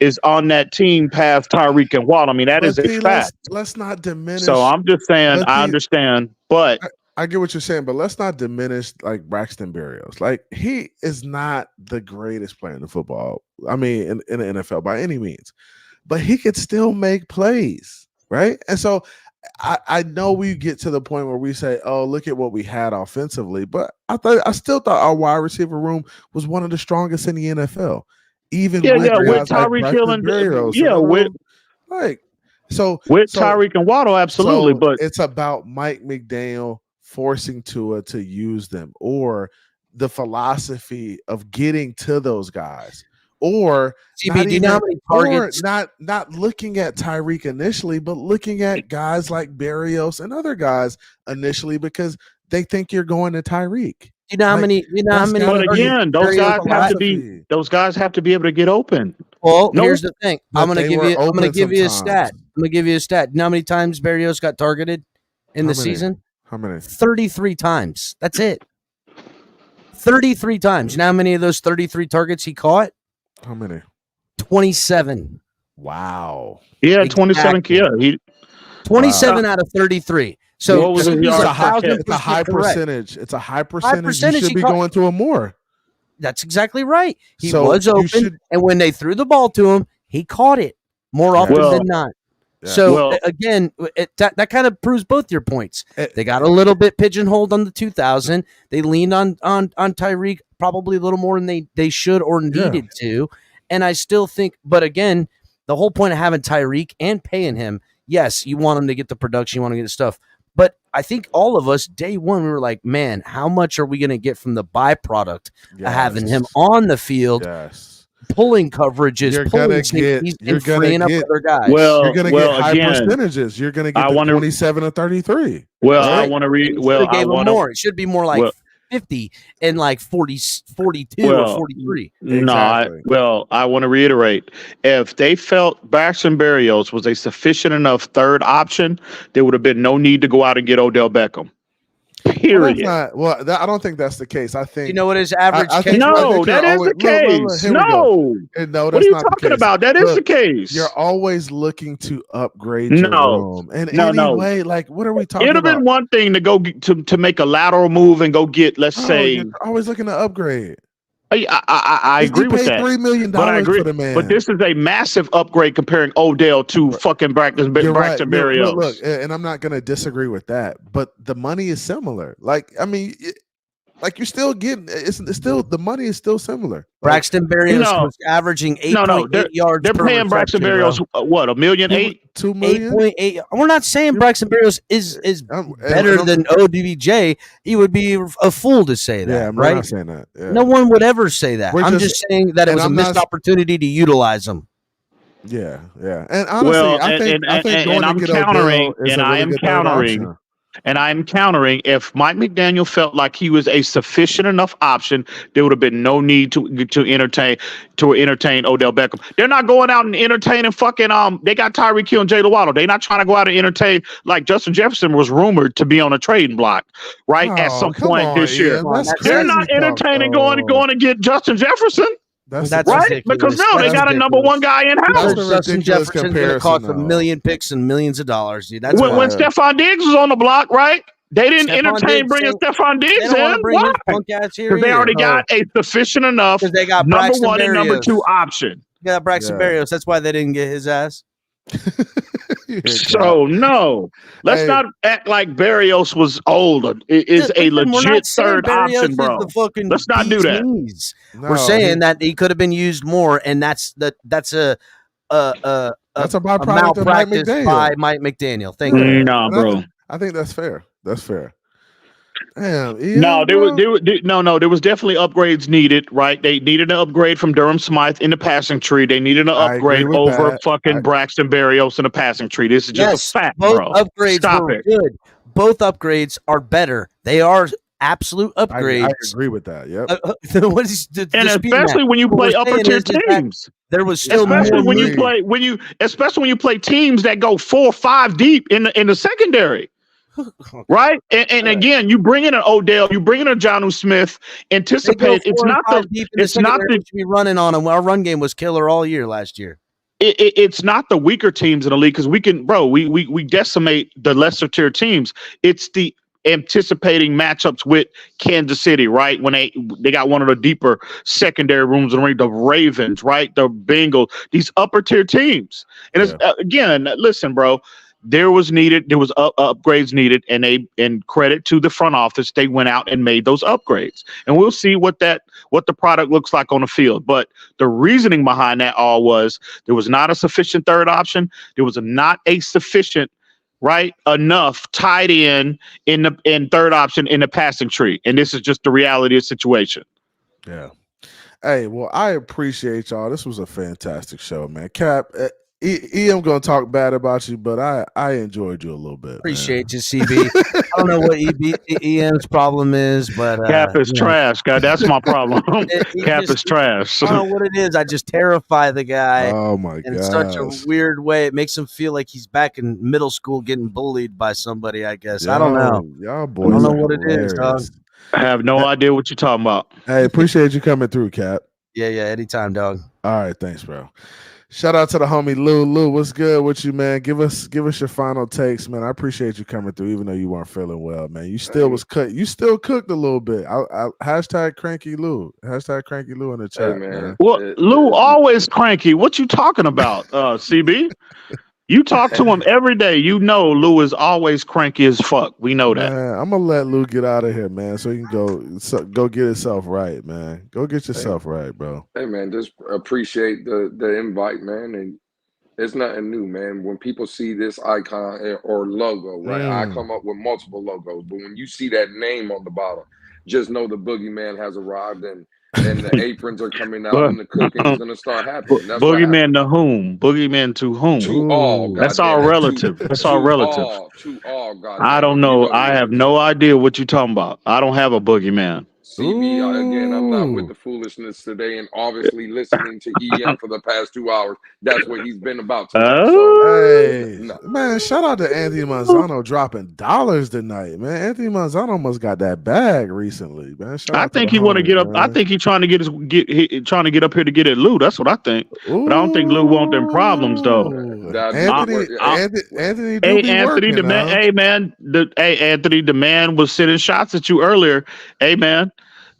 is on that team past Tyreek and Waddle? I mean, that is a fact. Let's not diminish. So I'm just saying, I understand, but I get what you're saying, but let's not diminish like Braxton Berrios. Like, he is not the greatest player in the football. I mean, in the NFL by any means, but he could still make plays, right? And so I know we get to the point where we say, "Oh, look at what we had offensively," but I still thought our wide receiver room was one of the strongest in the NFL. Even with Tyreek Hill and Berrios, with Tyreek and Waddle, absolutely. But it's about Mike McDaniel forcing Tua to use them, or the philosophy of getting to those guys. Or not looking at Tyreek initially, but looking at guys like Berrios and other guys initially because they think you're going to Tyreek. But again, those guys have to be able to get open. Well, here's the thing. I'm going to give you a stat. I'm going to give you a stat. You know how many times Berrios got targeted in the season? How many? 33 times. That's it. 33 times. You know how many of those 33 targets he caught? How many? 27. Wow. Yeah, 27. Yeah, 27 out of 33. So what was it's a high percentage. It's a high percentage. You should be going to him more. That's exactly right. He was open, and when they threw the ball to him, he caught it more often than not. Yeah. So again, that kind of proves both your points. They got a little bit pigeonholed on the 2000. They leaned on Tyreek probably a little more than they should or needed to. And I still think, but again, the whole point of having Tyreek and paying him, yes, you want him to get the production, you want to get the stuff. But I think all of us, day one, we were like, man, how much are we going to get from the byproduct of having him on the field? Yes. Pulling coverages, pulling safeties, and freeing up other guys. Well, you're going to get high percentages. You're going to get 27 or 33. Well, right? I want to read. Well, I want more. It should be more like 50 and like 42 or 43. Exactly. I want to reiterate. If they felt Braxton Berrios was a sufficient enough third option, there would have been no need to go out and get Odell Beckham. Period. I don't think that's the case. I think what his average. That is the case. No, what are you talking about? That is the case. You're always looking to upgrade your room. And anyway, like, what are we talking about? It'd have been one thing to go to make a lateral move and go get, let's say, you're always looking to upgrade. I agree with that. $3 million for the man. But this is a massive upgrade comparing Odell to fucking Braxton Berrios. Look, and I'm not going to disagree with that, but the money is similar. Like, I mean, you're still getting it's still the money is still similar. Braxton Berrios was averaging 8.8 yards. They're paying Braxton Berrios what, $1.8 million? $2 million? 8.8. We're not saying Braxton Berrios is better than OBJ. He would be a fool to say that. Yeah, I'm right? not saying that. Yeah. No one would ever say that. I'm just saying that it was a missed opportunity to utilize him. Yeah, and honestly, I think going to I'm get countering, Odell is and a I really am good third countering. option. And I'm countering, if Mike McDaniel felt like he was a sufficient enough option, there would have been no need to entertain Odell Beckham. They're not going out and entertaining fucking they got Tyreek Hill and Jalen Waddle. They're not trying to go out and entertain, like Justin Jefferson was rumored to be on a trading block, right? At Oh, some come point on, this year. Ian. That's They're crazy not talk, entertaining though. going to get Justin Jefferson. That's Right? ridiculous. Because no, they That's got a number one ridiculous. guy in That's house. the Justin ridiculous Jefferson's going to cost comparison, a million picks and millions of dollars, dude. That's When why. Stephon Diggs was on the block, right? They didn't Stephon entertain Diggs, bringing Stephon they Diggs don't want to in. bring Why? his punk ass here Because they either. already got a sufficient enough Because they got number Braxton one and number Berrios. two option. Yeah, Braxton Berrios. That's why they didn't get his ass. So no, let's not act like Berrios was old. It is a legit third option, bro. Let's not do that. No, we're saying that he could have been used more, and that's a byproduct of Mike malpractice McDaniel. by Mike McDaniel. Thank you. Nah, bro. I think that's fair. That's fair. Damn, Ian, no, there was definitely upgrades needed, right? They needed an upgrade from Durham Smythe in the passing tree. They needed an upgrade over fucking Braxton Berrios in the passing tree. This is just a fact, both bro. Upgrades Stop were it. good. Both upgrades are better. They are absolute upgrades. I agree with that. Yep. What is and especially when you play upper tier teams. There was still especially more when you play teams that go 4 or 5 deep in the secondary. Right, and again, you bring in an Odell, you bring in a Jonnu Smith. Anticipate it's not the be running on them. Our run game was killer all year last year. It's not the weaker teams in the league because we decimate the lesser tier teams. It's the anticipating matchups with Kansas City, right? When they got one of the deeper secondary rooms in the ring, the Ravens, right? The Bengals, these upper tier teams. And it's again, listen, bro. There was upgrades needed, and credit to the front office, they went out and made those upgrades. And we'll see what the product looks like on the field. But the reasoning behind that all was there was not a sufficient third option. There was not a sufficient, right, enough tied in third option in the passing tree. And this is just the reality of the situation. Yeah. Hey, well, I appreciate y'all. This was a fantastic show, man. Cap, I'm going to talk bad about you, but I enjoyed you a little bit. Appreciate you, CB. I don't know what EM's problem is, but Cap is trash, God. That's my problem. Cap is trash. I don't know what it is. I just terrify the guy. Oh my god! In such a weird way, it makes him feel like he's back in middle school getting bullied by somebody. I guess I don't know. Y'all boys, I don't know what it is, dog. I have no idea what you're talking about. Hey, appreciate you coming through, Cap. Yeah, anytime, dog. All right, thanks, bro. Shout out to the homie Lou. Lou, what's good with you, man? Give us your final takes, man. I appreciate you coming through, even though you weren't feeling well, man. You still cooked a little bit. Hashtag cranky Lou. Hashtag cranky Lou in the chat, man. Well, Lou always cranky. What you talking about, CB? You talk to him every day. You know Lou is always cranky as fuck. We know that. Man, I'm gonna let Lou get out of here, man, so he can go get himself right, man. Go get yourself right, bro. Hey, man, just appreciate the invite, man, and it's nothing new, man. When people see this icon or logo, right? I come up with multiple logos, but when you see that name on the bottom, just know the boogeyman has arrived, and the aprons are coming out, and the cooking is gonna start happening. That's Boogeyman to whom? Boogeyman to whom? To all. That's all relative. That's all relative. To all. God. I don't know. I have no idea what you're talking about. I don't have a boogeyman. CB, again, I'm not with the foolishness today, and obviously listening to EM for the past 2 hours. That's what he's been about tonight. Man, shout out to Anthony Manzano dropping dollars tonight, man. Anthony Manzano must got that bag recently, man. I think he want to get up. Man. I think he's trying to trying to get up here to get at Lou. That's what I think. But I don't think Lou want them problems though. Anthony, Anthony, the man. Hey man, Anthony, the man was sending shots at you earlier. Hey man.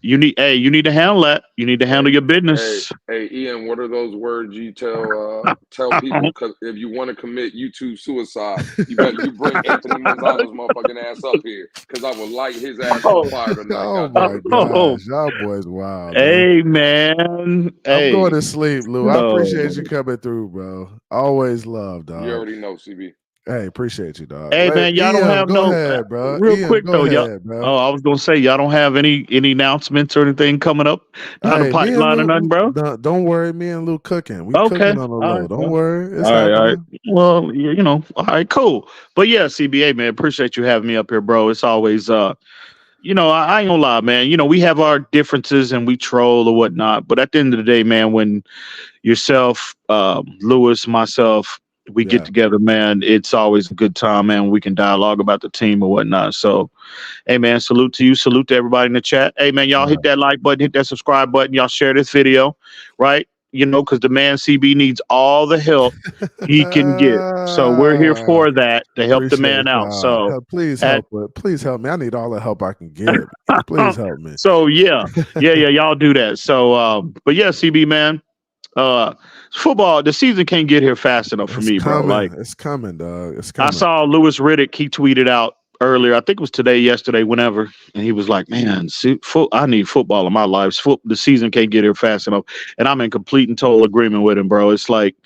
You need to handle that. You need to handle your business. Hey, Ian, what are those words you tell people? Because if you want to commit YouTube suicide, you bring Anthony Manzano's motherfucking ass up here, because I will light his ass on fire tonight. Oh my gosh, y'all boys, wow. Hey man, I'm going to sleep, Lou. I appreciate you coming through, bro. Always love, dog. You already know, CB. Hey, appreciate you, dog. Hey man, y'all don't have go no ahead, bro. real quick Go though, y'all. ahead, bro. Oh, I was gonna say y'all don't have any announcements or anything coming up down the Hey, me and pipeline or nothing, bro. don't worry. Me and Lou cooking. We Okay, cooking on the all low. right, Don't well, worry. It's all right, all right. happening. Well, you know, all right, cool. But yeah, CBA man, appreciate you having me up here, bro. It's always you know, I ain't gonna lie, man. You know, we have our differences and we troll or whatnot, but at the end of the day, man, when yourself, Lewis, myself, we get Yeah. together, man. It's always a good time, man. We can dialogue about the team or whatnot. So, hey, man, salute to you. Salute to everybody in the chat. Hey, man, y'all Yeah. hit that like button, hit that subscribe button. Y'all share this video, right? You know, because the man CB needs all the help he can get. So we're here for that to help the Appreciate man out. y'all. So, Please at help. Please help me. I need all the help I can get. Please help me. so yeah, y'all do that. So, but yeah, CB man. Football, the season can't get here fast enough for It's me, bro. coming. Like It's coming, dog. It's I coming. saw Lewis Riddick, he tweeted out earlier, I think it was today, yesterday, whenever, and he was like, "Man, I need football in my life. The season can't get here fast enough," and I'm in complete and total agreement with him, bro. It's like,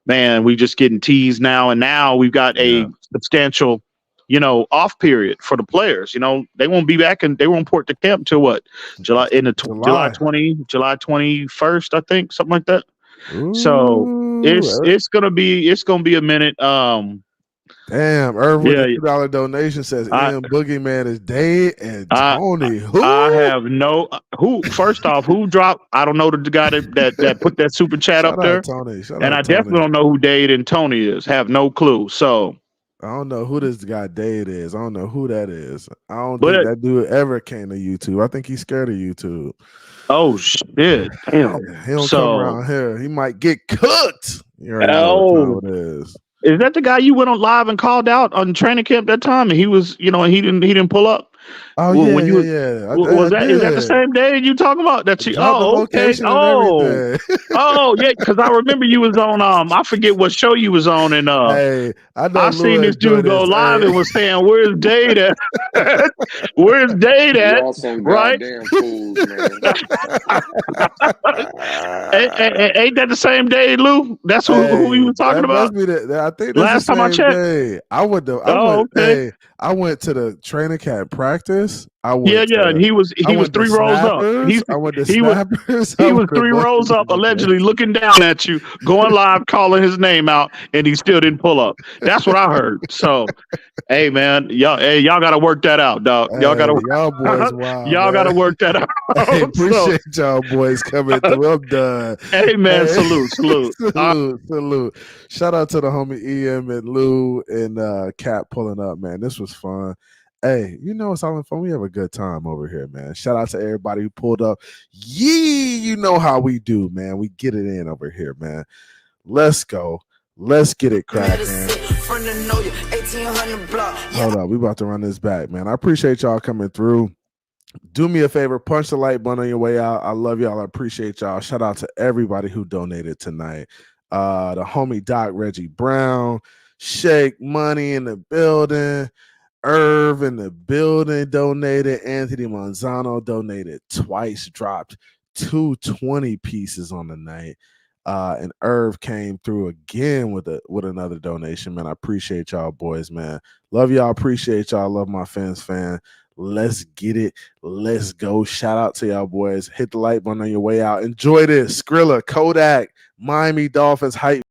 man, we just getting teased now, and now we've got Yeah. a substantial, you know, off period for the players. You know, they won't be back and they won't report to camp till what, July in the July July. 21st, I think, something like that. So Ooh. it's gonna be a minute. Damn, Irv with Yeah, a $2 donation says I Ian Boogeyman is dead and I Tony. Who? I have no who. First off, who dropped? I don't know the guy that put that super chat Shout up out there, Tony. Shout and out I definitely Tony. don't know who Dade and Tony is. Have no clue. So, I don't know who this guy Dade is. I don't know who that is. I don't think but that dude ever came to YouTube. I think he's scared of YouTube. oh shit, damn. He don't come So, around here. He might get cooked. You already know what oh, time it is. is that the guy you went on live and called out on training camp that time, and he was, you know, he didn't pull up? Oh Well, yeah, when you yeah. was I that is that the did. same day you talking about that you Drop the okay. location and everything. Yeah, because I remember you was on I forget what show you was on, and Hey, I know I seen Lou this dude enjoyed go this. live Hey. and was saying, "Where's Dade at? Where's Dade at?" Y'all some Right? goddamn fools, man. Ain't that the same day, Lou? That's who you Hey, was talking that about must be I think that's the last time I same checked. day. Oh, okay. I went to the training camp practice. Yeah, and he was I went to three rows up. snappers. I went to He was snappers. I he went was to a three bunch of rows up, different allegedly things. looking down at you, going live, calling his name out, and he still didn't pull up. That's what I heard. So, hey man, y'all got to work that out, dog. Y'all got Hey, to y'all boys wild, y'all got to man. work that out. Hey, So, appreciate y'all boys coming through. I'm done. hey man, Hey, salute. salute. Shout out to the homie EM and Lou and Cat pulling up, man. This was fun. Hey, you know it's all in fun. We have a good time over here, man. Shout out to everybody who pulled up. Yee, you know how we do, man. We get it in over here, man. Let's go. Let's get it cracking. Hold on, we about to run this back, man. I appreciate y'all coming through. Do me a favor, punch the like button on your way out. I love y'all. I appreciate y'all. Shout out to everybody who donated tonight. The homie Doc Reggie Brown, Shake Money in the building, Irv in the building donated, Anthony Manzano donated twice, dropped 220 pieces on the night. And Irv came through again with another donation, man. I appreciate y'all boys, man. Love y'all, appreciate y'all, love my fans, fan. Let's get it. Let's go. Shout out to y'all boys. Hit the like button on your way out. Enjoy this. Skrilla, Kodak, Miami Dolphins hype